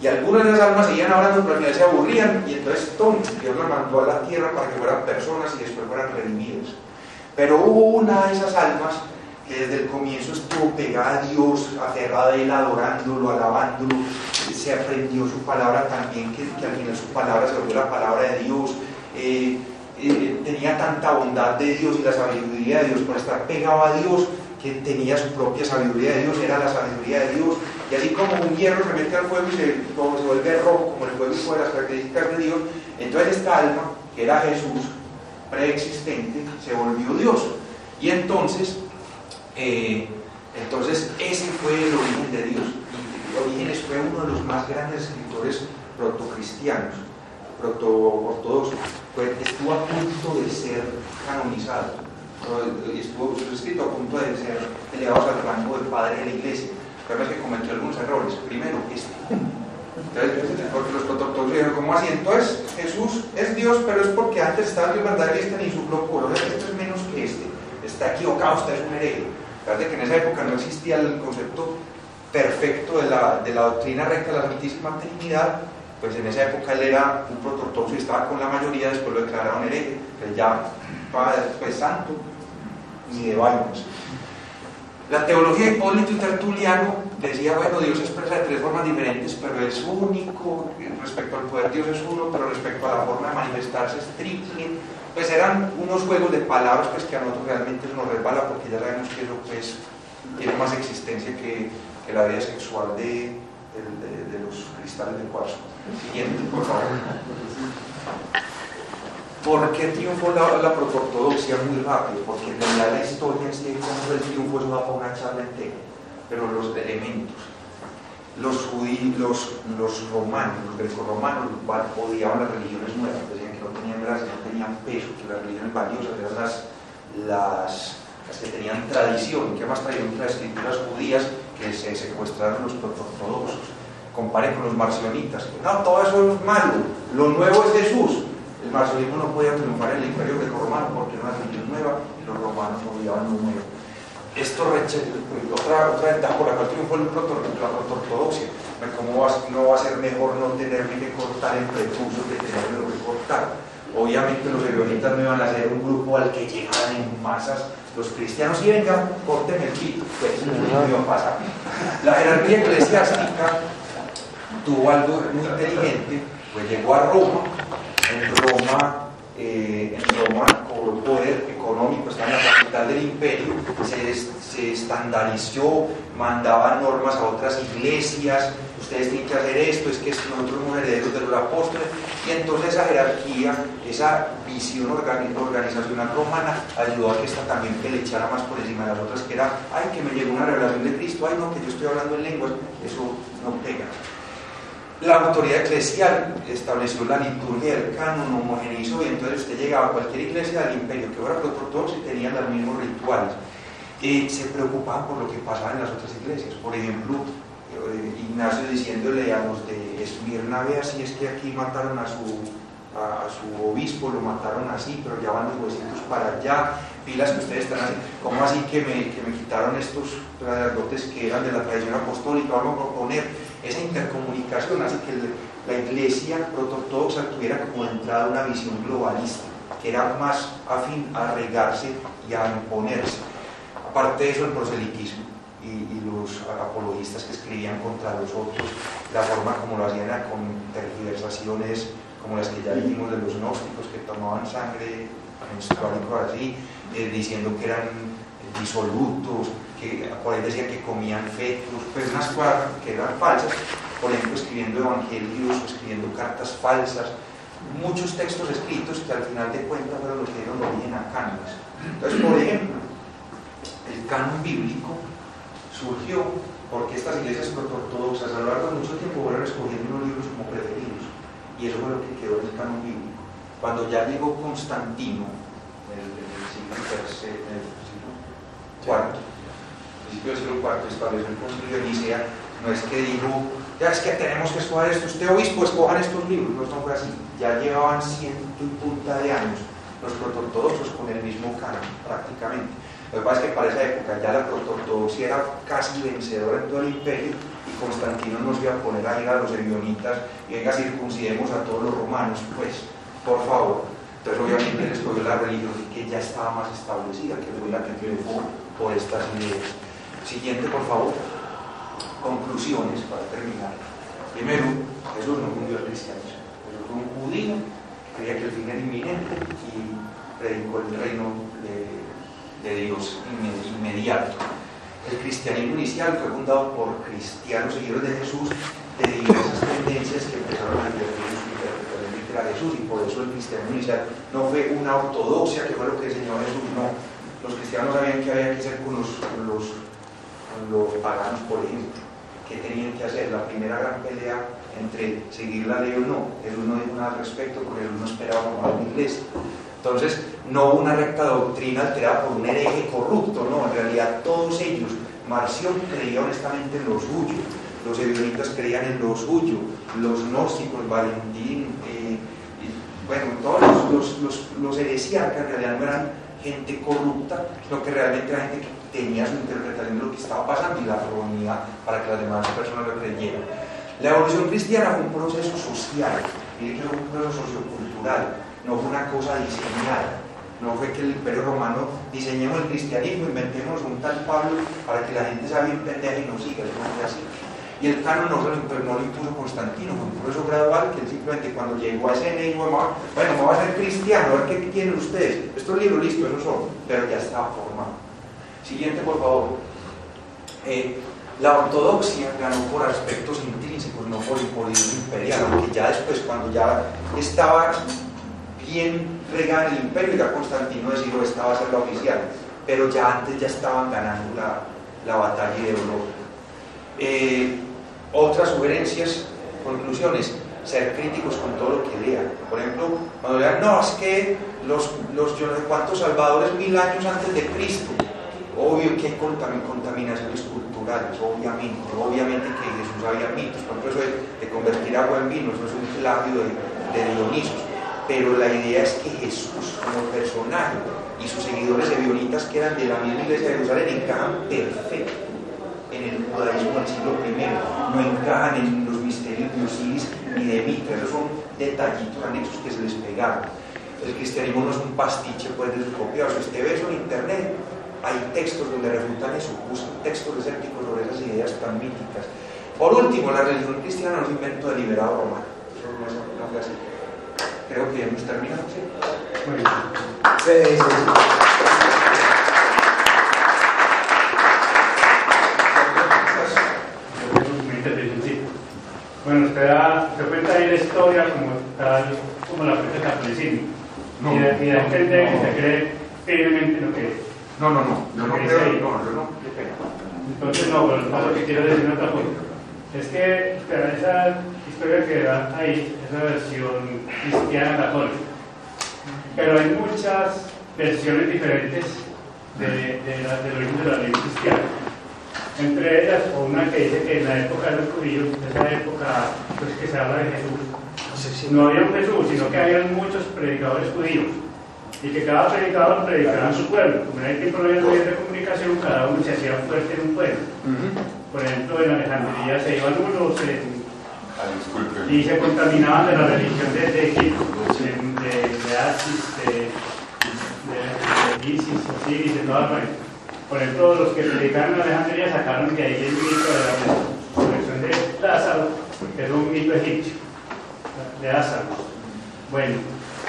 Y algunas de esas almas seguían orando, pero al final se aburrían, y entonces Dios las mandó a la tierra para que fueran personas y después fueran redimidas. Pero hubo una de esas almas que desde el comienzo estuvo pegada a Dios, aferrada a Él, adorándolo, alabándolo, se aprendió su palabra también, que al final su palabra se volvió la palabra de Dios, tenía tanta bondad de Dios y la sabiduría de Dios por estar pegado a Dios, que tenía su propia sabiduría de Dios, era la sabiduría de Dios, y así como un hierro se mete al fuego y se vuelve rojo, como el fuego y las características de Dios, entonces esta alma, que era Jesús, preexistente, se volvió Dios. Y entonces ese fue el origen de Dios. Y Orígenes fue uno de los más grandes escritores protocristianos, proto-ortodoxos. Estuvo a punto de ser canonizado, estuvo escrito a punto de ser elevado al rango de padre de la iglesia. Pero es que cometió algunos errores. Primero, entonces, porque los protoortodoxos dijeron, ¿cómo así? Entonces Jesús es Dios, pero es porque antes estaba Dios verdadero y ni su locura, o sea, esto es menos que está equivocado, usted es un hereje. Fíjate que en esa época no existía el concepto perfecto de la doctrina recta de la Santísima Trinidad, pues en esa época él era un protoortodoxo y estaba con la mayoría, después lo declararon hereje, que ya pues santo, ni de vainas. La teología de Hipólito y Tertuliano decía, bueno, Dios se expresa de tres formas diferentes, pero es único, respecto al poder Dios es uno, pero respecto a la forma de manifestarse es triple. Pues eran unos juegos de palabras pues, que a nosotros realmente nos resbala, porque ya sabemos que eso pues, tiene más existencia que la vida sexual de los cristales de cuarzo. Siguiente, por favor. ¿Por qué triunfó la protoortodoxia muy rápido? Porque en realidad la historia en sí, cómo fue el triunfo, eso da para una charla entera. Pero los elementos, los judíos, los romanos, los grecorromanos, odiaban las religiones nuevas, decían que no tenían gracia, no tenían peso, que las religiones valiosas eran las que tenían tradición. ¿Qué más tradición que las escrituras judías que se secuestraron los protoortodoxos? Comparen con los marcionitas, que no, todo eso es malo, lo nuevo es Jesús. El marcionismo no podía triunfar en el imperio grecorromano porque era una religión nueva y los romanos odiaban lo nuevo. Otra ventaja por la cual triunfó la protoortodoxia. ¿Cómo no va a ser mejor no tenerme que cortar en prepucio que tenerme que cortar? Obviamente los ebionitas no iban a ser un grupo al que llegaban en masas los cristianos y vengan, corten el pito. Pues eso no iba a pasar. La jerarquía eclesiástica tuvo algo muy inteligente, pues llegó a Roma. En Roma cobró poder económico, está en la capital del imperio, se estandarizó, mandaba normas a otras iglesias, ustedes tienen que hacer esto, es que nosotros somos herederos de los apóstoles, y entonces esa jerarquía, esa visión organizacional romana ayudó a que esta también pelechara más por encima de las otras, que era, ay, que me llegó una revelación de Cristo, ay, no, que yo estoy hablando en lenguas, eso no pega. La autoridad eclesial estableció la liturgia del canon, homogeneizó, y entonces usted llegaba a cualquier iglesia del imperio que fuera protoortodoxa y tenían los mismos rituales. Se preocupaban por lo que pasaba en las otras iglesias. Por ejemplo, Ignacio diciéndole a los de Esmirna, vea si es que aquí mataron a su obispo, lo mataron así, pero ya van los huesitos para allá, pilas que ustedes están haciendo, ¿cómo así que me quitaron estos sacerdotes que eran de la tradición apostólica? Vamos a proponer esa intercomunicación, así que la iglesia protoortodoxa tuviera como entrada una visión globalista, que era más afín a regarse y a imponerse. Aparte de eso, el proselitismo y los apologistas que escribían contra los otros, la forma como lo hacían con tergiversaciones como las que ya dijimos de los gnósticos, que tomaban sangre menstrual y cosas así, diciendo que eran disolutos, que por ahí decían que comían fetos, pues unas cosas que eran falsas, por ejemplo escribiendo evangelios o escribiendo cartas falsas, muchos textos escritos que al final de cuentas fueron los que dieron origen a cánones. Entonces, por ejemplo, el canon bíblico surgió porque estas iglesias protoortodoxas a lo largo de mucho tiempo fueron escogiendo unos libros como preferidos, y eso fue lo que quedó en el canon bíblico. Cuando ya llegó Constantino, en el siglo IV, principio del siglo IV, estableció el concilio de Nicea, no es que dijo, ya es que tenemos que escoger esto, usted obispo, escojan estos libros, no fue así. Ya llevaban 100 y punta de años los protoortodoxos con el mismo canon, prácticamente. Lo que pasa es que para esa época ya la protoortodoxia era casi vencedora en todo el imperio, y Constantino nos iba a poner a ir a los ebionitas y venga, circuncidemos a todos los romanos, pues, por favor. Entonces obviamente les escogió la religión que ya estaba más establecida, que fue la que triunfó por estas ideas. Siguiente, por favor. Conclusiones para terminar. Primero, Jesús no fundió el cristianismo. Jesús fue un judío que creía que el fin era inminente y predicó el reino de Dios inmediato. El cristianismo inicial fue fundado por cristianos seguidores de Jesús de diversas tendencias que empezaron a divertir su interpretación literal de Jesús, y por eso el cristianismo inicial no fue una ortodoxia que fue lo que enseñó Jesús, no. Los cristianos sabían que había que hacer con los paganos, por ejemplo. ¿Qué tenían que hacer? La primera gran pelea entre seguir la ley o no. Jesús no dijo nada al respecto porque Jesús no esperaba formar una iglesia. Entonces, no una recta doctrina alterada por un hereje corrupto, no, en realidad todos ellos, Marción creía honestamente en lo suyo, los ebionitas creían en lo suyo, los gnósticos, Valentín, bueno, todos los heresiarcas en realidad no eran gente corrupta, sino que realmente era gente que tenía su interpretación de lo que estaba pasando y la proponía para que las demás personas lo creyeran. La evolución cristiana fue un proceso social, mire que fue un proceso sociocultural, no fue una cosa diseñada. No fue que el Imperio Romano diseñemos el cristianismo, inventemos un tal Pablo para que la gente sea bien pendeja y nos siga, eso no fue así. Y el canon no lo impuso Constantino, fue un proceso gradual que él simplemente cuando llegó a ese dijo, bueno, me voy a ser cristiano, a ver qué tienen ustedes. Estos libros, listo, esos son, pero ya estaba formado. Siguiente, por favor. La ortodoxia ganó por aspectos intrínsecos, no por imposición imperial, aunque ya después, cuando ya estaba bien regada en el imperio, ya Constantino decidió que esta va a ser la oficial, pero ya antes ya estaban ganando la batalla ideológica. Otras sugerencias, conclusiones: ser críticos con todo lo que lean. Por ejemplo, cuando lean, no, es que los yo no sé cuántos salvadores 1000 años antes de Cristo, obvio que hay contaminaciones culturales, obviamente que Jesús había mitos, por ejemplo eso de convertir agua en vino, eso es un plagio de Dionisos, pero la idea es que Jesús como personaje y sus seguidores ebionitas, que eran de la misma iglesia de Jerusalén, encajan perfecto en el judaísmo del siglo I, no encajan en los misterios de Osiris ni de Mitra, esos son detallitos anexos que se les pegaron. El cristianismo no es un pastiche pues de sus copiados. Si usted ve eso en internet, hay textos donde refutan eso, buscan textos escépticos sobre esas ideas tan míticas. Por último, la religión cristiana no es un invento deliberado romano, eso no fue así. Creo que ya hemos terminado, ¿sí? Muy bien. Sí. Bueno, usted cuenta ahí la historia como la cuenta el catolicismo. No, y da a entender que se cree firmemente lo que es. No, yo no creo, qué pena. Entonces, no, pero lo que quiero decir otra cosa. Es que esa historia que da ahí es la versión cristiana católica. Pero hay muchas versiones diferentes del origen de la ley cristiana. Entre ellas, o una que dice que en la época de los judíos, en esa época pues, que se habla de Jesús, no había un Jesús, sino que había muchos predicadores judíos, y que cada predicador predicaba en su pueblo. Como en aquel tiempo no había medios de comunicación, cada uno se hacía fuerte en un pueblo. Por ejemplo, en Alejandría se iban unos y se contaminaban de la religión de Egipto, de Asis, de Isis, Osiris, de todas maneras. Por ejemplo, los que predicaban en Alejandría sacaron de ahí el mito de la resurrección de Lázaro, que es un mito egipcio, de Lázaro. Bueno,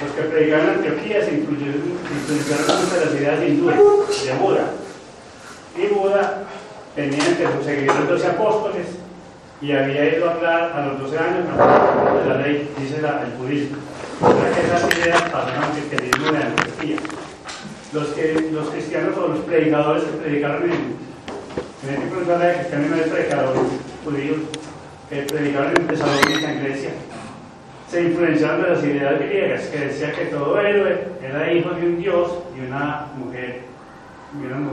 los que predicaban en Antioquía se influenciaron mucho de las ideas hindúes, de Buda. Y Buda tenía entre sus seguidores 12 apóstoles y había ido a hablar a los 12 años de la ley, dice el budismo. que esas ideas pasaron al cristianismo de la anarquía. Los cristianos o los predicadores que predicaron en el tipo de cristianismo de predicadores judíos que predicaron en Tesalónica, en Grecia, se influenciaron de las ideas griegas que decía que todo héroe era hijo de un dios y una mujer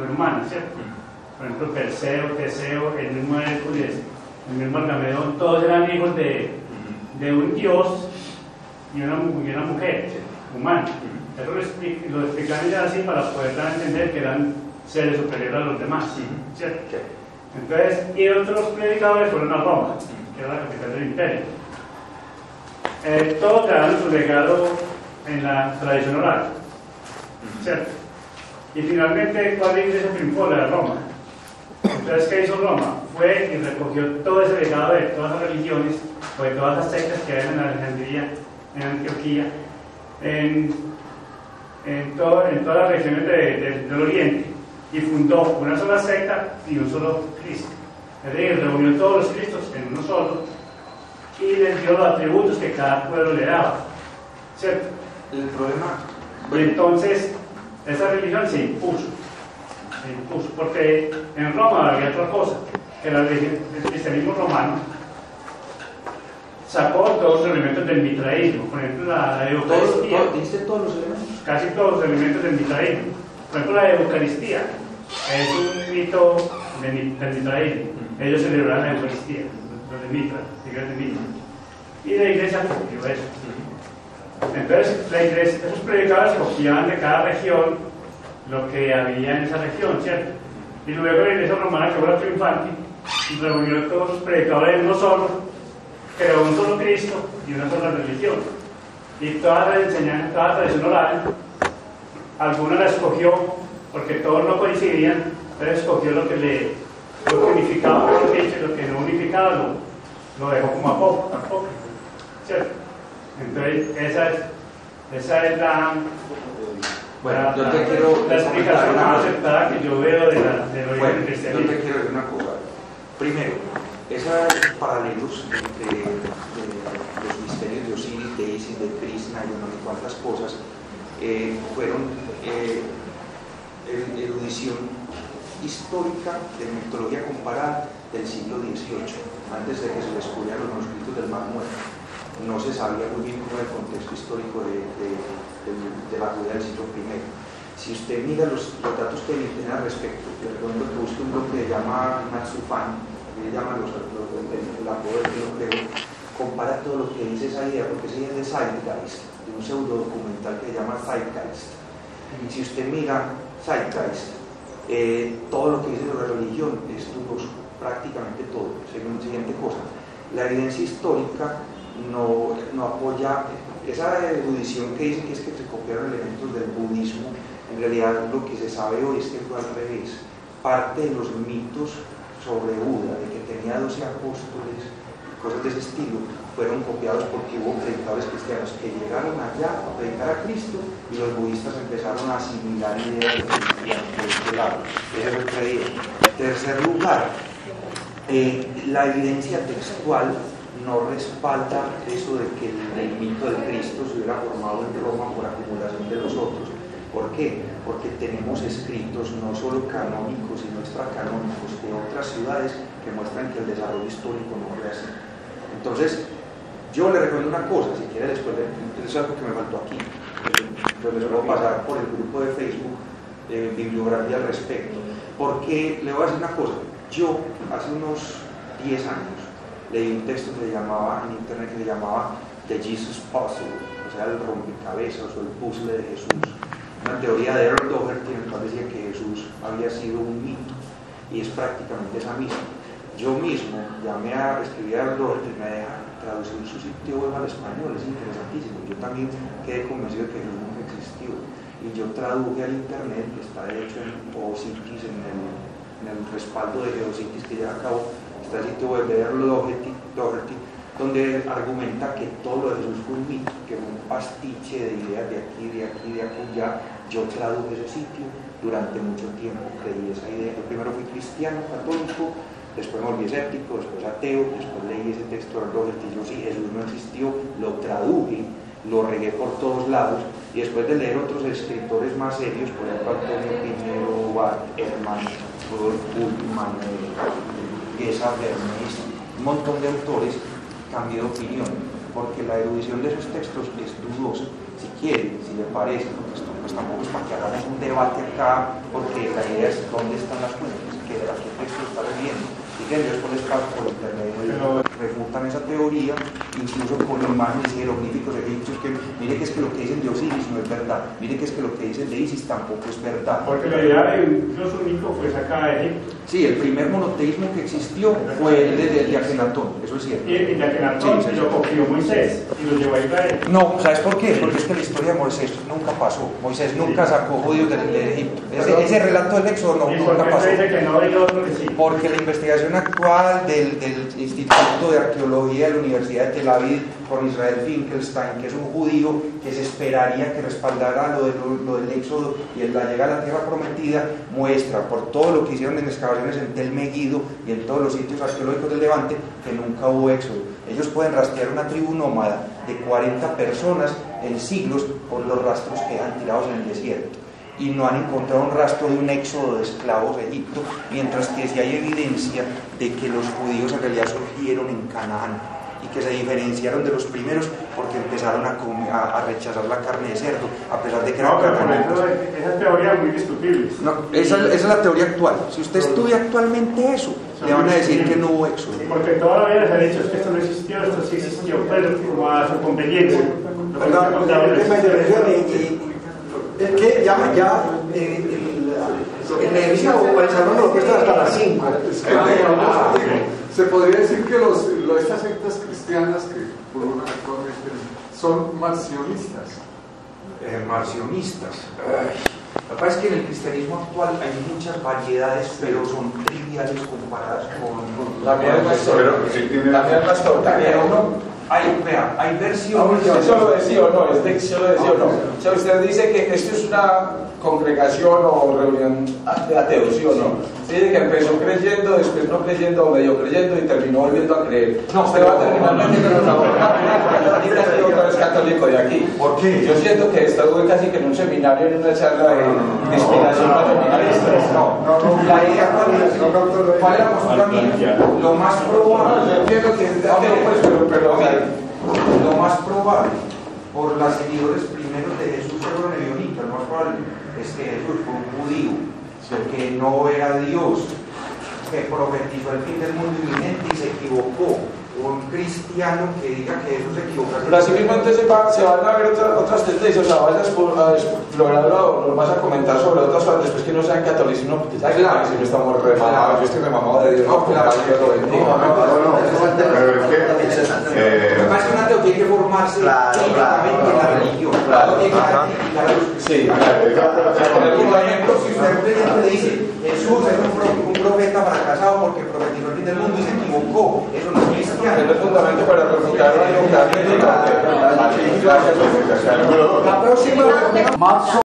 humana, ¿cierto? Por ejemplo, Perseo, Teseo, el mismo Hércules, el mismo Agamedón, todos eran hijos de un dios y una mujer humana. Eso lo explicaron ya así para poder dar a entender que eran seres superiores a los demás, ¿cierto? Entonces, y otros predicadores fueron a Roma, que era la capital del imperio. Todos quedaron su legado en la tradición oral, ¿cierto? Y finalmente, ¿cuál iglesia triunfó? La de Roma. Entonces, ¿qué hizo Roma? Fue y recogió todo ese legado de todas las religiones, o de todas las sectas que hay en Alejandría, en Antioquía, en todas las regiones del Oriente, y fundó una sola secta y un solo Cristo. Es decir, reunió todos los Cristos en uno solo y les dio los atributos que cada pueblo le daba, ¿cierto? El problema... Y entonces esa religión se impuso, porque en Roma había otra cosa, que el cristianismo romano sacó todos los elementos del mitraísmo, por ejemplo la Eucaristía. ¿Dice todos los elementos? Casi todos los elementos del mitraísmo. Por ejemplo, la Eucaristía es un mito del mitraísmo. Ellos celebraban la Eucaristía, los de Mitra, de Mitra. Y la iglesia copió eso. Entonces, la iglesia, esos predicadores copiaban de cada región lo que había en esa región, ¿cierto? Y luego la iglesia romana, que fue la triunfante, reunió todos los predicadores en uno solo, creó un solo Cristo y una sola religión. Y toda la enseñanza, toda la tradición oral, alguna la escogió porque todos no coincidían, pero escogió lo que unificaba, lo que no unificaba lo dejó como a poco, ¿cierto? Entonces esa es la explicación más aceptada que yo veo del origen del cristianismo. Yo te quiero decir una cosa. Primero, esos paralelos entre los misterios de Osiris, de Isis, de Krishna y no sé cuántas cosas fueron erudición histórica de mitología comparada del siglo XVIII, antes de que se descubrieran los manuscritos del Mar Muerto. No se sabía muy bien cómo era el contexto histórico de la Judea del siglo I. Si usted mira los datos que tiene al respecto, le recomiendo que busque un blog que se llama Matsufan, que le llaman el apodo del creo, compara todo lo que dice esa idea, porque esa idea es de Zeitgeist, de un pseudo documental que se llama Zeitgeist. Y si usted mira Zeitgeist, todo lo que dice sobre la religión es dudoso, prácticamente todo. Según la siguiente cosa, la evidencia histórica no apoya esa erudición que dice que es que se copiaron elementos del budismo. En realidad lo que se sabe hoy es que fue al revés. Parte de los mitos sobre Buda, de que tenía 12 apóstoles, cosas de ese estilo, fueron copiados porque hubo predicadores cristianos que llegaron allá a predicar a Cristo y los budistas empezaron a asimilar ideas de este lado. Ese fue el creído. En tercer lugar, la evidencia textual no respalda eso de que el mito de Cristo se hubiera formado en Roma por acumulación de los otros. ¿Por qué? Porque tenemos escritos no solo canónicos sino extracanónicos de otras ciudades que muestran que el desarrollo histórico no fue así. Entonces, yo le recomiendo una cosa, si quiere después, es algo que me faltó aquí, pues les voy a pasar por el grupo de Facebook bibliografía al respecto, porque le voy a decir una cosa. Yo hace unos 10 años leí un texto que se llamaba en internet que se llamaba The Jesus Puzzle, o sea, el rompecabezas o el puzzle de Jesús, una teoría de Earl Doherty en la cual decía que Jesús había sido un mito, y es prácticamente esa misma. Yo mismo llamé a escribir a Earl Doherty y me deja traducir su sitio web al español, es interesantísimo. Yo también quedé convencido de que Jesús nunca existió, y yo traduje al internet, que está de hecho en OCities, en el respaldo de GeoCities que lleva a cabo, está el sitio web de Earl Doherty, donde argumenta que todo lo de Jesús fue un mito, que fue un pastiche de ideas de aquí, de allá. Yo traduje ese sitio durante mucho tiempo, creí esa idea. Yo primero fui cristiano, católico, después me volví escéptico, después ateo, después leí ese texto de Earl Doherty y yo, sí, Jesús no existió, lo traduje lo regué por todos lados, y después de leer otros escritores más serios, por ejemplo Antonio Piñero, Bart Ehrman, Rudolf Bultmann, Gesa Vermees, un montón de autores, cambié de opinión, porque la erudición de esos textos es dudosa. Si quiere, si le parece, pues tampoco es para que hagamos un debate acá, porque la idea es dónde están las fuentes, qué texto está leyendo, y que yo después les paso por internet refutan esa teoría, incluso con imágenes jeroglíficos egipcios, que mire que es que lo que dicen de Osiris no es verdad, mire que es que lo que dicen de Isis tampoco es verdad. Porque la idea de Dios único fue sacada de Egipto. Sí, el primer monoteísmo que existió fue el de Akenatón, eso es cierto. Y de Akenatón se lo copió Moisés y lo llevó a Israel. No, ¿sabes por qué? Porque es que la historia de Moisés nunca pasó. Moisés nunca sacó judíos de Egipto. Ese relato del Éxodo nunca pasó. Dice que no, y otro que sí. Porque la investigación actual del Instituto de Arqueología de la Universidad de Tel Aviv con Israel Finkelstein, que es un judío que se esperaría que respaldara lo del Éxodo y la llegada a la tierra prometida, muestra por todo lo que hicieron en excavaciones en Tel Megiddo y en todos los sitios arqueológicos del Levante que nunca hubo Éxodo. Ellos pueden rastrear una tribu nómada de 40 personas en siglos por los rastros que han tirados en el desierto, y no han encontrado un rastro de un éxodo de esclavos a Egipto, mientras que sí hay evidencia de que los judíos en realidad surgieron en Canaán y que se diferenciaron de los primeros porque empezaron a rechazar la carne de cerdo, a pesar de que eran cananeos. Esa teoría es muy discutible. No, esa es la teoría actual. Si usted estudia actualmente eso, le van a decir que no hubo éxodo. Porque todavía les han dicho que esto no existió, esto sí existió, pero como a su conveniencia. Perdón, el tema de intervención es que ya en la iglesia o el salón lo cuesta hasta las 5. Se podría decir que estas sectas cristianas que pululan actualmente son marcionistas. Marcionistas. Lo que pasa es que en el cristianismo actual hay muchas variedades, pero son triviales comparadas con también es pastor, también no. Hay versiones. ¿Usted solo decía o no? O sea, usted dice que esto es una congregación o reunión de ateos, ¿sí o no? Usted dice que empezó creyendo, después no creyendo, o medio creyendo y terminó volviendo a creer. No, usted va a terminar metiendo en una católica y otra vez católico de aquí. ¿Por qué? Yo siento que estuve casi que en un seminario, en una charla de inspiración para seminaristas. La idea ¿cuál es la postura mía? Lo más probable. Yo entiendo que es de ateo, pues, lo más probable, por los seguidores primeros de Jesús fueron ebionitas, lo más probable es que Jesús fue un judío, que no era Dios, que profetizó el fin del mundo inminente y se equivocó. Un cristiano que diga que Jesús se equivocó. Pero así mismo entonces se van a ver otras tendencias, o sea, vas a explorar o vas a comentar sobre otras cosas después que no sean catolicismo, porque ya claro, si no estamos remamados, yo estoy remamado de Dios, no, claro, Dios lo bendiga. Pero es que más que un ateo tiene que formarse éticamente en la religión. Sí, por ejemplo, si usted le dice Jesús es un profeta fracasado porque profetizó el fin del mundo y se equivocó, eso no es cristiano. es el fundamento para refutar la Gracias. La próxima